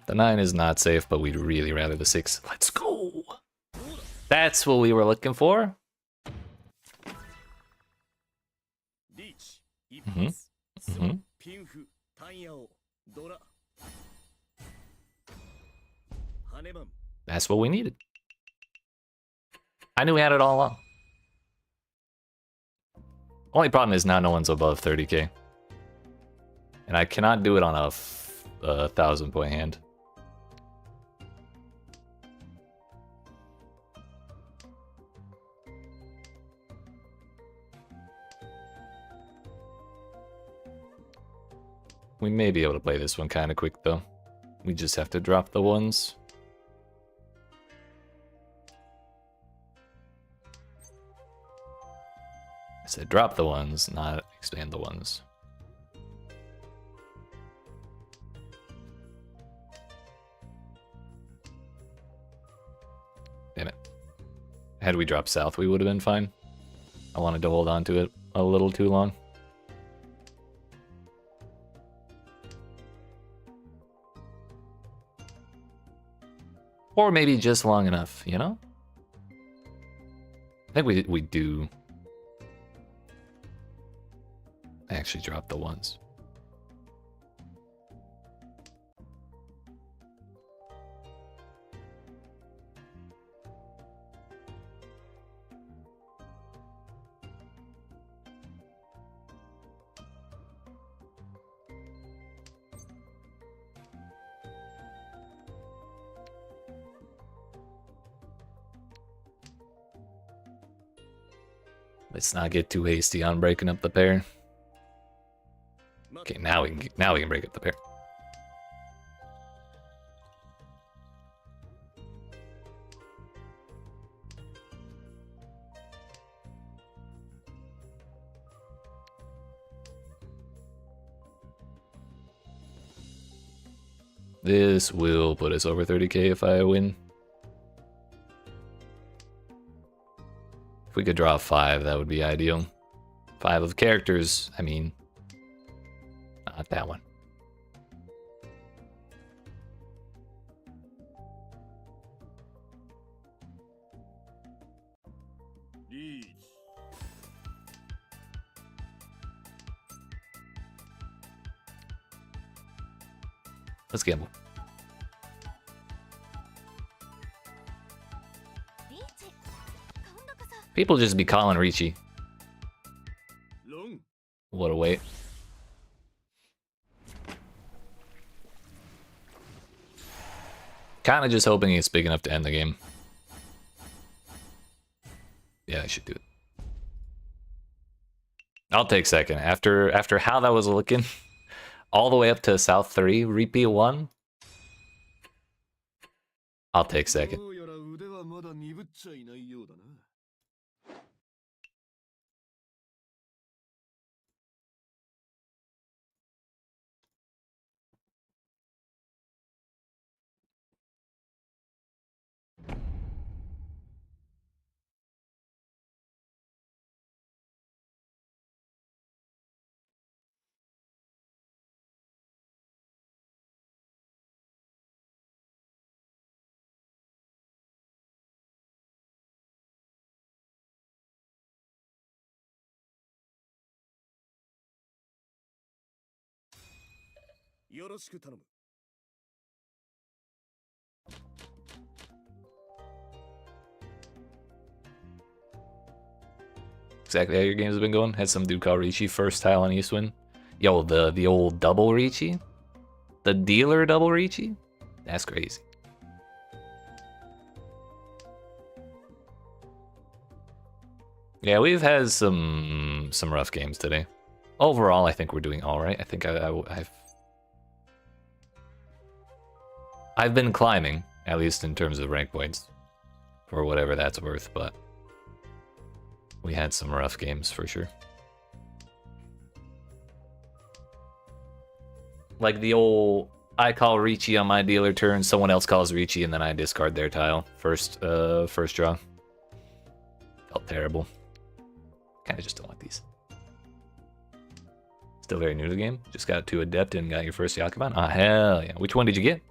The 9 is not safe, but we'd really rather the 6. Let's go! That's what we were looking for. That's what we needed. I knew we had it all along. Only problem is now no one's above 30k. And I cannot do it on a 1,000-point hand. We may be able to play this one kind of quick though. We just have to drop the ones. I said drop the ones, not expand the ones. Damn it. Had we dropped south, we would have been fine. I wanted to hold on to it a little too long. Or maybe just long enough, you know? I think we do actually drop the ones. Let's not get too hasty on breaking up the pair. Okay, now we can break up the pair. This will put us over 30k if I win. If we could draw 5, that would be ideal. 5 of characters, I mean. Not that one. Let's gamble. People just be calling Ricci. What a wait. Kinda just hoping it's big enough to end the game. Yeah, I should do it. I'll take second. After how that was looking, all the way up to South 3, repeat 1. I'll take second. よろしく頼む。 Exactly how your games have been going. Had some dude called Ricci first tile on Eastwind. Yo, the old double Ricci? The dealer double Ricci? That's crazy. Yeah, we've had some rough games today. Overall, I think we're doing all right. I think I've been climbing, at least in terms of rank points, for whatever that's worth. But we had some rough games for sure. Like the old, I call Ricci on my dealer turn, someone else calls Ricci, and then I discard their tile. First draw. Felt terrible. Kind of just don't want these. Still very new to the game. Just got to Adept and got your first Yakuman. Ah, hell yeah. Which one did you get?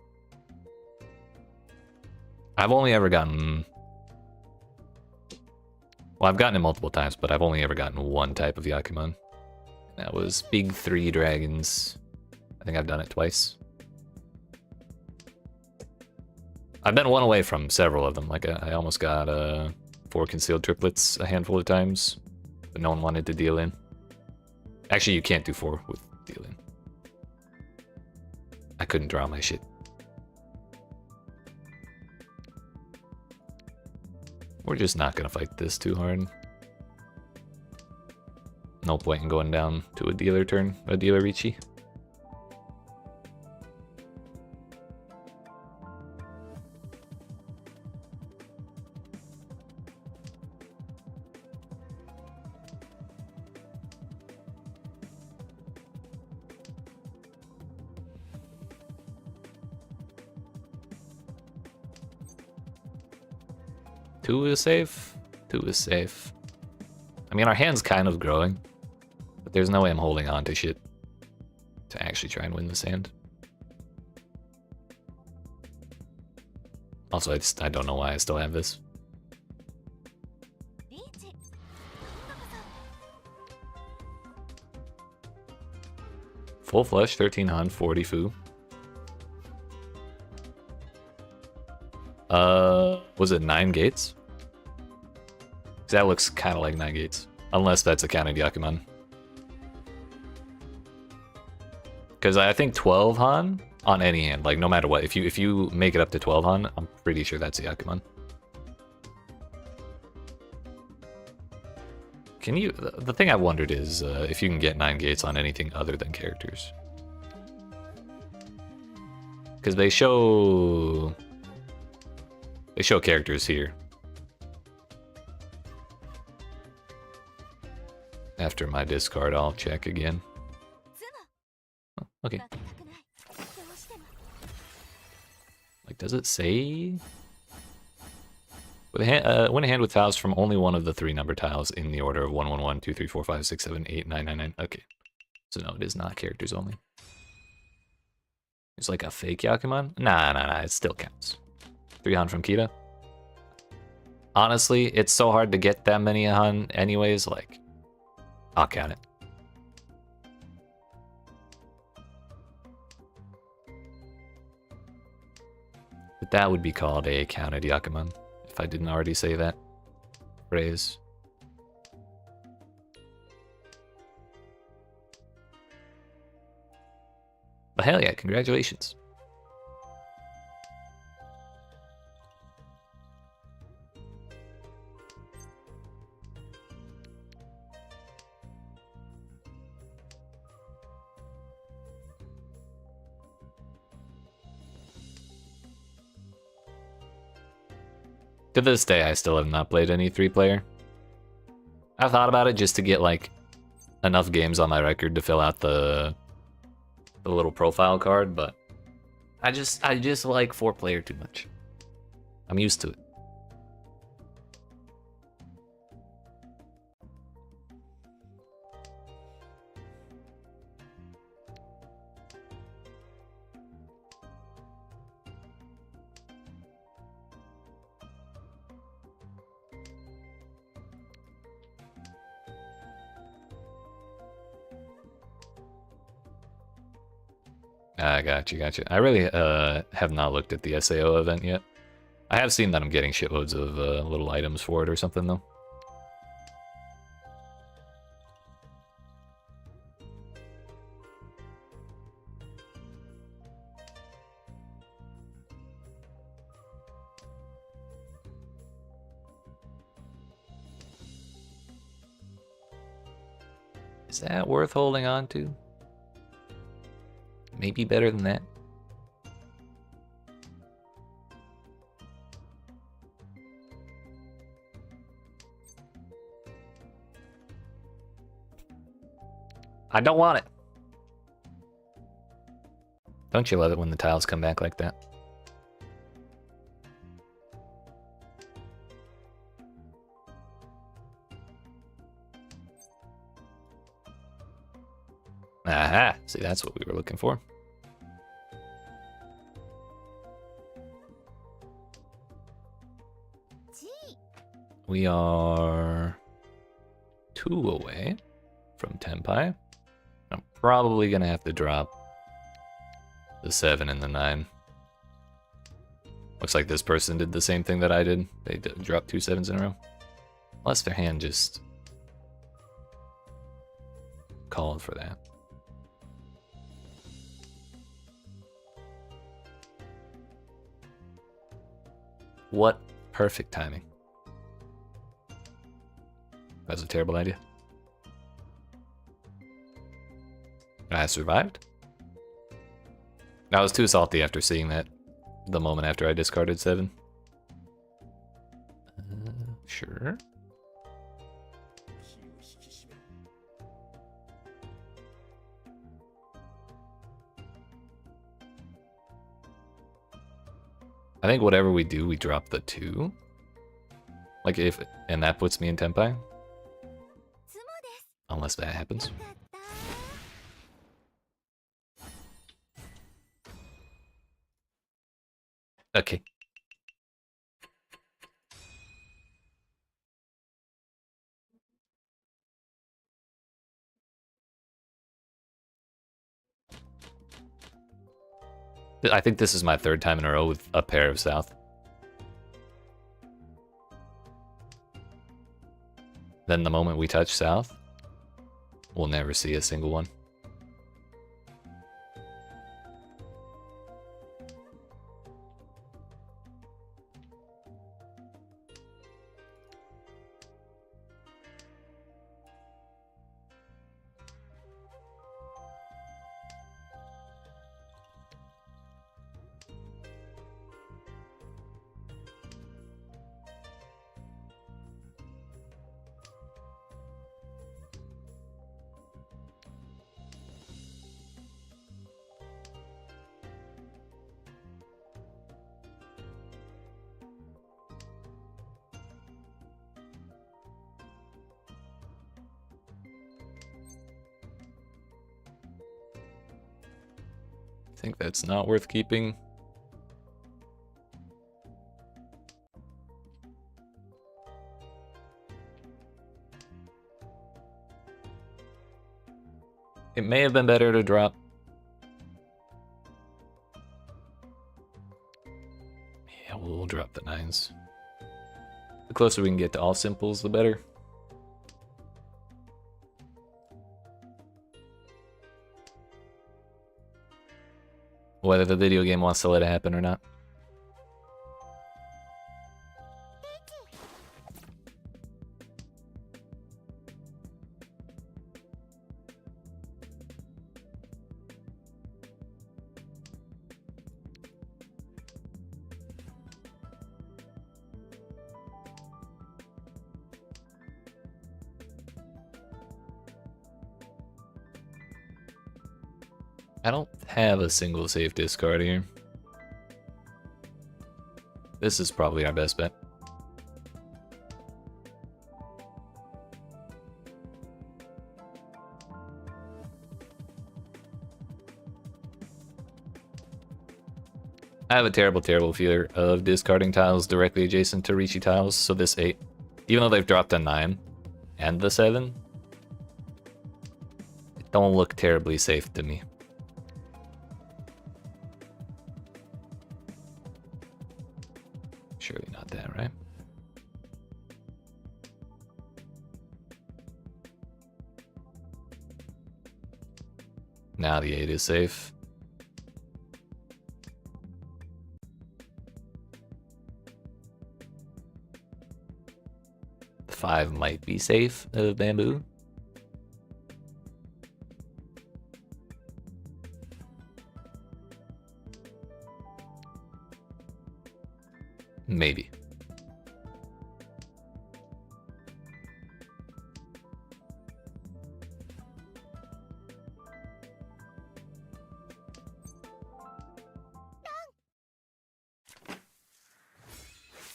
I've only ever gotten... Well, I've gotten it multiple times, but I've only ever gotten one type of Yakuman. That was Big 3 Dragons. I think I've done it twice. I've been one away from several of them. Like, I almost got 4 Concealed Triplets a handful of times, but no one wanted to deal in. Actually, you can't do 4 with deal in. I couldn't draw my shit. We're just not gonna fight this too hard. No point in going down to a dealer turn, a dealer Ricci. Two is safe. 2 is safe. I mean, our hand's kind of growing, but there's no way I'm holding on to shit to actually try and win this hand. Also, I don't know why I still have this. Full flush, 13 Han, 40 Fu. Was it 9 gates? That looks kind of like 9 gates. Unless that's a counted Yakuman. Because I think 12 Han on any hand, like no matter what. If you make it up to 12 Han, I'm pretty sure that's a Yakuman. Can you... The thing I've wondered is if you can get 9 gates on anything other than characters. Because they show characters here. After my discard, I'll check again. Oh, okay. Like, does it say? With a hand, win a hand with tiles from only one of the 3 number tiles in the order of 1, 1, 1, 2, 3, 4, 5, 6, 7, 8, 9, 9, 9. Okay. So no, it is not characters only. It's like a fake Yakuman? Nah, it still counts. 3 Han from Kita. Honestly, it's so hard to get that many Han anyways, like, I'll count it. But that would be called a counted Yakuman, if I didn't already say that phrase. But hell yeah, congratulations. To this day, I still have not played any 3-player. I've thought about it just to get like enough games on my record to fill out the little profile card, but I just like 4-player too much. I'm used to it. Ah, gotcha. I really have not looked at the SAO event yet. I have seen that I'm getting shitloads of little items for it or something, though. Is that worth holding on to? Maybe better than that. I don't want it. Don't you love it when the tiles come back like that? Aha! See, that's what we were looking for. We are 2 away from Tenpai. I'm probably gonna have to drop the 7 and the 9. Looks like this person did the same thing that I did. They dropped 2 7s in a row. Unless their hand just called for that. What perfect timing. That's a terrible idea. I survived? I was too salty after seeing that the moment after I discarded 7. Sure. I think whatever we do, we drop the 2. Like and that puts me in Tenpai. Unless that happens. Okay. I think this is my 3rd time in a row with a pair of South. Then the moment we touch South, we'll never see a single one. I think that's not worth keeping. It may have been better to drop. Yeah, we'll drop the 9s. The closer we can get to all simples, the better. Whether the video game wants to let it happen or not. I don't have a single safe discard here. This is probably our best bet. I have a terrible fear of discarding tiles directly adjacent to Rishi tiles, so this 8, even though they've dropped a 9 and the 7, it don't look terribly safe to me. Now the 8 is safe. The 5 might be safe of bamboo. Maybe.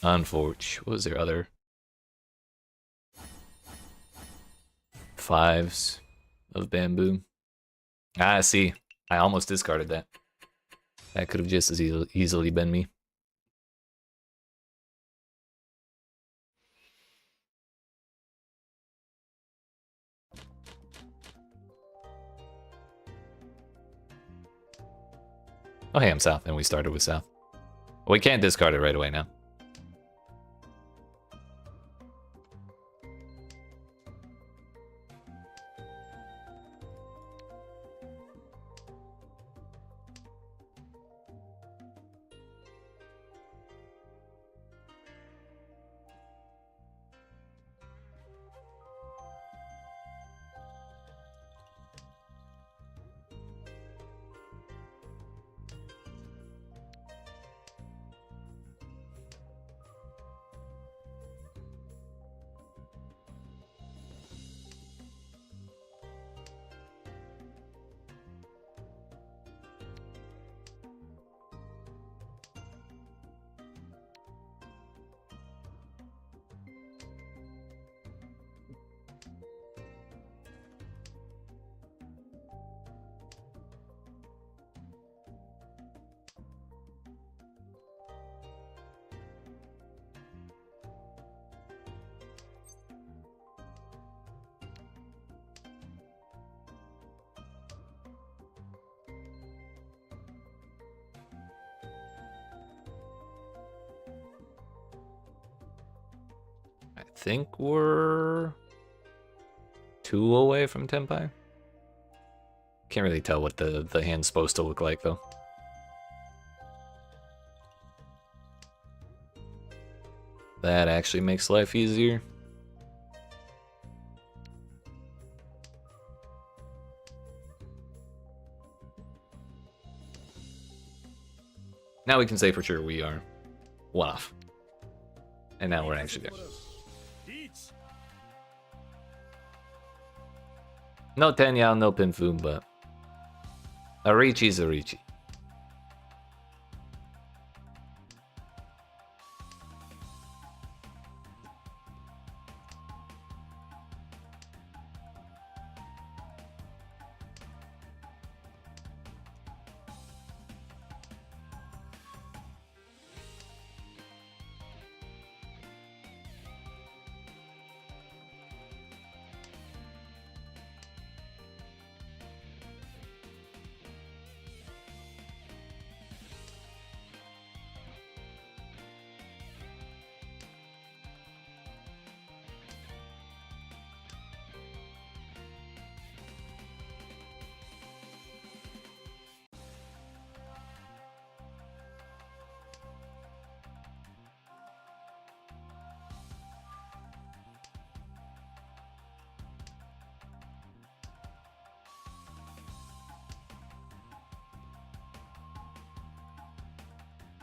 Unfortunate. What was there other? 5s of bamboo. Ah, see. I almost discarded that. That could have just as easily been me. Oh, hey, I'm south, and we started with south. Well, we can't discard it right away now. I think we're 2 away from Tenpai. Can't really tell what the hand's supposed to look like, though. That actually makes life easier. Now we can say for sure we are 1 off. And now we're actually there. No Tenyao, no Pinfu, but Arichi's Arichi.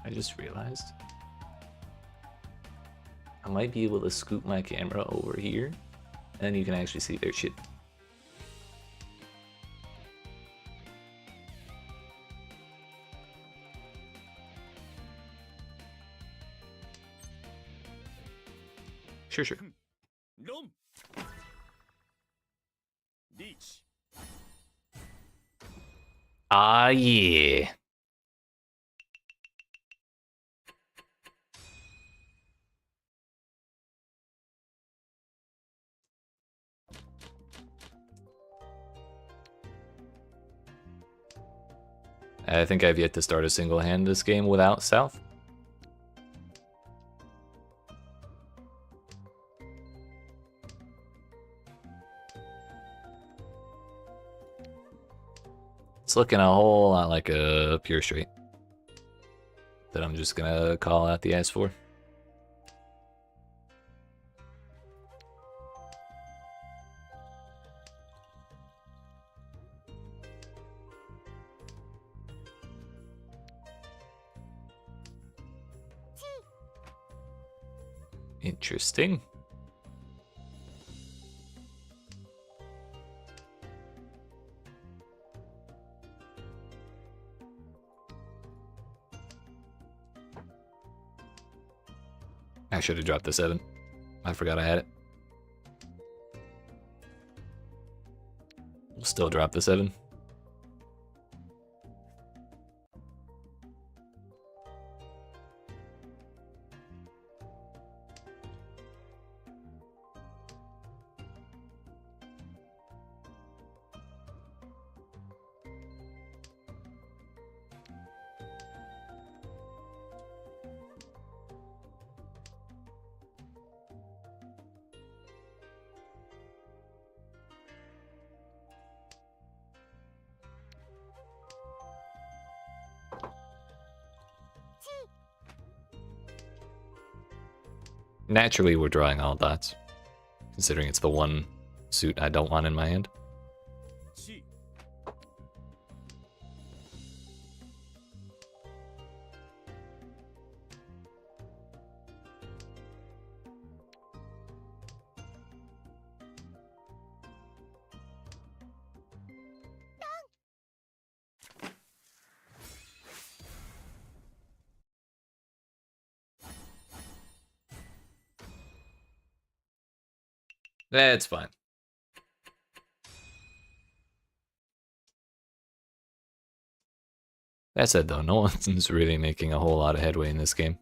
I just realized I might be able to scoop my camera over here, and you can actually see their shit. Sure. Ah, yeah. I think I've yet to start a single hand this game without South. It's looking a whole lot like a pure straight that I'm just gonna call out the ass for. Interesting. I should have dropped the 7. I forgot I had it. We'll still drop the 7. Naturally, we're drawing all dots, considering it's the one suit I don't want in my hand. That's fine. That said, though, no one's really making a whole lot of headway in this game.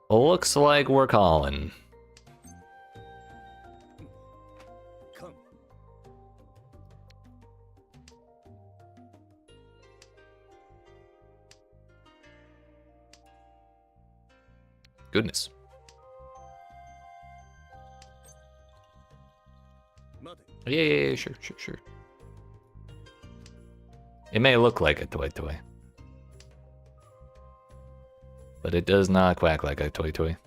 Looks like we're calling. Come. Goodness. Yeah, sure. It may look like a toy, but it does not quack like a toy.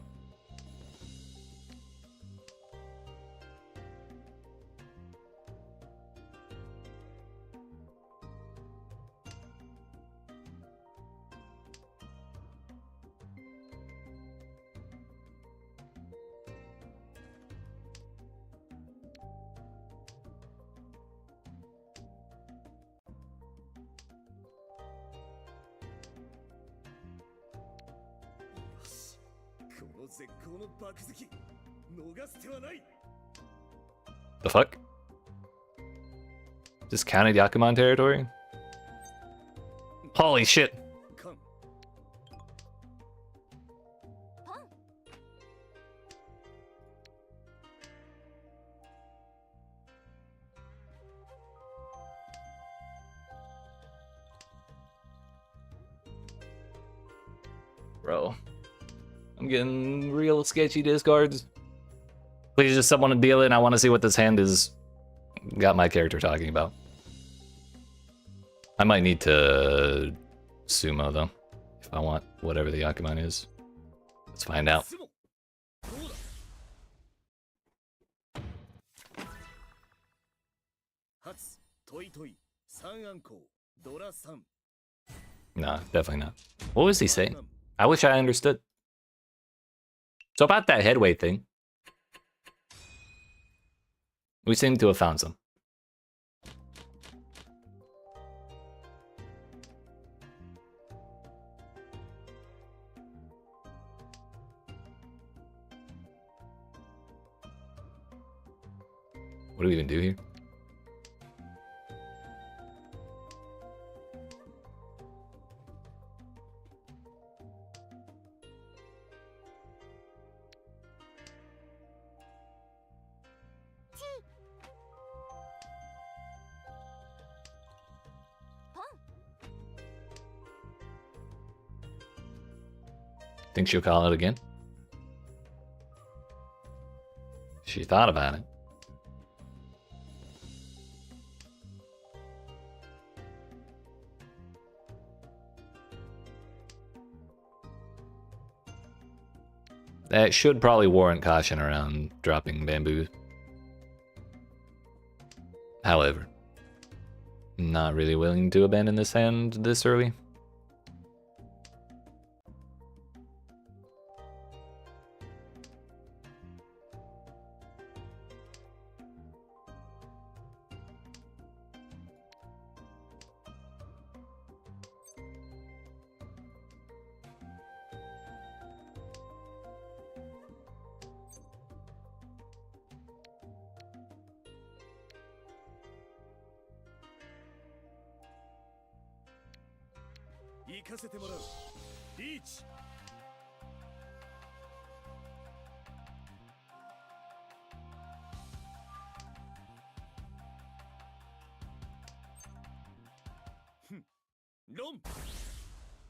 The fuck? This counted Yakuman territory? Holy shit! Bro. I'm getting real sketchy discards. Please just someone to deal it, and I want to see what this hand is got my character talking about. I might need to sumo, though, if I want whatever the Yakuman is. Let's find out. No, definitely not. What was he saying? I wish I understood. So about that headway thing, we seem to have found some. What do we even do here? Think she'll call it again? She thought about it. That should probably warrant caution around dropping bamboo. However, not really willing to abandon this hand this early.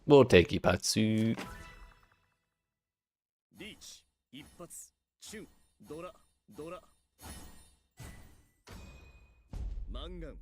We'll take Ipatsu. リーチ一発チュンドラドラマンガン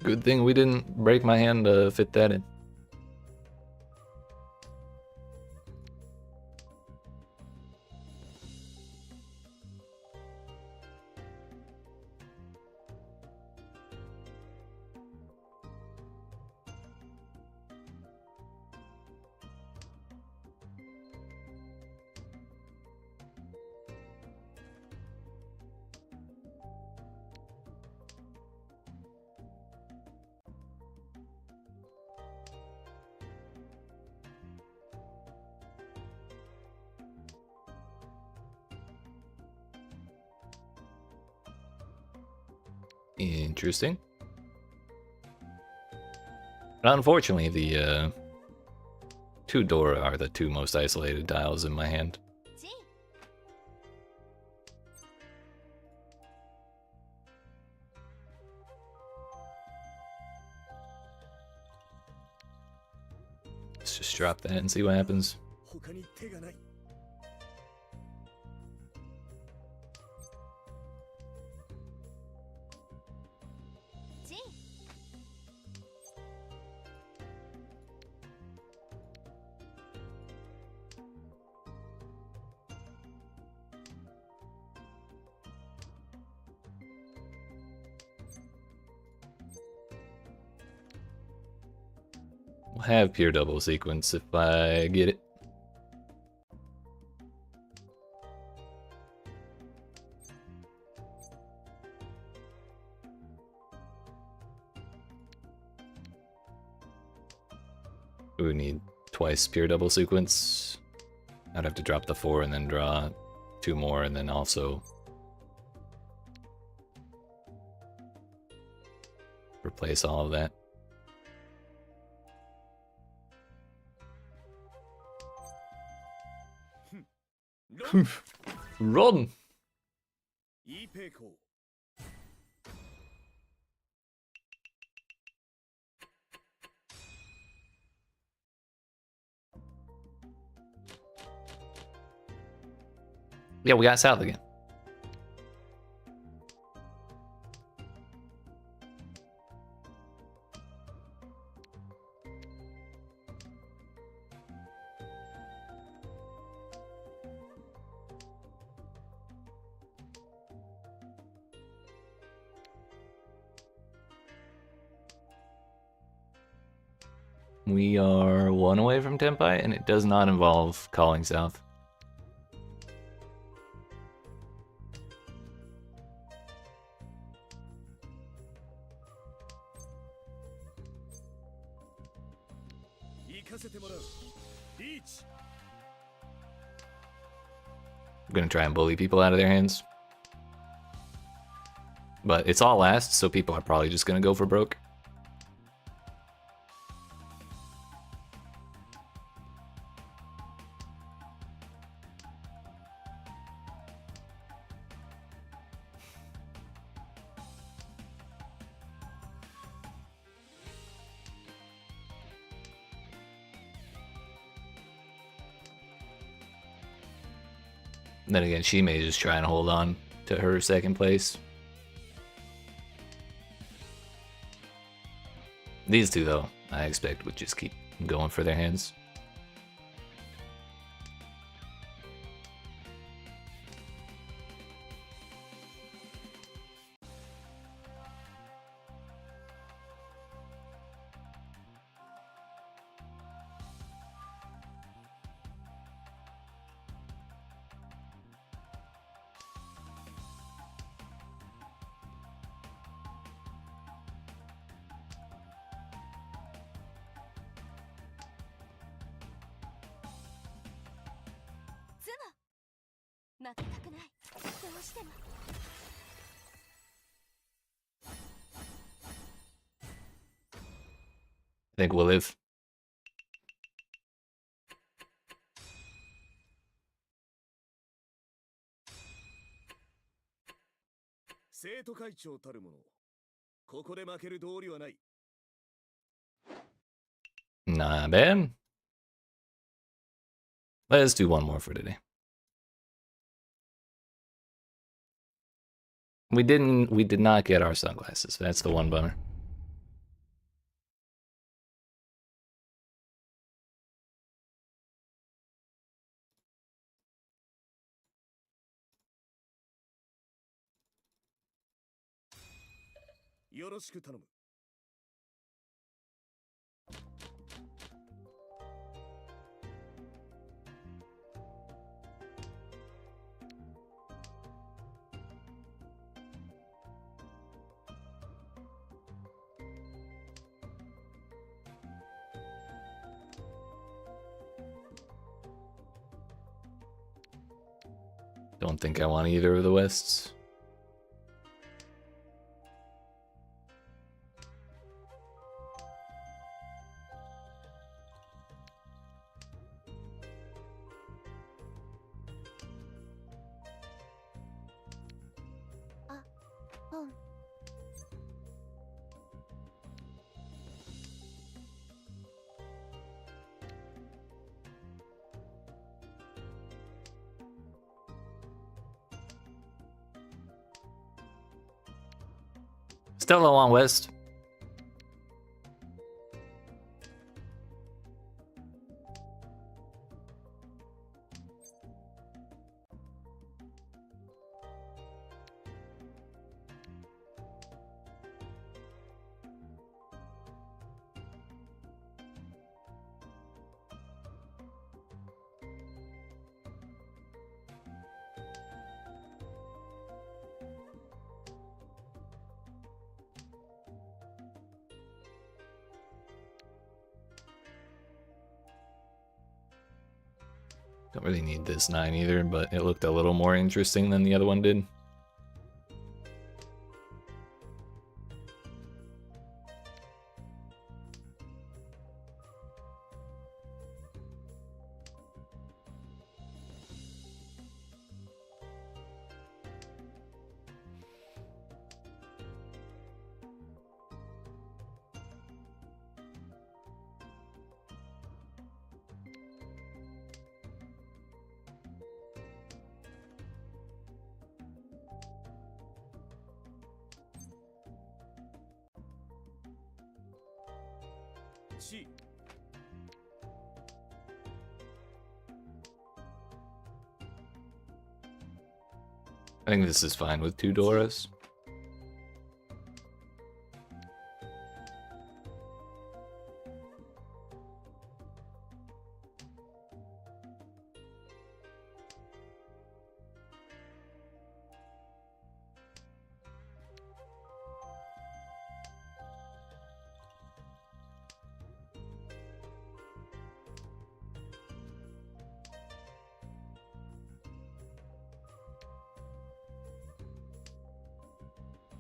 Good thing we didn't break my hand to fit that in. Interesting. But unfortunately, the two Dora are the two most isolated tiles in my hand. Let's just drop that and see what happens. 他に手がない We'll have pure double sequence if I get it. We need twice pure double sequence. I'd have to drop the 4 and then draw 2 more and then also replace all of that. Run! いいペイコー Yeah, we got south again. We are 1 away from Tempai, and it does not involve calling south. 行かせてもらう。リーチ。 I'm gonna try and bully people out of their hands. But it's all last, so people are probably just gonna go for broke. Then again, she may just try and hold on to her second place. These two, though, I expect would just keep going for their hands. I think we'll live. 生徒会長たるもの、ここで負ける道理はない。 Not bad. Let's do one more for today. We did not get our sunglasses. That's the one bummer. Don't think I want either of the Wests. Still low on West. Don't really need this 9 either, but it looked a little more interesting than the other one did. I think this is fine with 2 Doras.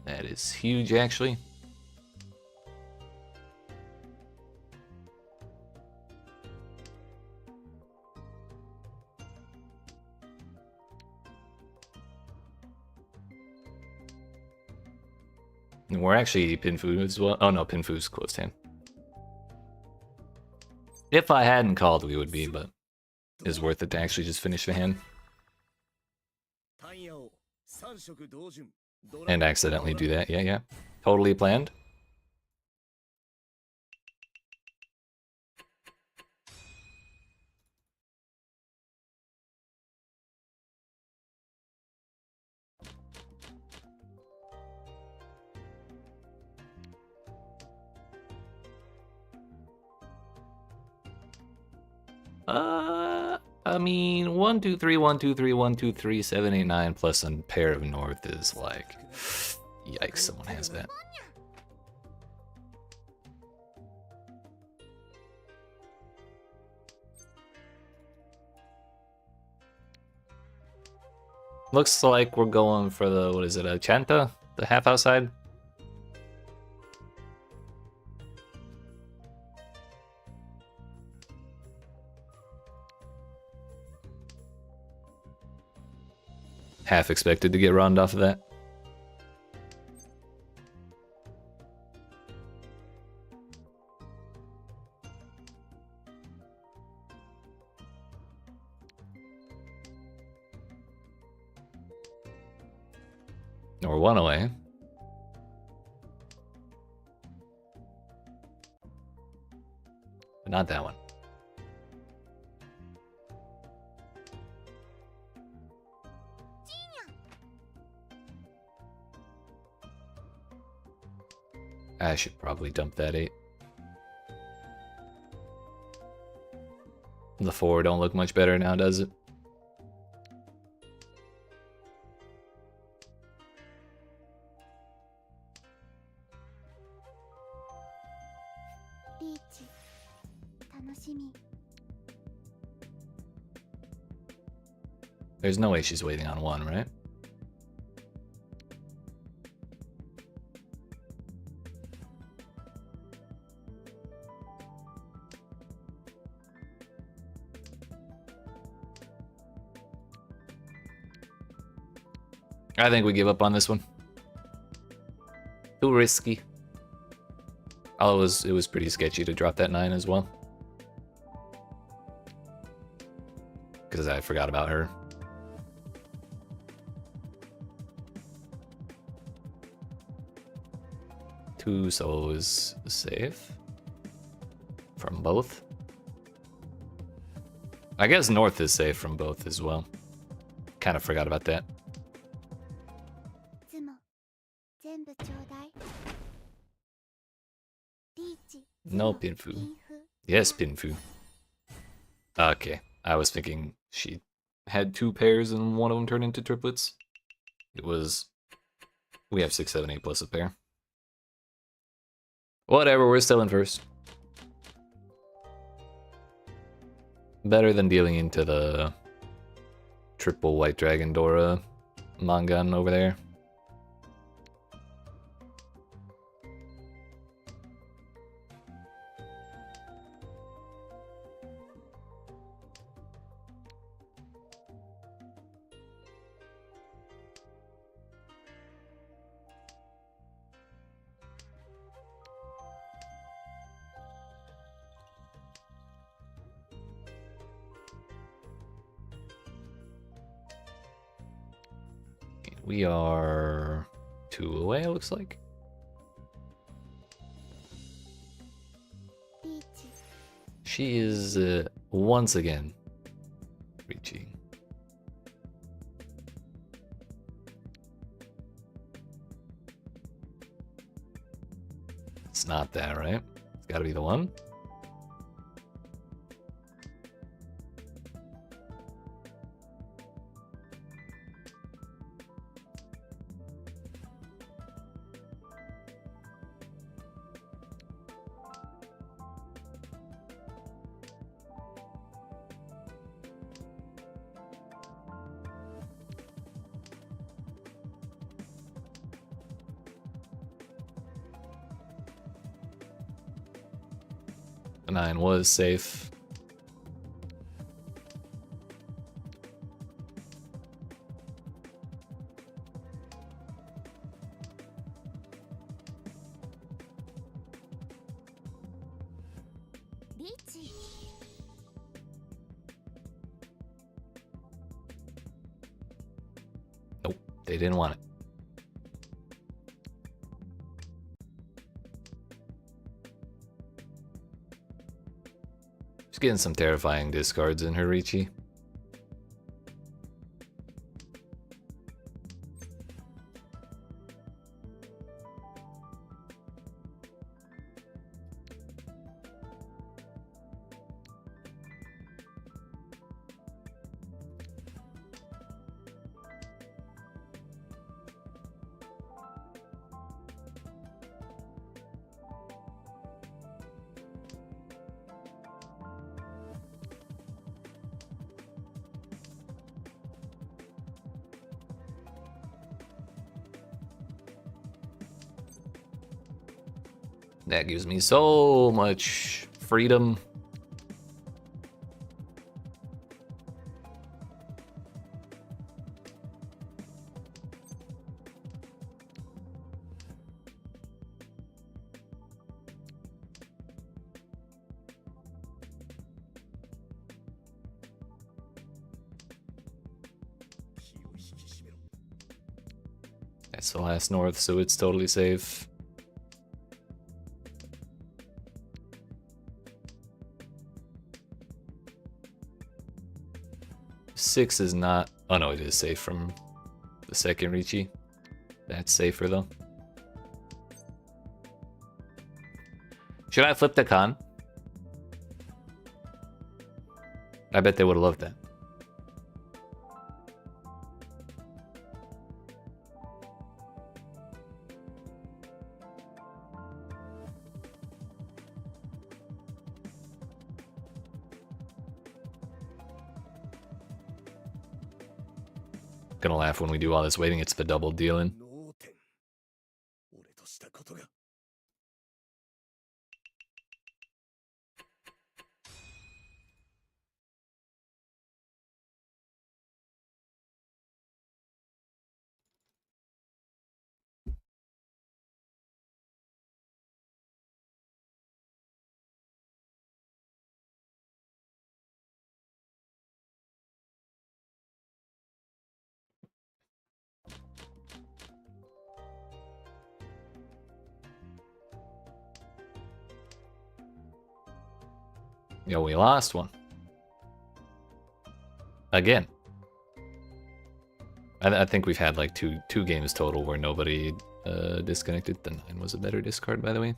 That is huge, actually. And we're actually Pinfu as well. Oh no, Pinfu's close to him. If I hadn't called, we would be, but it's worth it to actually just finish the hand. And accidentally do that, yeah. Totally planned. I mean, 1, 2, 3, 1, 2, 3, 1, 2, 3, 7, 8, 9 plus a pair of north is like, yikes, someone has that. Looks like we're going for the, what is it, a Chanta? The half outside? Half expected to get runned off of that. Or one away. But not that one. I should probably dump that 8. The 4 don't look much better now, does it? There's no way she's waiting on 1, right? I think we give up on this one. Too risky. Oh, it was pretty sketchy to drop that 9 as well. Because I forgot about her. Two solo is safe. From both. I guess north is safe from both as well. Kind of forgot about that. No Pinfu. Yes, Pinfu. Okay, I was thinking she had 2 pairs and one of them turned into triplets. It was... We have 6, 7, 8 plus a pair. Whatever, we're still in first. Better than dealing into the triple White Dragon Dora Mangan over there. We are 2 away, it looks like. She is once again reaching. It's not that, right? It's gotta be the one. 9 was safe. Beachy. Nope, they didn't want it. She's getting some terrifying discards in her Riichi. That gives me so much freedom. That's the last north, so it's totally safe. Six is not. Oh no, it is safe from the second Riichi. That's safer though. Should I flip the con? I bet they would have loved that. Gonna laugh when we do all this waiting. It's the double dealing. 脳天俺としたことが Yo, we lost one. Again. I think we've had like two games total where nobody disconnected. The 9 was a better discard, by the way.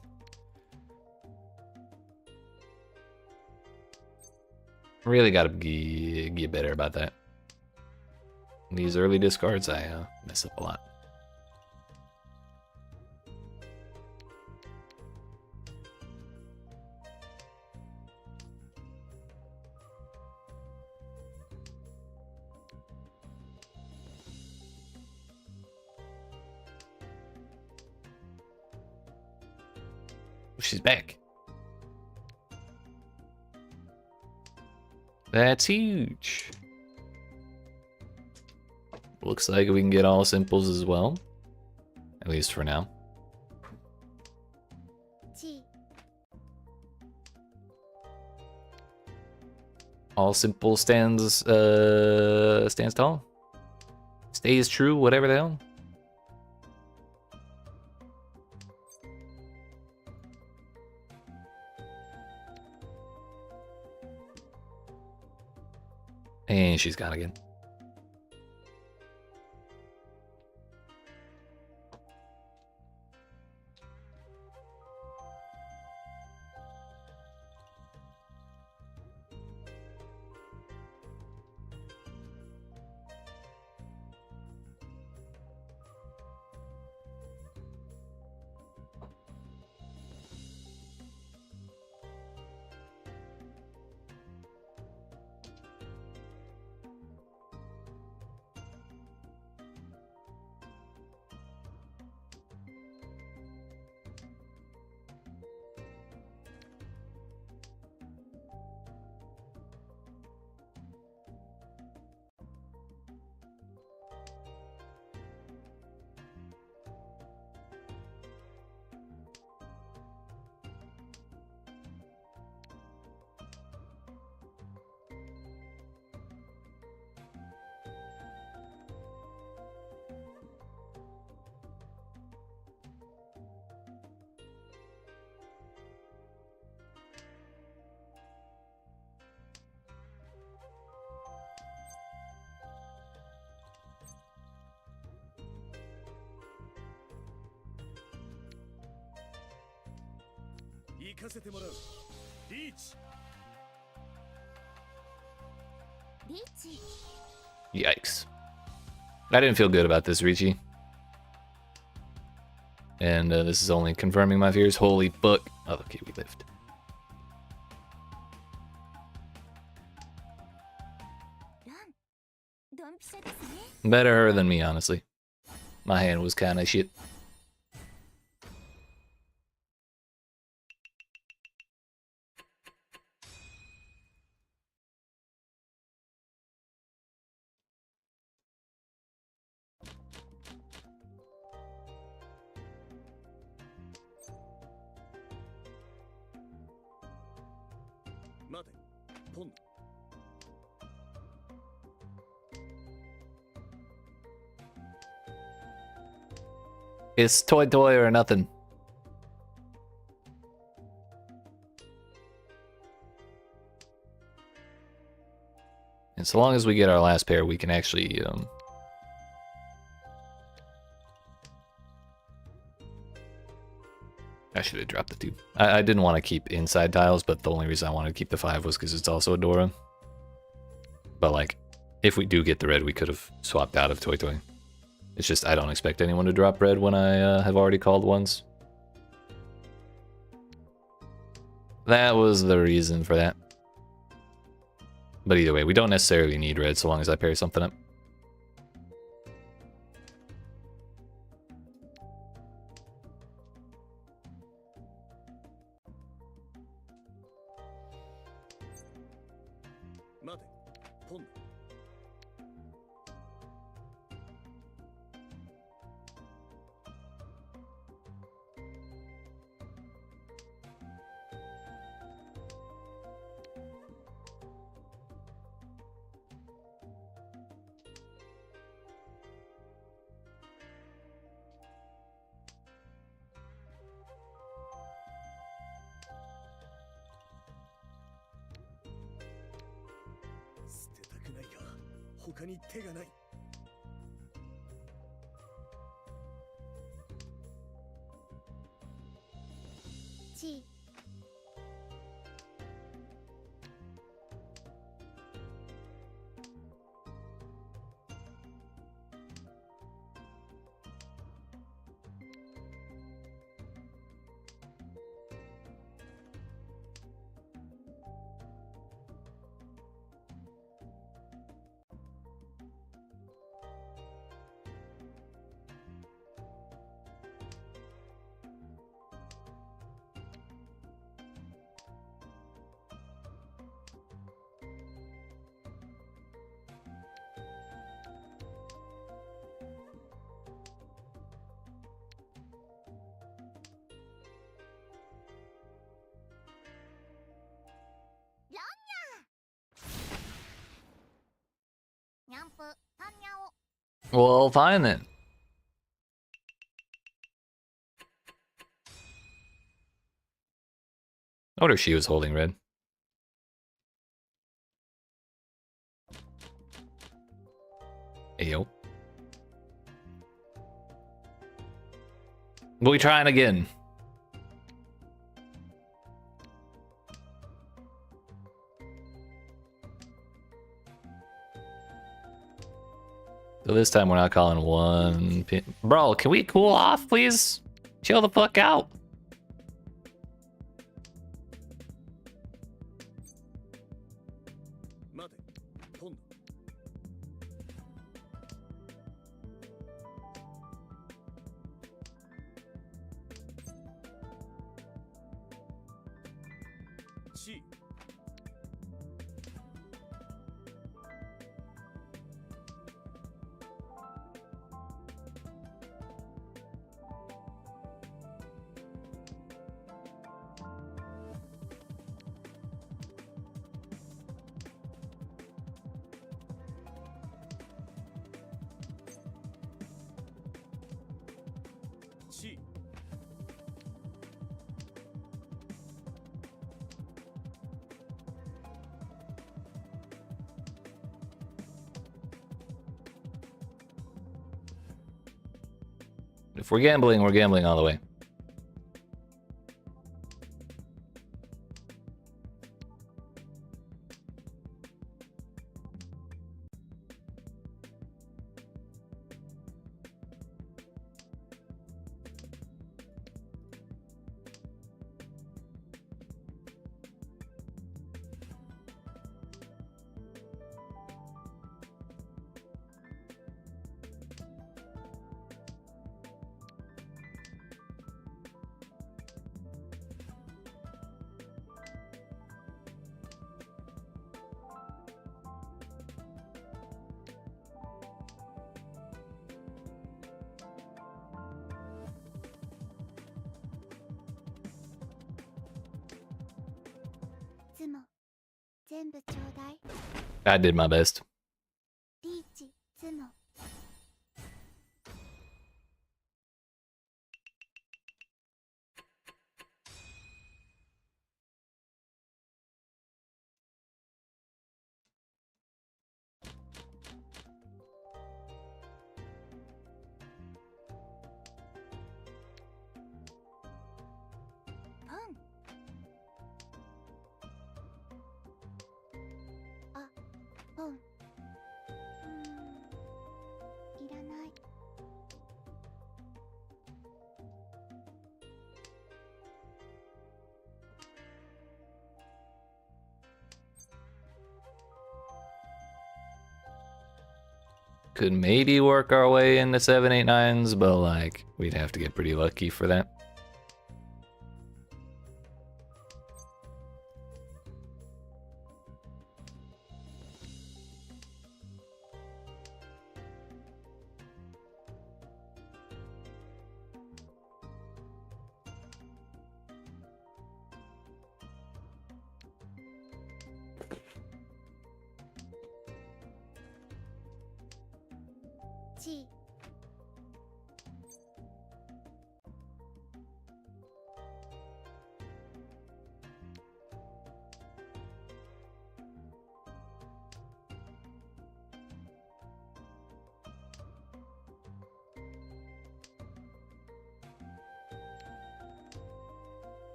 Really gotta get better about that. These early discards, I mess up a lot. She's back. That's huge. Looks like we can get all simples as well. At least for now. Chi. All simple stands tall. Stays true, whatever the hell. And she's gone again. 行かせてもらう。リーチ。リーチ。 Yikes. I didn't feel good about this, Richie. And this is only confirming my fears. Holy fuck. Oh, okay, we lived. ラン、ドンピシャですね。 Better her than me, honestly. My hand was kind of shit. It's toy or nothing. And so long as we get our last pair, we can actually I should have dropped the 2. I didn't want to keep inside tiles, but the only reason I wanted to keep the 5 was because it's also a Dora. But like, if we do get the red, we could have swapped out of toy. It's just I don't expect anyone to drop red when I have already called ones. That was the reason for that. But either way, we don't necessarily need red so long as I pair something up. G. Well, fine then. I wonder if she was holding red. Ayo. We trying again. So this time we're not calling one pin. Bro, can we cool off, please? Chill the fuck out. If we're gambling all the way. 全部ちょうだい。 I did my best. リーチ、ツモ。 ポン。あ、ポン。いらない。 Could maybe work our way into 7, 8, 9s, but like we'd have to get pretty lucky for that. G.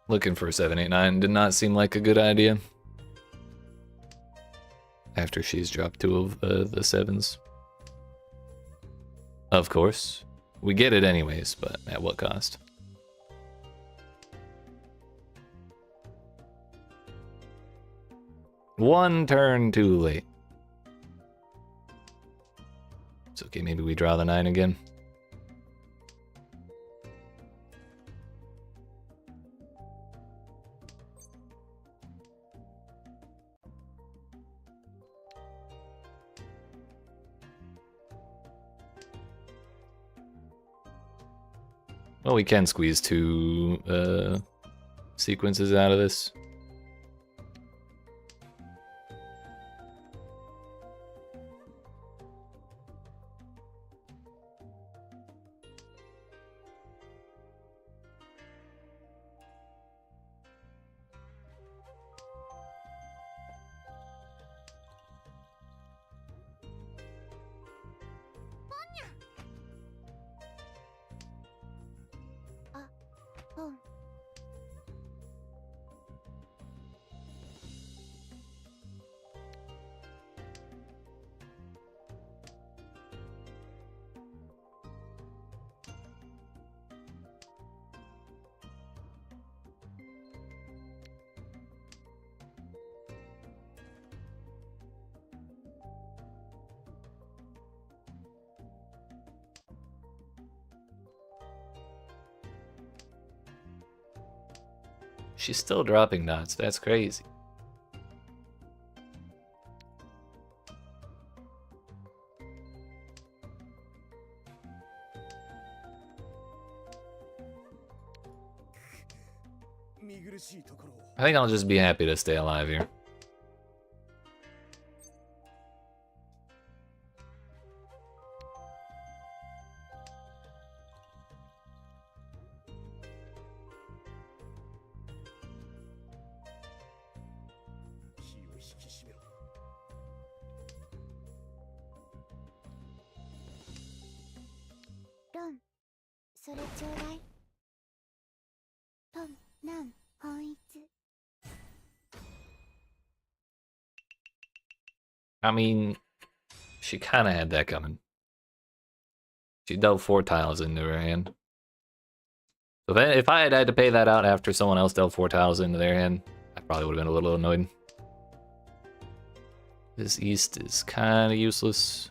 Looking for 7, 8, 9 did not seem like a good idea. After she's dropped 2 of the 7s. Of course. We get it anyways, but at what cost? One turn too late. It's okay, maybe we draw the 9 again. Well, we can squeeze 2 sequences out of this. Pon. She's still dropping dots, that's crazy. I think I'll just be happy to stay alive here. Ron, それちょうだい。ポン、ナン、本一。 I mean, she kind of had that coming. She dealt 4 tiles into her hand. So if I had had to pay that out after someone else dealt 4 tiles into their hand, I probably would have been a little annoyed. This east is kind of useless.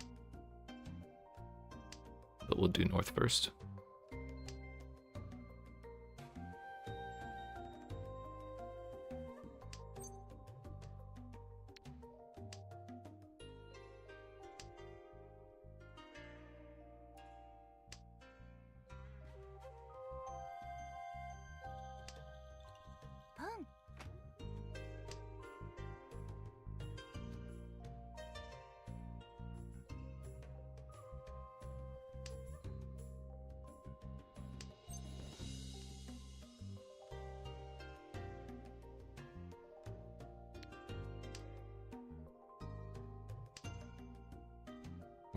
But we'll do north first.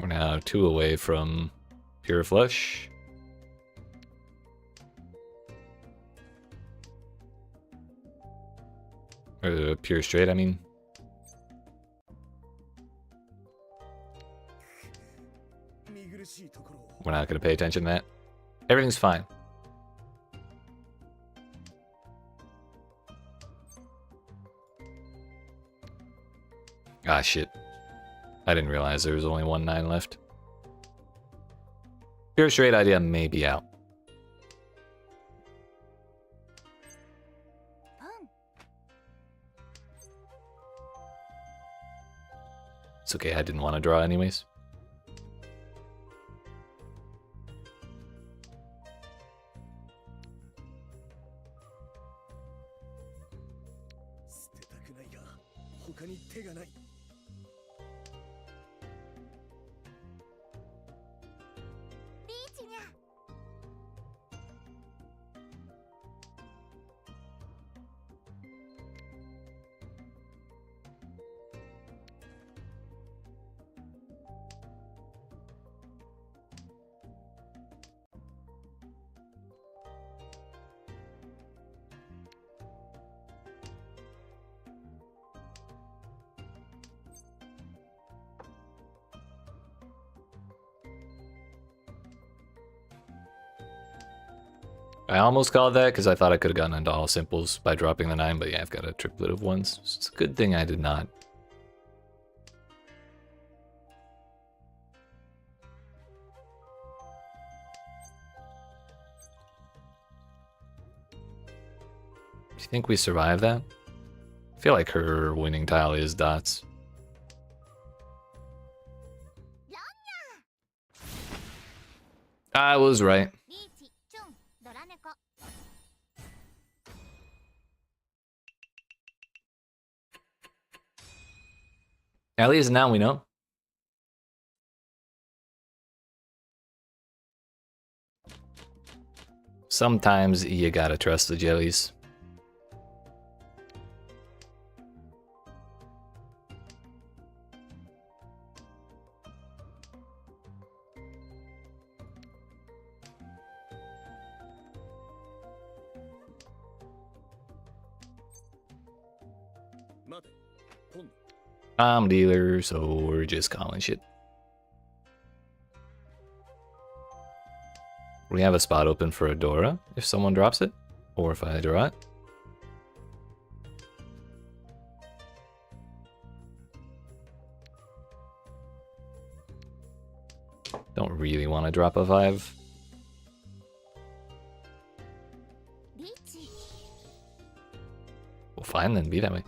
We're now 2 away from pure flush. Or pure straight, I mean. We're not going to pay attention to that. Everything's fine. Ah, shit. I didn't realize there was only 1 9 left. Pure straight idea may be out. It's okay, I didn't want to draw anyways. I almost called that because I thought I could have gotten into all simples by dropping the 9, but yeah, I've got a triplet of 1s. So it's a good thing I did not. Do you think we survive that? I feel like her winning tile is dots. I was right. At least now we know. Sometimes you gotta trust the jellies. I'm a dealer, so we're just calling shit. We have a spot open for a Dora if someone drops it, or if I draw it. Don't really want to drop a 5. Well, fine then, be that way.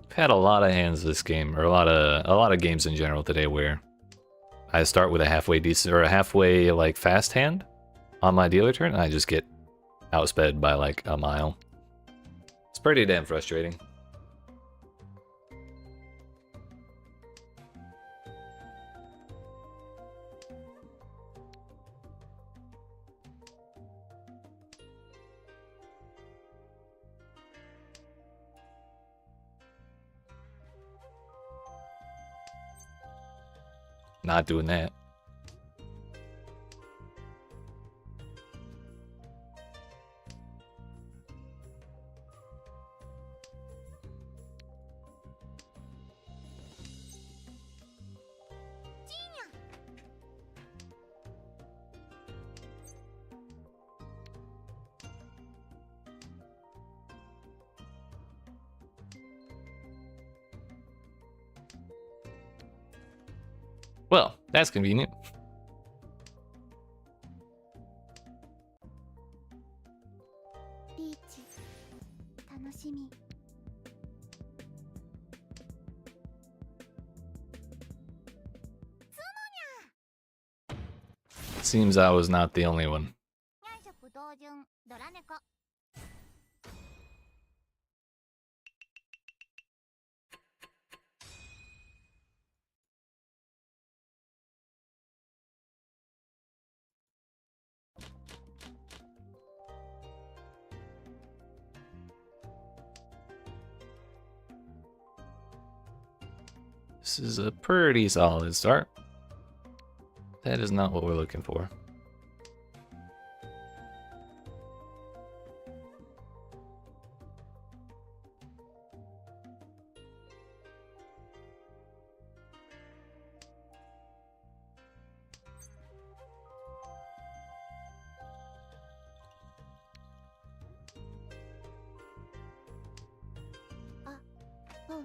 Had a lot of hands this game, or a lot of games in general today where I start with a halfway decent or a halfway like fast hand on my dealer turn, and I just get outsped by like a mile. It's pretty damn frustrating. Not doing that. Well, that's convenient. Seems I was not the only one. This is a pretty solid start. That is not what we're looking for. Oh.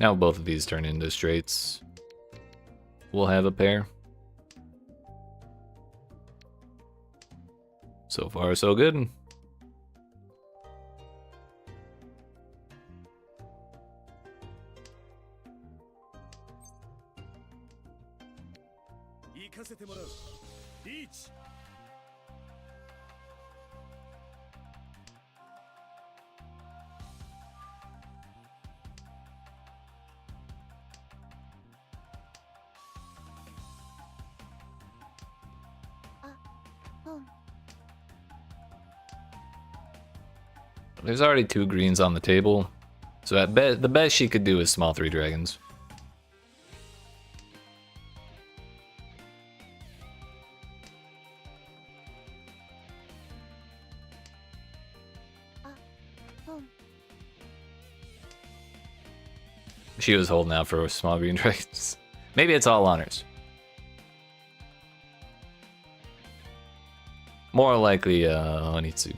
Now both of these turn into straights. We'll have a pair. So far, so good. Oh. There's already 2 greens on the table, so at the best she could do is small 3 dragons. Oh. She was holding out for small green dragons. Maybe it's all honors. More likely, Onitsu.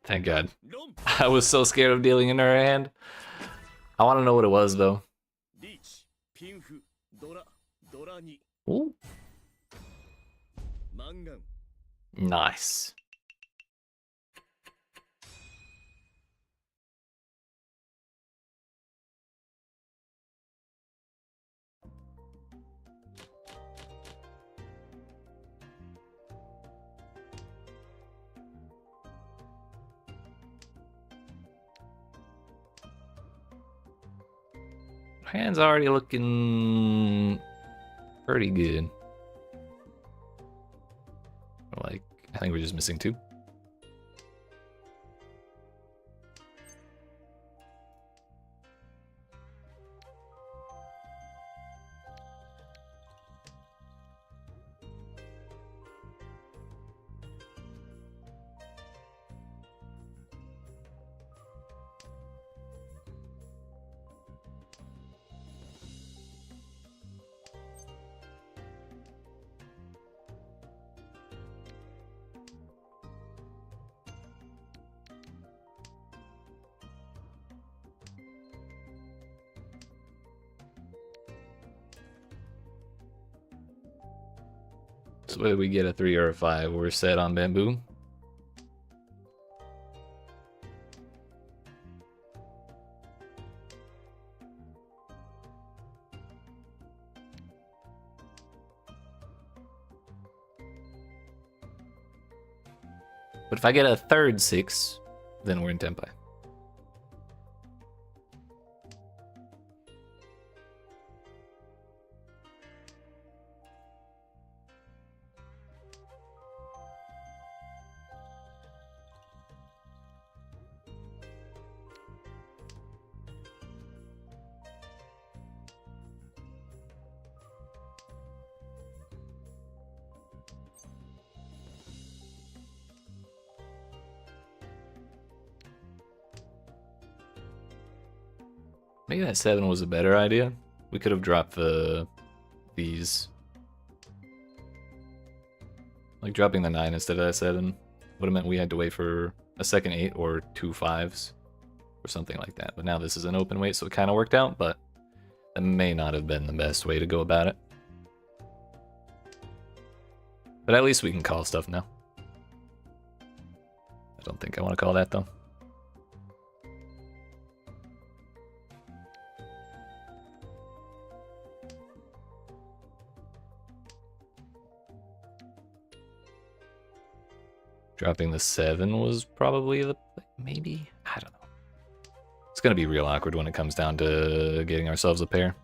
Thank God. I was so scared of dealing in her hand. I want to know what it was, though. Ooh. Nice. Hand's already looking pretty good. Like, I think we're just missing 2. So whether we get a 3 or a 5, we're set on bamboo. But if I get a 3rd 6, then we're in Tenpai. Maybe that 7 was a better idea. We could have dropped these. Like dropping the 9 instead of that 7 would have meant we had to wait for a second 8 or 2 5s or something like that. But now this is an open wait, so it kind of worked out, but that may not have been the best way to go about it. But at least we can call stuff now. I don't think I want to call that though. Dropping the 7 was probably the... maybe? I don't know. It's going to be real awkward when it comes down to getting ourselves a pair.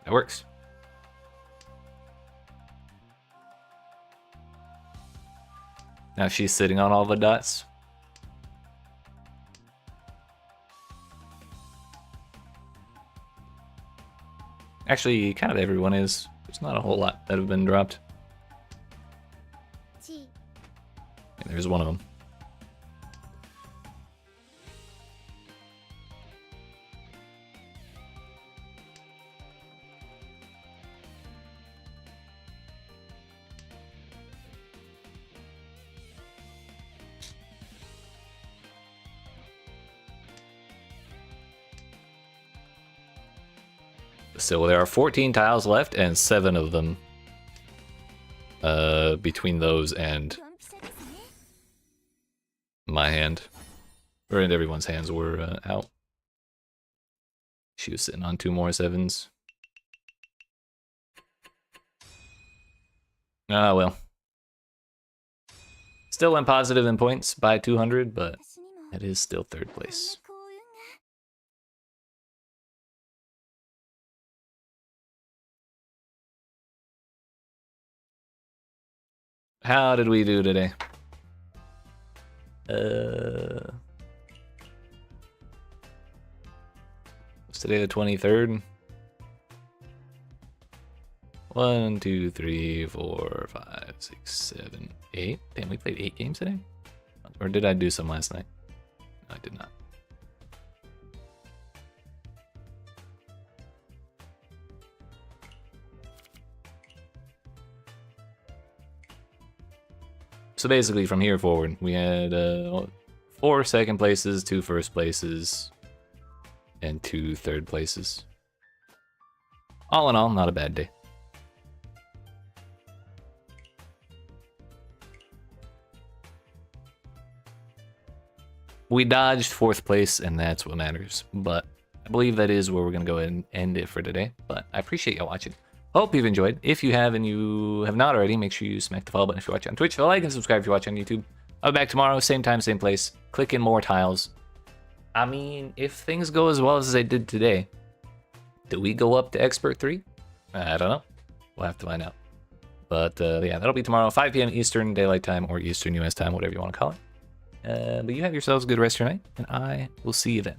That works. Now she's sitting on all the dots. Actually, kind of everyone is. There's not a whole lot that have been dropped. Chi. There's one of them. So there are 14 tiles left, and 7 of them between those and my hand, or and everyone's hands were out. She was sitting on 2 more 7s. Ah, well. Still went positive in points by 200, but it is still 3rd place. How did we do today? What's today, the 23rd? 1, 2, 3, 4, 5, 6, 7, 8. Damn, we played 8 games today? Or did I do some last night? No, I did not. So basically, from here forward, we had 4 second places, 2 first places, and 2 third places. All in all, not a bad day. We dodged 4th place, and that's what matters. But I believe that is where we're going to go ahead and end it for today. But I appreciate y'all watching. Hope you've enjoyed. If you have and you have not already, make sure you smack the follow button if you're watching on Twitch. Like and subscribe if you're watching on YouTube. I'll be back tomorrow, same time, same place. Click in more tiles. I mean, if things go as well as they did today, do we go up to Expert 3? I don't know. We'll have to find out. But yeah, that'll be tomorrow, 5 p.m. Eastern Daylight Time or Eastern US Time, whatever you want to call it. But you have yourselves a good rest of your night, and I will see you then.